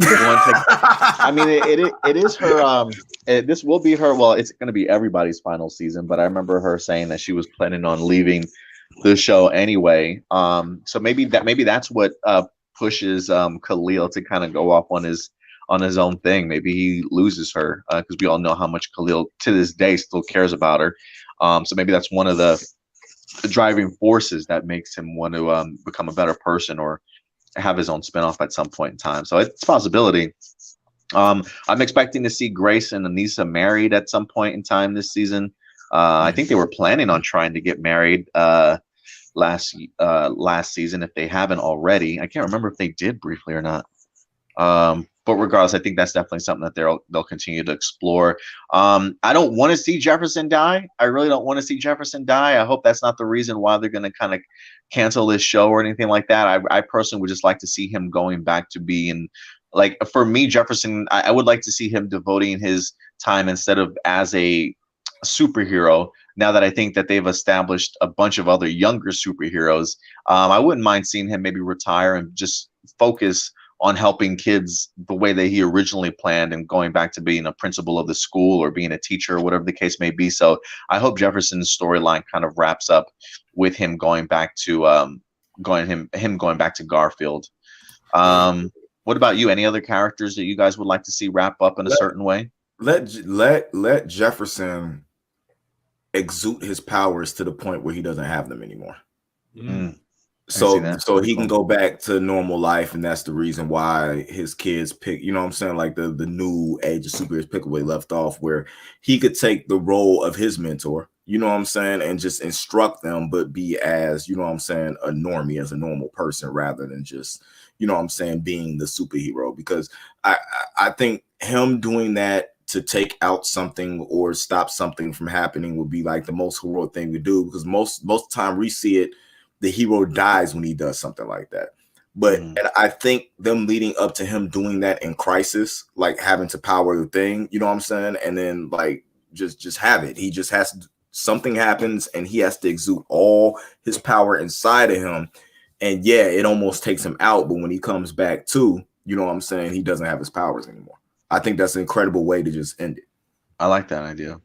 I mean, it is her. This will be her. Well, it's going to be everybody's final season. But I remember her saying that she was planning on leaving the show anyway. So maybe that's what pushes Khalil to kind of go off on his own thing. Maybe he loses her because we all know how much Khalil to this day still cares about her. So maybe that's one of the driving forces that makes him want to become a better person or have his own spinoff at some point in time. So it's a possibility. I'm expecting to see Grace and Anissa married at some point in time this season. I think they were planning on trying to get married last season if they haven't already. I can't remember if they did briefly or not. But regardless, I think that's definitely something that they'll continue to explore. I don't want to see Jefferson die. I really don't want to see Jefferson die. I hope that's not the reason why they're going to kind of cancel this show or anything like that. I personally would just like to see him going back to being, like, for me, Jefferson, I would like to see him devoting his time, instead of as a superhero, now that I think that they've established a bunch of other younger superheroes, I wouldn't mind seeing him maybe retire and just focus on helping kids the way that he originally planned and going back to being a principal of the school or being a teacher or whatever the case may be. So I hope Jefferson's storyline kind of wraps up with him going back to going back to Garfield. What about you? Any other characters that you guys would like to see wrap up in a certain way? Let Jefferson exude his powers to the point where he doesn't have them anymore. So he can go back to normal life, and that's the reason why his kids pick, you know what I'm saying, like the new Age of Superheroes pick away left off, where he could take the role of his mentor, you know what I'm saying, and just instruct them, but be as, you know what I'm saying, a normie, as a normal person, rather than just, you know what I'm saying, being the superhero. Because I think him doing that to take out something or stop something from happening would be like the most heroic thing to do, because most of the time we see it, the hero dies when he does something like that. But and I think them leading up to him doing that in Crisis, like having to power the thing, you know what I'm saying, and then like just have it. He just has to, something happens and he has to exude all his power inside of him. And yeah, it almost takes him out, but when he comes back to, you know what I'm saying, he doesn't have his powers anymore. I think that's an incredible way to just end it. I like that idea.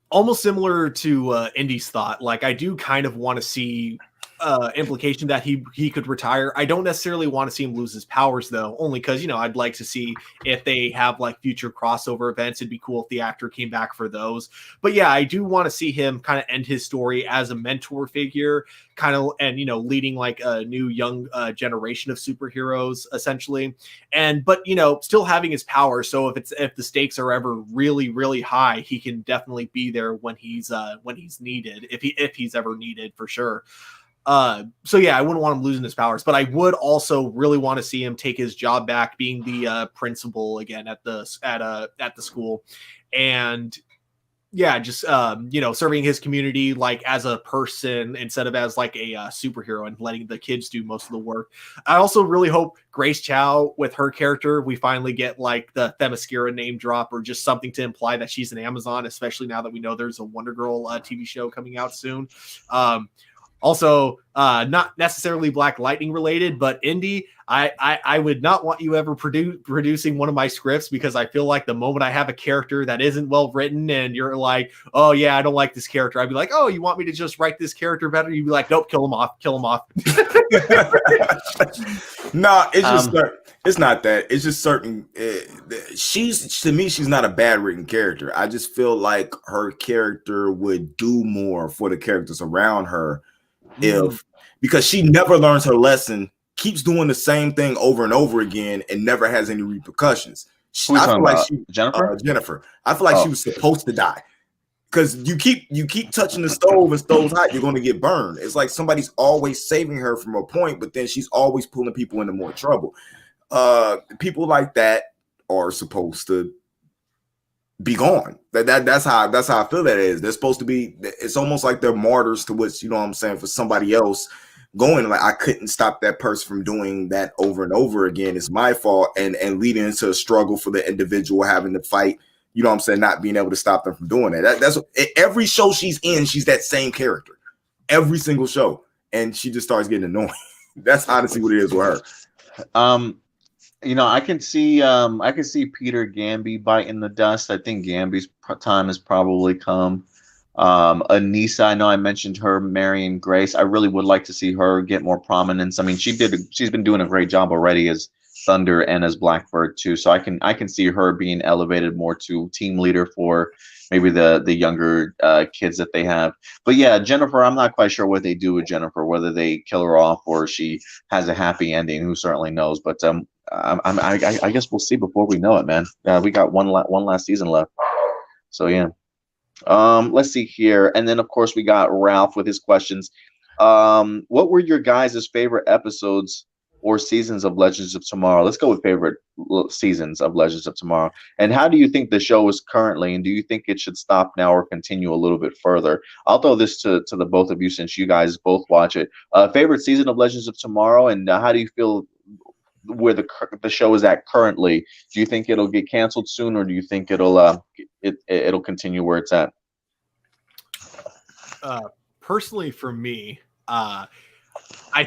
Almost similar to Indy's thought. Like, I do kind of want to see implication that he could retire. I don't necessarily want to see him lose his powers, though, only because, you know, I'd like to see if they have like future crossover events. It'd be cool if the actor came back for those. But yeah, I do want to see him kind of end his story as a mentor figure, kind of, and, you know, leading like a new young generation of superheroes, essentially. And but, you know, still having his power, so if the stakes are ever really, really high, he can definitely be there when he's needed, if he's ever needed, for sure. So yeah, I wouldn't want him losing his powers, but I would also really want to see him take his job back, being the principal again at the school, and yeah, just you know, serving his community like as a person instead of as like a superhero, and letting the kids do most of the work. I also really hope Grace Chow, with her character, we finally get like the Themyscira name drop, or just something to imply that she's an Amazon, especially now that we know there's a Wonder Girl TV show coming out soon. Also, not necessarily Black Lightning related, but Indy, I would not want you ever producing one of my scripts, because I feel like the moment I have a character that isn't well written and you're like, oh yeah, I don't like this character, I'd be like, oh, you want me to just write this character better? You'd be like, nope, kill him off. No, it's just it's not that. It's just certain. To me, she's not a bad written character. I just feel like her character would do more for the characters around her. Because she never learns her lesson, keeps doing the same thing over and over again, and never has any repercussions. I feel like Jennifer. I feel like she was supposed to die, because you keep touching the stove and stove's hot, you're going to get burned. It's like somebody's always saving her from a point, but then she's always pulling people into more trouble. People like that are supposed to be gone. That's how I feel that is. They're supposed to be. It's almost like they're martyrs to what's, you know what I'm saying, for somebody else going like, I couldn't stop that person from doing that over and over again. It's my fault, and leading into a struggle for the individual having to fight, you know what I'm saying, not being able to stop them from doing that. That's every show she's in, she's that same character every single show, and she just starts getting annoying. That's honestly what it is with her. You know, I can see Peter Gamby biting the dust. I think Gamby's time has probably come. Anissa, I know I mentioned her marrying Grace. I really would like to see her get more prominence. I mean, she's been doing a great job already as Thunder and as Blackbird too. So I can see her being elevated more to team leader for maybe the younger kids that they have. But yeah, Jennifer, I'm not quite sure what they do with Jennifer, whether they kill her off or she has a happy ending. Who certainly knows? But I guess we'll see before we know it, man. We got one last season left. So yeah. Let's see here. And then of course we got Ralph with his questions. What were your guys' favorite episodes or seasons of Legends of Tomorrow? Let's go with favorite seasons of Legends of Tomorrow. And how do you think the show is currently, and do you think it should stop now or continue a little bit further? I'll throw this to the both of you, since you guys both watch it. Favorite season of Legends of Tomorrow, and how do you feel where the show is at currently, do you think it'll get canceled soon, or do you think it'll continue where it's at? Personally, for me, I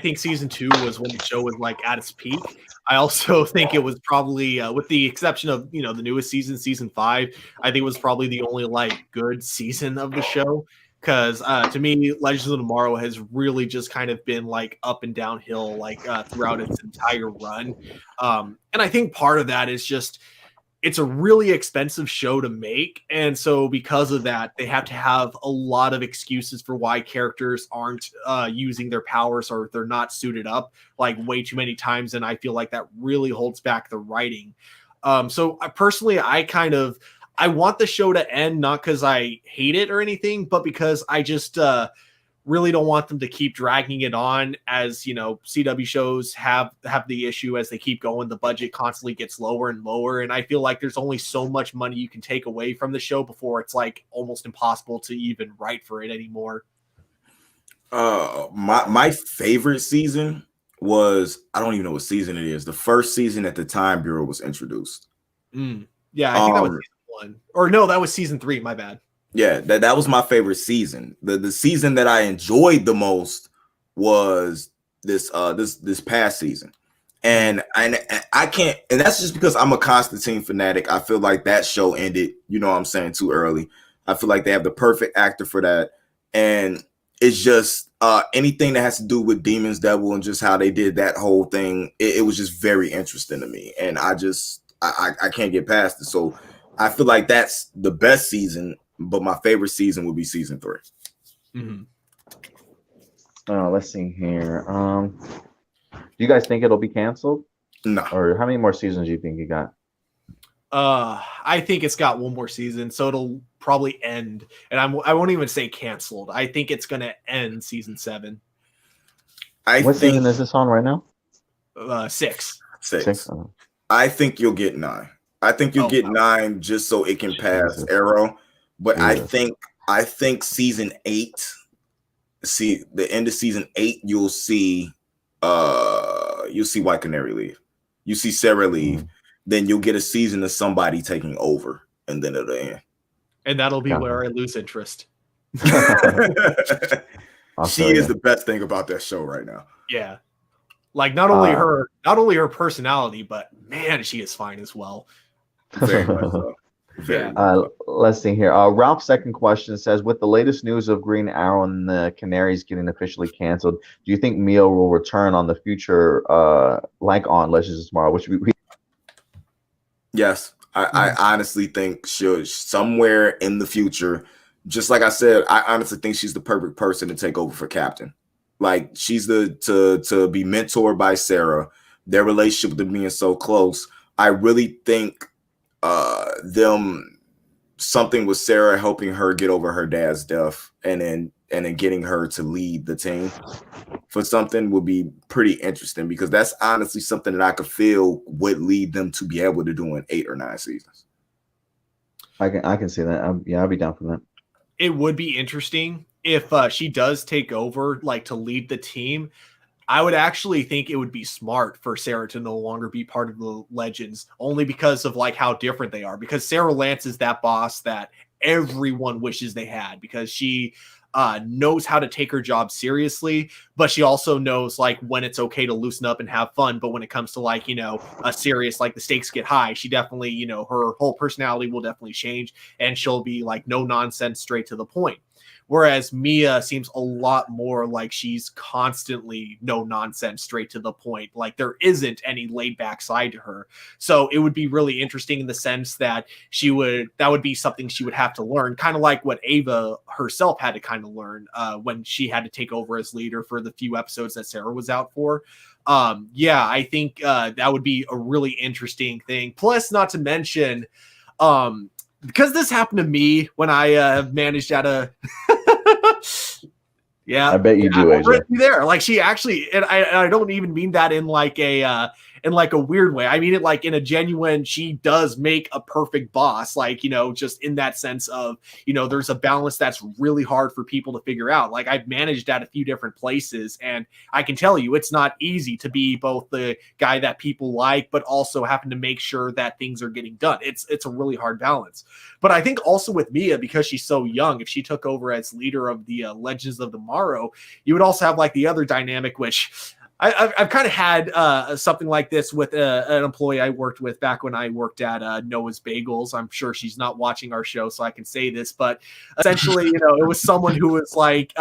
think season 2 was when the show was like at its peak. I also think it was probably, with the exception of the newest season 5, I think it was probably the only like good season of the show. Because to me, Legends of Tomorrow has really just kind of been like up and downhill like throughout its entire run, and I think part of that is just it's a really expensive show to make, and so because of that, they have to have a lot of excuses for why characters aren't using their powers or they're not suited up like way too many times, and I feel like that really holds back the writing. So personally, I want the show to end, not because I hate it or anything, but because I just really don't want them to keep dragging it on. As CW shows have the issue as they keep going, the budget constantly gets lower and lower, and I feel like there's only so much money you can take away from the show before it's like almost impossible to even write for it anymore. My favorite season was, I don't even know what season it is. The first season at the Time Bureau was introduced. Yeah, I think that was season 1. Or no, that was season 3. My bad. Yeah, that was my favorite season. The season that I enjoyed the most was this past season. And I can't, and that's just because I'm a Constantine fanatic. I feel like that show ended, too early. I feel like they have the perfect actor for that. And it's just anything that has to do with Demon's Devil and just how they did that whole thing. It was just very interesting to me. And I can't get past it. So I feel like that's the best season, but my favorite season would be season 3. Let's see here. Do you guys think it'll be canceled? No. Or how many more seasons do you think you got? I think it's got one more season, so it'll probably end. And I won't even say canceled. I think it's going to end season 7. What season is this on right now? 6. 6. I think you'll get 9. I think you'll get 9 just so it can pass Arrow. But I think season 8, see the end of season 8, you'll see White Canary leave. You see Sarah leave. Then you'll get a season of somebody taking over, and then it'll end. And that'll be where I lose interest. She is the best thing about that show right now. Yeah. Like not only her personality, but man, she is fine as well. Very much so. Let's see here. Ralph's second question says, with the latest news of Green Arrow and the Canaries getting officially canceled, do you think Mio will return on the future, like on Legends of Tomorrow? Yes, I honestly think she'll somewhere in the future. Just like I said, I honestly think she's the perfect person to take over for Captain. Like she's to be mentored by Sarah. Their relationship with them being so close, I really think something with Sarah helping her get over her dad's death, and then getting her to lead the team for something would be pretty interesting, because that's honestly something that I could feel would lead them to be able to do in 8 or 9 seasons. I can see that. I'll be down for that. It would be interesting if she does take over, like to lead the team. I would actually think it would be smart for Sarah to no longer be part of the Legends, only because of like how different they are. Because Sarah Lance is that boss that everyone wishes they had, because she knows how to take her job seriously, but she also knows like when it's okay to loosen up and have fun. But when it comes to like, a serious, like the stakes get high, she definitely, her whole personality will definitely change, and she'll be like no nonsense, straight to the point. Whereas Mia seems a lot more like she's constantly no nonsense, straight to the point. Like there isn't any laid back side to her. So it would be really interesting in the sense that that would be something she would have to learn, kind of like what Ava herself had to kind of learn when she had to take over as leader for the few episodes that Sarah was out for. I think that would be a really interesting thing. Plus, not to mention, because this happened to me when I managed at a yeah, I bet you do, AJ. There, like she actually, and I don't even mean that in like a in like a weird way. I mean it like in a genuine, she does make a perfect boss, like, you know, just in that sense of, you know, there's a balance that's really hard for people to figure out. Like I've managed at a few different places, and I can tell you it's not easy to be both the guy that people like, but also having to make sure that things are getting done. It's a really hard balance. But I think also with Mia, because she's so young, if she took over as leader of the Legends of Tomorrow, you would also have like the other dynamic, which I've kind of had something like this with an employee I worked with back when I worked at Noah's Bagels. I'm sure she's not watching our show, so I can say this, but essentially, you know, it was someone who was like,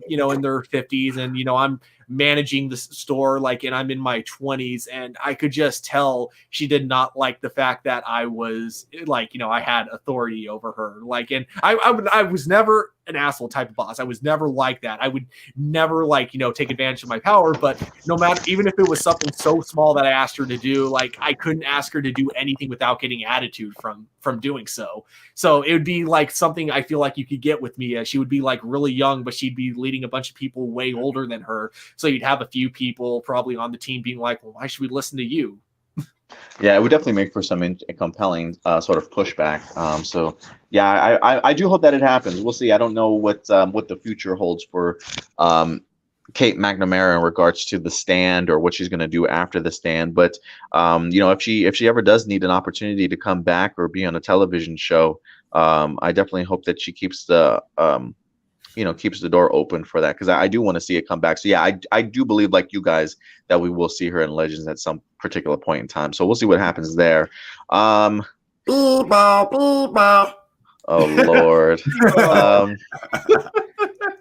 you know, in their 50s, and, you know, I'm managing the store, like, and I'm in my 20s, and I could just tell she did not like the fact that I was like, you know, I had authority over her. Like, and I was never an asshole type of boss. I was never like that. I would never, like, you know, take advantage of my power, but no matter, even if it was something so small that I asked her to do, like, I couldn't ask her to do anything without getting attitude from doing so. So it would be like something I feel like you could get with Mia. She would be like really young, but she'd be leading a bunch of people way older than her. So you'd have a few people probably on the team being like, well, why should we listen to you? Yeah, it would definitely make for some compelling sort of pushback. So yeah, I do hope that it happens. We'll see. I don't know what the future holds for Kate McNamara in regards to The Stand, or what she's going to do after The Stand. But you know, if she ever does need an opportunity to come back or be on a television show, I definitely hope that she keeps the keeps the door open for that, because I do want to see it come back. So yeah, I do believe, like you guys, that we will see her in Legends at some particular point in time. So we'll see what happens there. Oh Lord.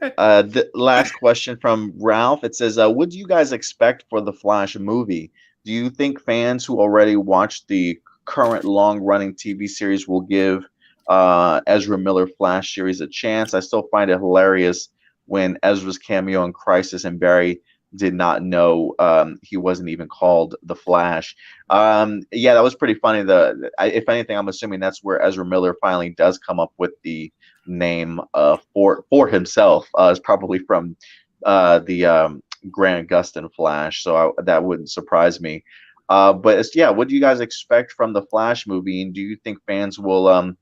The last question from Ralph. It says, what do you guys expect for the Flash movie? Do you think fans who already watched the current long-running TV series will give Ezra Miller Flash series a chance? I still find it hilarious when Ezra's cameo in Crisis and Barry did not know he wasn't even called the Flash. Yeah, that was pretty funny. If anything, I'm assuming that's where Ezra Miller finally does come up with the name for himself. It's probably from the Grant Gustin Flash, so that wouldn't surprise me. But yeah, what do you guys expect from the Flash movie, and do you think fans will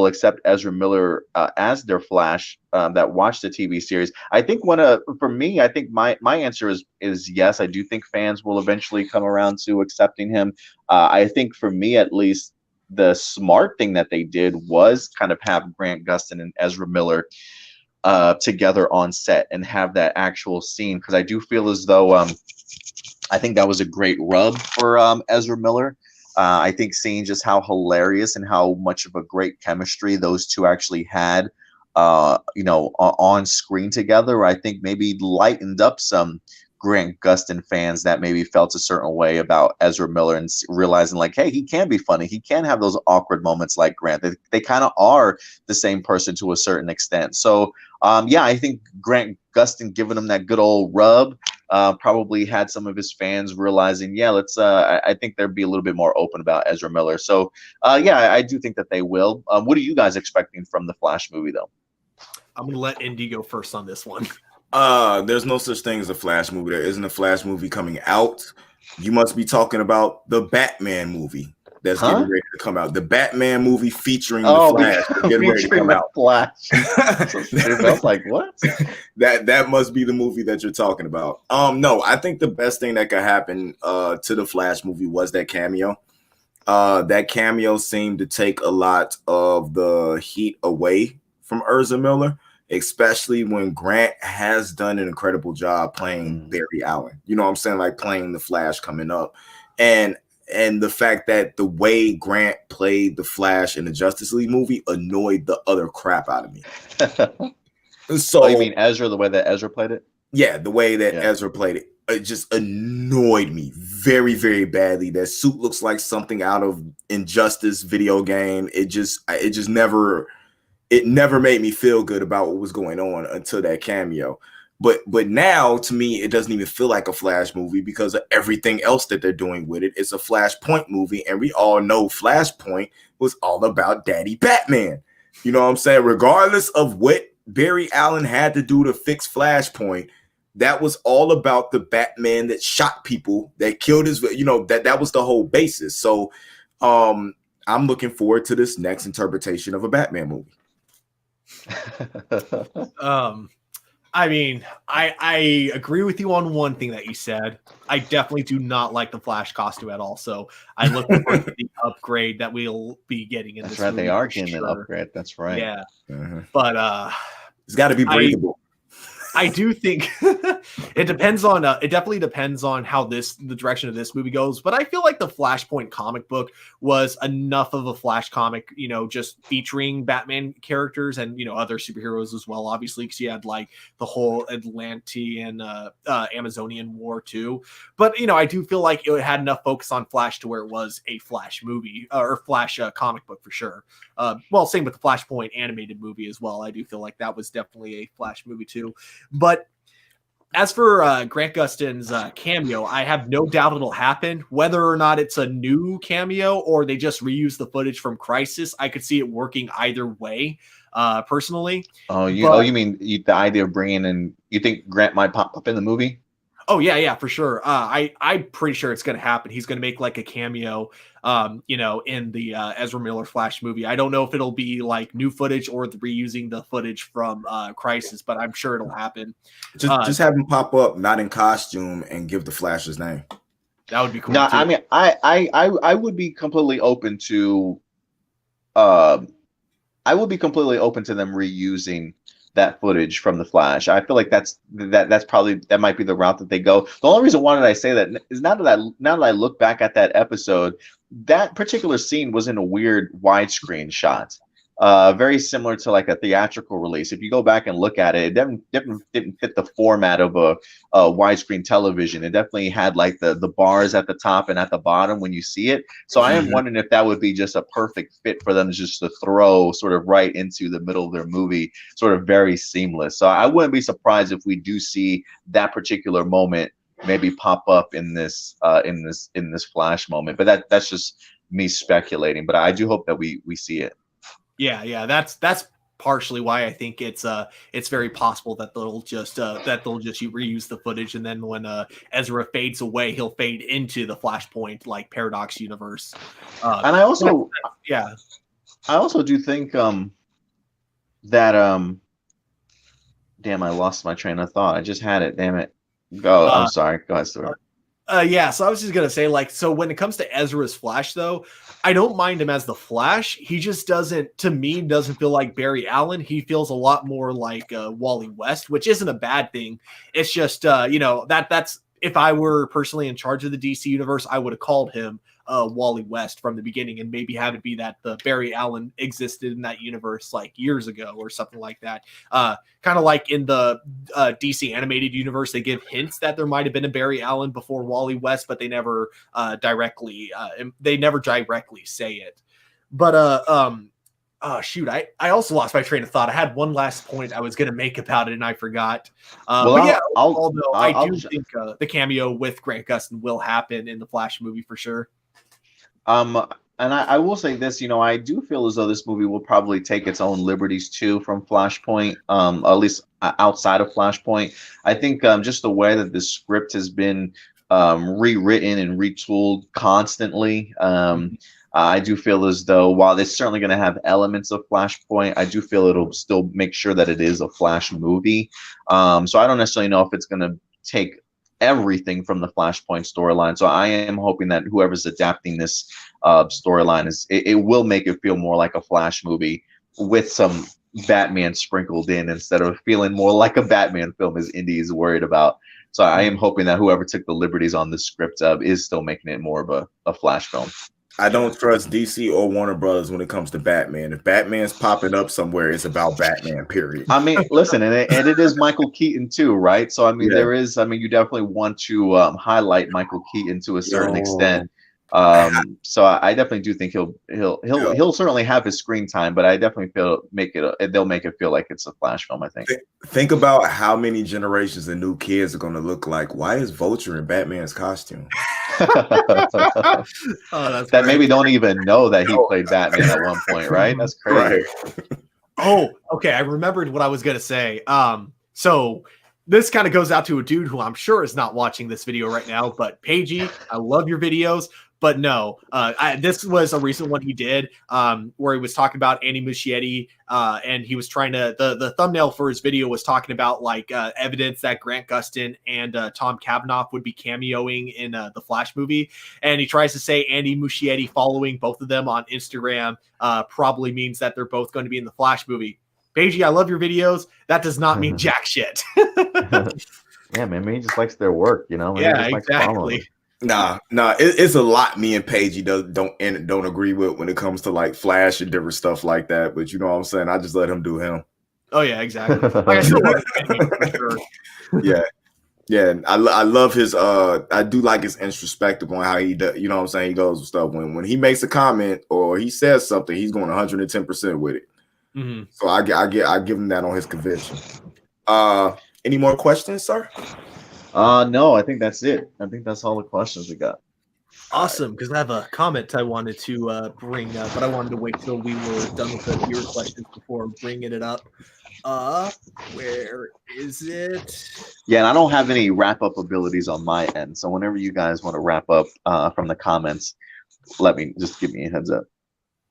accept Ezra Miller as their Flash that watch the TV series? I think for me, I think my answer is yes. I do think fans will eventually come around to accepting him. I think for me, at least, the smart thing that they did was kind of have Grant Gustin and Ezra Miller together on set and have that actual scene, because I do feel as though I think that was a great rub for Ezra Miller. I think seeing just how hilarious and how much of a great chemistry those two actually had, on screen together, I think maybe lightened up some Grant Gustin fans that maybe felt a certain way about Ezra Miller, and realizing like, hey, he can be funny. He can have those awkward moments like Grant. They kind of are the same person to a certain extent. So, yeah, I think Grant Gustin giving him that good old rub probably had some of his fans realizing, yeah, let's. I think they'd be a little bit more open about Ezra Miller. So, yeah, I do think that they will. What are you guys expecting from the Flash movie, though? I'm gonna let Indy go first on this one. There's no such thing as a Flash movie. There isn't a Flash movie coming out. You must be talking about the Batman movie that's getting ready to come out. The Batman movie featuring the Flash getting ready to come out. Flash. I was like, what? That must be the movie that you're talking about. No, I think the best thing that could happen to the Flash movie was that cameo. That cameo seemed to take a lot of the heat away from Ezra Miller, especially when Grant has done an incredible job playing Barry Allen. You know what I'm saying? Like playing the Flash coming up. And the fact that the way Grant played the Flash in the Justice League movie annoyed the other crap out of me. So, you mean Ezra, the way that Ezra played it? Yeah, the way that Ezra played it. It just annoyed me very, very badly. That suit looks like something out of Injustice video game. It never made me feel good about what was going on until that cameo. But now, to me, it doesn't even feel like a Flash movie because of everything else that they're doing with it. It's a Flashpoint movie, and we all know Flashpoint was all about Daddy Batman. You know what I'm saying? Regardless of what Barry Allen had to do to fix Flashpoint, that was all about the Batman that shot people, that killed his, that was the whole basis. So I'm looking forward to this next interpretation of a Batman movie. I mean, I agree with you on one thing that you said. I definitely do not like the Flash costume at all. So I look forward to the upgrade that we'll be getting in That's this right. movie. They are getting an upgrade. That's right. Yeah. Mm-hmm. But it's got to be breathable. I do think it depends on it definitely depends on how the direction of this movie goes. But I feel like the Flashpoint comic book was enough of a Flash comic, just featuring Batman characters and other superheroes as well, obviously, because you had like the whole Atlantean Amazonian War too. But I do feel like it had enough focus on Flash to where it was a Flash movie or Flash comic book for sure. Well, same with the Flashpoint animated movie as well. I do feel like that was definitely a Flash movie too. But as for Grant Gustin's cameo, I have no doubt it'll happen. Whether or not it's a new cameo or they just reuse the footage from Crisis, I could see it working either way, personally. You mean the idea of bringing in, you think Grant might pop up in the movie? Oh, yeah, for sure. I'm pretty sure it's going to happen. He's going to make like a cameo, in the Ezra Miller Flash movie. I don't know if it'll be like new footage or reusing the footage from Crisis, but I'm sure it'll happen. Just have him pop up, not in costume, and give the Flash his name. That would be cool. No, too. I mean, I would be completely open to, them reusing that footage from the Flash. I feel like that's probably, that might be the route that they go. The only reason why did I say that is now that I look back at that episode, that particular scene was in a weird widescreen shot, very similar to like a theatrical release. If you go back and look at it, it didn't fit the format of a widescreen television. It definitely had like the bars at the top and at the bottom when you see it. So I am wondering if that would be just a perfect fit for them just to throw sort of right into the middle of their movie, sort of very seamless. So I wouldn't be surprised if we do see that particular moment maybe pop up in this Flash moment. But that's just me speculating. But I do hope that we see it. Yeah, that's partially why I think it's very possible that they'll just reuse the footage, and then when Ezra fades away, he'll fade into the Flashpoint like Paradox universe. And I also do think that damn, I lost my train of thought. I just had it. Damn it. Go. I'm sorry. Go ahead, Stuart. Yeah, so I was just gonna say, like, so when it comes to Ezra's Flash, though, I don't mind him as the Flash. He just doesn't feel like Barry Allen. He feels a lot more like Wally West, which isn't a bad thing. It's just that's if I were personally in charge of the DC universe, I would have called him Wally West from the beginning, and maybe have it be that the Barry Allen existed in that universe like years ago or something like that. Kind of like in the DC animated universe, they give hints that there might have been a Barry Allen before Wally West, but they never directly say it. But shoot, I also lost my train of thought. I had one last point I was going to make about it, and I forgot. I do think the cameo with Grant Gustin will happen in the Flash movie for sure. And I will say this, I do feel as though this movie will probably take its own liberties too from Flashpoint, at least outside of Flashpoint. I think just the way that the script has been rewritten and retooled constantly. I do feel as though while it's certainly going to have elements of Flashpoint, I do feel it'll still make sure that it is a Flash movie. So I don't necessarily know if it's going to take everything from the Flashpoint storyline. So I am hoping that whoever's adapting this storyline it will make it feel more like a Flash movie with some Batman sprinkled in instead of feeling more like a Batman film as Indy is worried about. So I am hoping that whoever took the liberties on the script is still making it more of a Flash film. I don't trust DC or Warner Brothers when it comes to Batman. If Batman's popping up somewhere, it's about Batman, period. I mean, listen, and it is Michael Keaton too, right? So I mean, you definitely want to highlight Michael Keaton to a certain extent. So I definitely do think he'll certainly have his screen time, but I definitely feel they'll make it feel like it's a Flash film. I think. Think about how many generations of new kids are going to look like. Why is Vulture in Batman's costume? That maybe don't even know that he played Batman at one point, right? That's crazy. Right. Oh, okay. I remembered what I was gonna say. So this kind of goes out to a dude who I'm sure is not watching this video right now, but Paigey, I love your videos. But no, this was a recent one he did where he was talking about Andy Muschietti, and he was trying to the thumbnail for his video was talking about like evidence that Grant Gustin and Tom Cavanaugh would be cameoing in the Flash movie, and he tries to say Andy Muschietti following both of them on Instagram probably means that they're both going to be in the Flash movie. Paigey, I love your videos. That does not mean jack shit. Yeah, man, he just likes their work, you know. Yeah, exactly. Nah, it's a lot me and Paigey don't agree with when it comes to like Flash and different stuff like that. But you know what I'm saying? I just let him do him. Oh yeah, exactly. Like I still love him, for sure. Yeah. I love his. I do like his introspective on how he does. You know what I'm saying? He goes with stuff when he makes a comment or he says something, he's going 110% with it. Mm-hmm. So I give him that on his conviction. Any more questions, sir? No, I think that's it. I think that's all the questions we got. Awesome, because I have a comment I wanted to bring up, but I wanted to wait till we were done with the viewer questions before bringing it up. Where is it? Yeah, and I don't have any wrap-up abilities on my end, so whenever you guys want to wrap up from the comments, give me a heads up.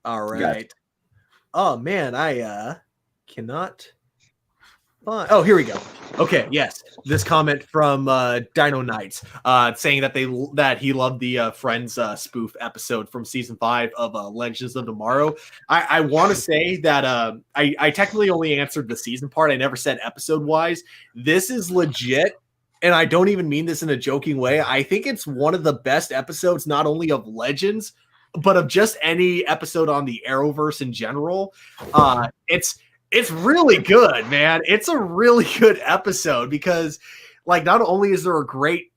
All right. Oh, man, I cannot... Oh, here we go. Okay, yes. This comment from Dino Knights saying that he loved the Friends spoof episode from season 5 of Legends of Tomorrow. I want to say that I technically only answered the season part. I never said episode wise. This is legit, and I don't even mean this in a joking way. I think it's one of the best episodes, not only of Legends, but of just any episode on the Arrowverse in general. It's really good, man. It's a really good episode because, like, not only is there great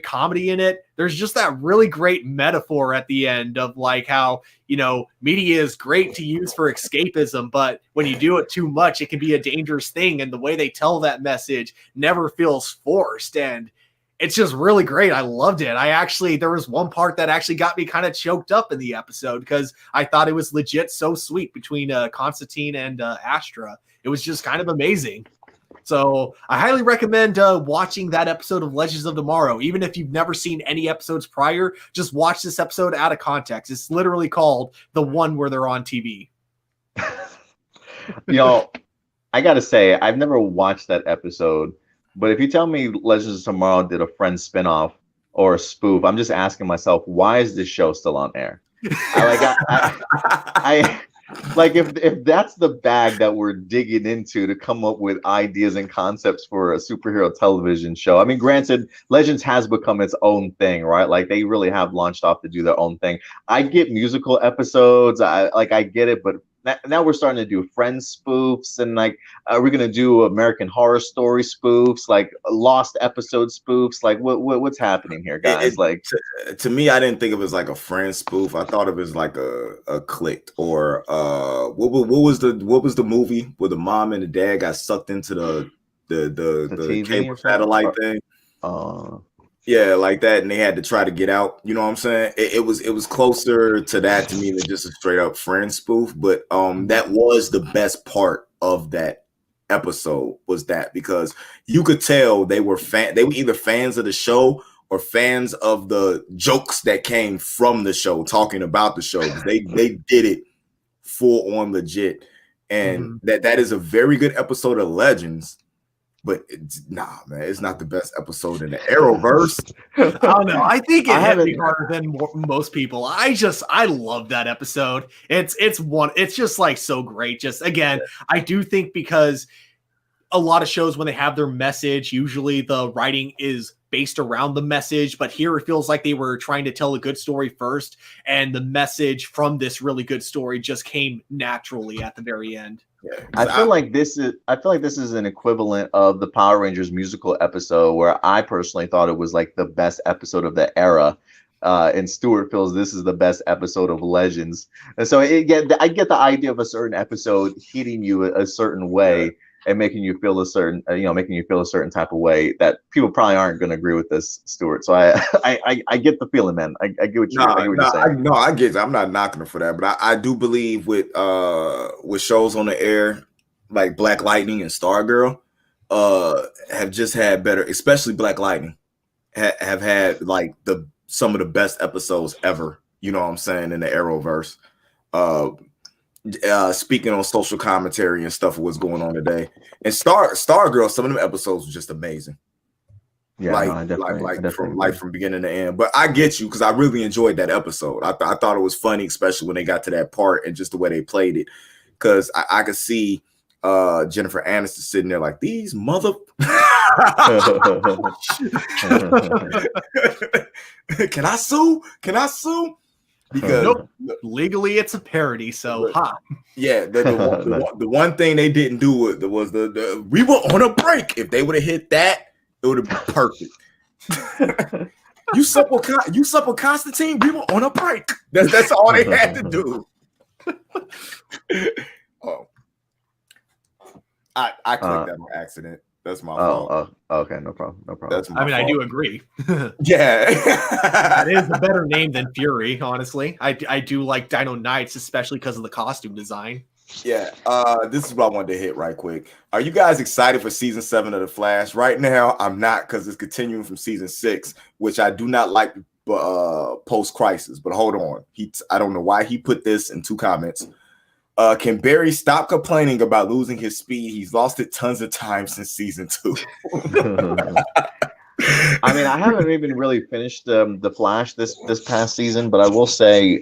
comedy in it, there's just that really great metaphor at the end of like how, you know, media is great to use for escapism, but when you do it too much, it can be a dangerous thing. And the way they tell that message never feels forced. And it's just really great. I loved it. There was one part that actually got me kind of choked up in the episode because I thought it was legit so sweet between Constantine and Astra. It was just kind of amazing. So I highly recommend watching that episode of Legends of Tomorrow. Even if you've never seen any episodes prior, just watch this episode out of context. It's literally called the one where they're on TV. You know, I got to say, I've never watched that episode. But if you tell me Legends of Tomorrow did a Friends spinoff or a spoof, I'm just asking myself, why is this show still on air? If that's the bag that we're digging into to come up with ideas and concepts for a superhero television show. I mean, granted, Legends has become its own thing, right? Like they really have launched off to do their own thing. I get musical episodes, I get it, but now we're starting to do Friends spoofs, and like we're gonna do American Horror Story spoofs, like lost episode spoofs. Like what's happening here, guys? To me, I didn't think of it as like a Friends spoof. I thought of it as like a Clicked or what was the movie where the mom and the dad got sucked into the cable satellite thing? Yeah, like that, and they had to try to get out. You know what I'm saying? It was closer to that to me than just a straight up Friends spoof. But that was the best part of that episode was that because you could tell they were either fans of the show or fans of the jokes that came from the show, talking about the show. They did it full on legit, and that is a very good episode of Legends. But man, it's not the best episode in the Arrowverse. I don't know. I think it hit me harder than most people. I love that episode. It's just like so great. Just again, I do think because a lot of shows when they have their message, usually the writing is based around the message, but here it feels like they were trying to tell a good story first, and the message from this really good story just came naturally at the very end. Yeah, I feel like this is an equivalent of the Power Rangers musical episode where I personally thought it was like the best episode of the era. And Stuart feels this is the best episode of Legends. And so I get the idea of a certain episode hitting you a certain way and making you feel a certain type of way that people probably aren't going to agree with this, Stuart. So I get the feeling, man. I get what you're saying. I get it. I'm not knocking her for that, but I do believe with shows on the air like Black Lightning and Stargirl, have just had better, especially Black Lightning, have had like some of the best episodes ever. You know what I'm saying, in the Arrowverse. Speaking on social commentary and stuff of what's going on today, and Stargirl, some of them episodes were just amazing. Yeah, from beginning to end. But I get you, because I really enjoyed that episode. I thought it was funny, especially when they got to that part and just the way they played it. Because I could see Jennifer Aniston sitting there like, these mother. Can I sue? Because nope. Legally it's a parody, so yeah, the one thing they didn't do was the we were on a break. If they would have hit that, it would have been perfect. you sup with Constantine, we were on a break. That's all they had to do. Oh, I clicked that on accident. That's my fault. Okay, no problem. That's my fault. I do agree. Yeah, that is a better name than Fury. Honestly, I do like Dino Knights, especially because of the costume design. Yeah, this is what I wanted to hit right quick. Are you guys excited for season 7 of The Flash? Right now, I'm not, because it's continuing from season 6, which I do not like post-crisis. But hold on, I don't know why he put this in 2 comments. Can Barry stop complaining about losing his speed? He's lost it tons of times since season 2. I mean, I haven't even really finished The Flash this past season, but I will say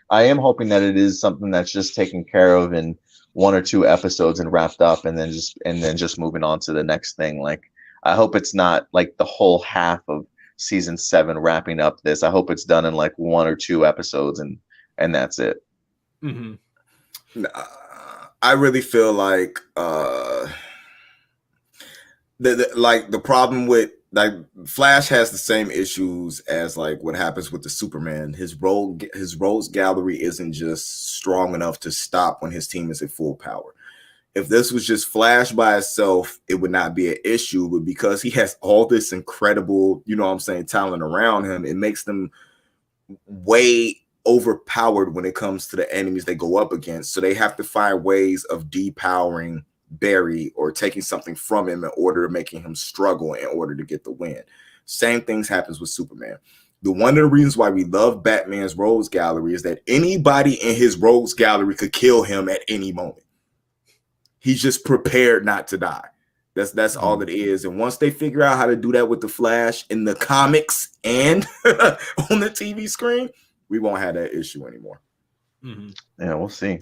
I am hoping that it is something that's just taken care of in 1 or 2 episodes and wrapped up, and then just moving on to the next thing. Like, I hope it's not like the whole half of season 7 wrapping up this. I hope it's done in like 1 or 2 episodes and that's it. Mm-hmm. I really feel like the problem with like Flash has the same issues as like what happens with the Superman. His rogues gallery isn't just strong enough to stop when his team is at full power. If this was just Flash by itself, it would not be an issue. But because he has all this incredible, talent around him, it makes them way overpowered when it comes to the enemies they go up against. So they have to find ways of depowering Barry or taking something from him in order to making him struggle in order to get the win. Same things happens with Superman. One of the reasons why we love Batman's rogues gallery is that anybody in his rogues gallery could kill him at any moment. He's just prepared not to die. That's all it is. And once they figure out how to do that with the Flash in the comics and on the TV screen, we won't have that issue anymore. Mm-hmm. Yeah, we'll see.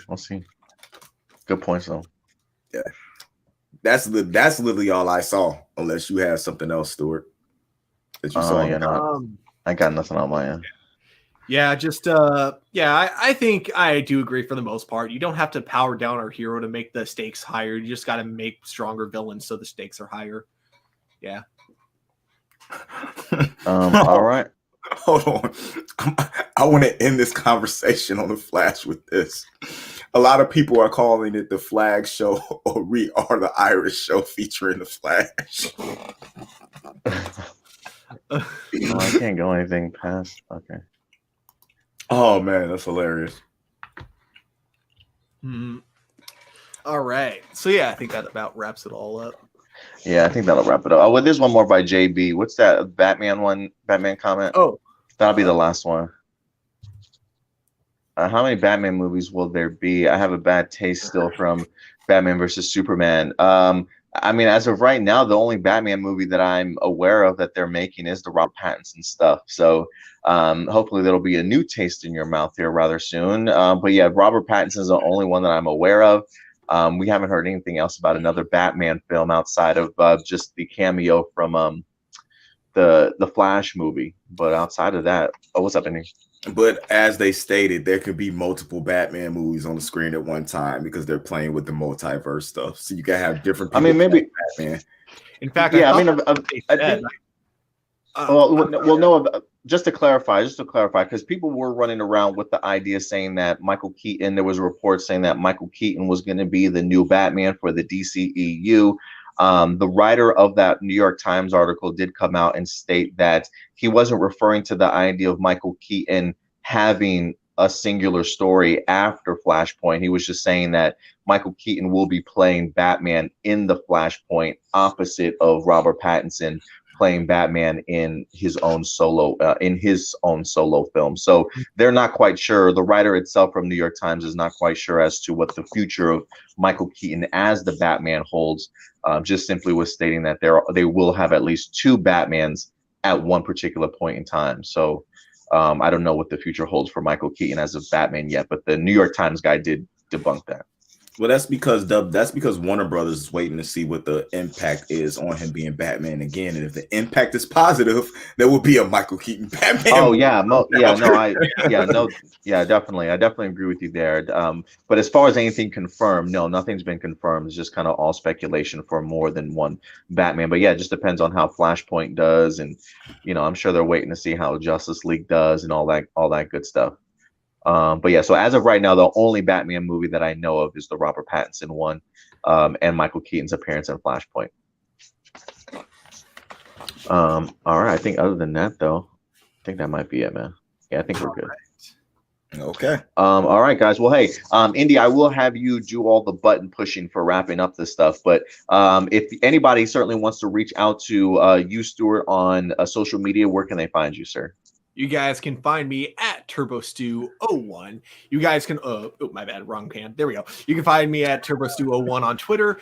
Good points, though. Yeah, that's literally all I saw. Unless you have something else, Stuart, that you saw. Yeah, I got nothing on my end. Yeah, just I think I do agree for the most part. You don't have to power down our hero to make the stakes higher. You just got to make stronger villains so the stakes are higher. Yeah. All right. Hold on. I want to end this conversation on the Flash with this. A lot of people are calling it the Flag Show or We Are the Irish Show featuring the Flash. I can't go anything past. Okay. Oh, man, that's hilarious. All right. So, yeah, I think that about wraps it all up. Yeah, I think that'll wrap it up. Oh, well, there's one more by JB. What's that Batman comment? Oh, that'll be the last one. How many Batman movies will there be? I have a bad taste still from Batman versus Superman. I mean, as of right now, the only Batman movie that I'm aware of that they're making is the Robert Pattinson stuff. So hopefully there'll be a new taste in your mouth here rather soon. But yeah, Robert Pattinson is the only one that I'm aware of. We haven't heard anything else about another Batman film outside of just the cameo from the Flash movie. But outside of that, what's up, Andy? But as they stated, there could be multiple Batman movies on the screen at one time because they're playing with the multiverse stuff. So you can have different people. I mean, maybe Batman. In fact, just to clarify, because people were running around with the idea saying that Michael Keaton, there was a report saying that Michael Keaton was going to be the new Batman for the DCEU. The writer of that New York Times article did come out and state that he wasn't referring to the idea of Michael Keaton having a singular story after Flashpoint. He was just saying that Michael Keaton will be playing Batman in the Flashpoint opposite of Robert Pattinson playing Batman in his own solo film. So they're not quite sure. The writer itself from New York Times is not quite sure as to what the future of Michael Keaton as the Batman holds. Just simply was stating that they will have at least 2 Batmans at one particular point in time. So I don't know what the future holds for Michael Keaton as a Batman yet, but the New York Times guy did debunk that. Well, that's because Warner Brothers is waiting to see what the impact is on him being Batman again, and if the impact is positive, there will be a Michael Keaton Batman. Oh yeah, definitely. I definitely agree with you there. But as far as anything confirmed, no, nothing's been confirmed. It's just kind of all speculation for more than one Batman. But yeah, it just depends on how Flashpoint does, and I'm sure they're waiting to see how Justice League does and all that good stuff. But yeah, so as of right now, the only Batman movie that I know of is the Robert Pattinson one, and Michael Keaton's appearance in Flashpoint. All right, I think other than that, though, I think that might be it, man. Yeah, I think we're good. Okay. All right, guys. Well, hey, Indy, I will have you do all the button pushing for wrapping up this stuff. But if anybody certainly wants to reach out to you, Stuart, on social media, where can they find you, sir? You guys can find me at TurboStew01. You guys can, oh, my bad, wrong can. There we go. You can find me at TurboStew01 on Twitter.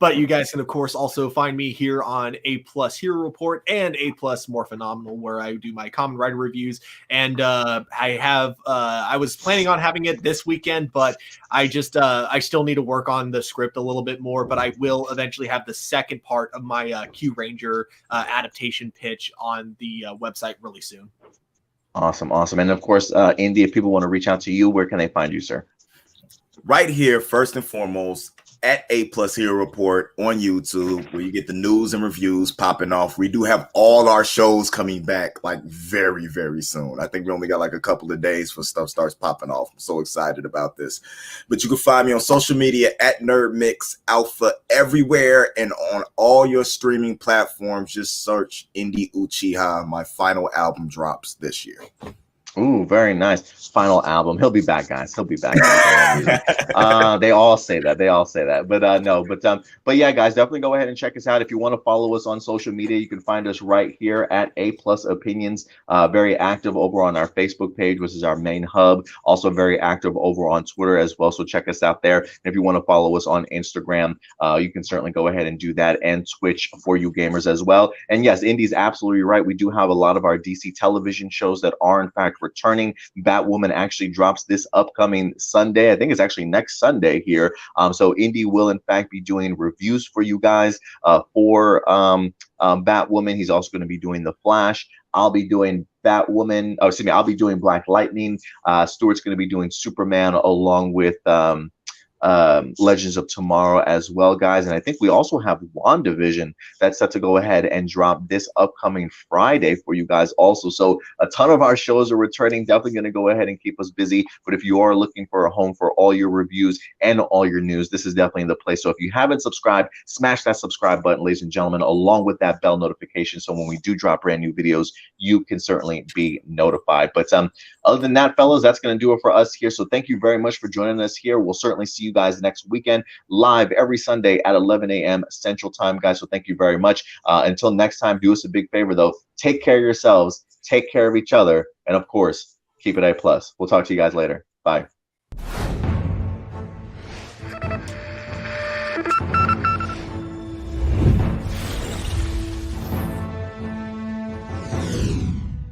But you guys can, of course, also find me here on APlus Hero Report and APlus More Phenomenal, where I do my Common Writer reviews. And I was planning on having it this weekend, but I still need to work on the script a little bit more. But I will eventually have the second part of my Q Ranger adaptation pitch on the website really soon. Awesome. And of course, Indy, if people want to reach out to you, where can they find you, sir? Right here, first and foremost, at APlus Hero Report on YouTube, where you get the news and reviews popping off. We do have all our shows coming back like very, very soon. I think we only got like a couple of days for stuff starts popping off. I'm so excited about this. But you can find me on social media at NerdMix Alpha everywhere and on all your streaming platforms. Just search Indie Uchiha. My final album drops this year. Ooh, very nice. Final album. He'll be back, guys. He'll be back. They all say that. But yeah, guys, definitely go ahead and check us out. If you want to follow us on social media, you can find us right here at APlus Opinions. Very active over on our Facebook page, which is our main hub. Also very active over on Twitter as well. So check us out there. And if you want to follow us on Instagram, you can certainly go ahead and do that, and Twitch for you gamers as well. And yes, Indy's absolutely right. We do have a lot of our DC television shows that are in fact returning. Batwoman actually drops this upcoming Sunday. I think it's actually next Sunday here. So Indy will in fact be doing reviews for you guys for Batwoman. He's also going to be doing The Flash. I'll be doing Batwoman. Oh, excuse me. I'll be doing Black Lightning. Stuart's going to be doing Superman along with Legends of Tomorrow as well, guys. And I think we also have WandaVision that's set to go ahead and drop this upcoming Friday for you guys also. So a ton of our shows are returning. Definitely going to go ahead and keep us busy. But if you are looking for a home for all your reviews and all your news, this is definitely the place. So if you haven't subscribed, smash that subscribe button, ladies and gentlemen, along with that bell notification. So when we do drop brand new videos, you can certainly be notified. But other than that, fellas, that's going to do it for us here. So thank you very much for joining us here. We'll certainly see you guys next weekend live every Sunday at 11 a.m. Central Time, guys. So thank you very much. Until next time, do us a big favor, though. Take care of yourselves, take care of each other, and of course, keep it A+. We'll talk to you guys later. Bye.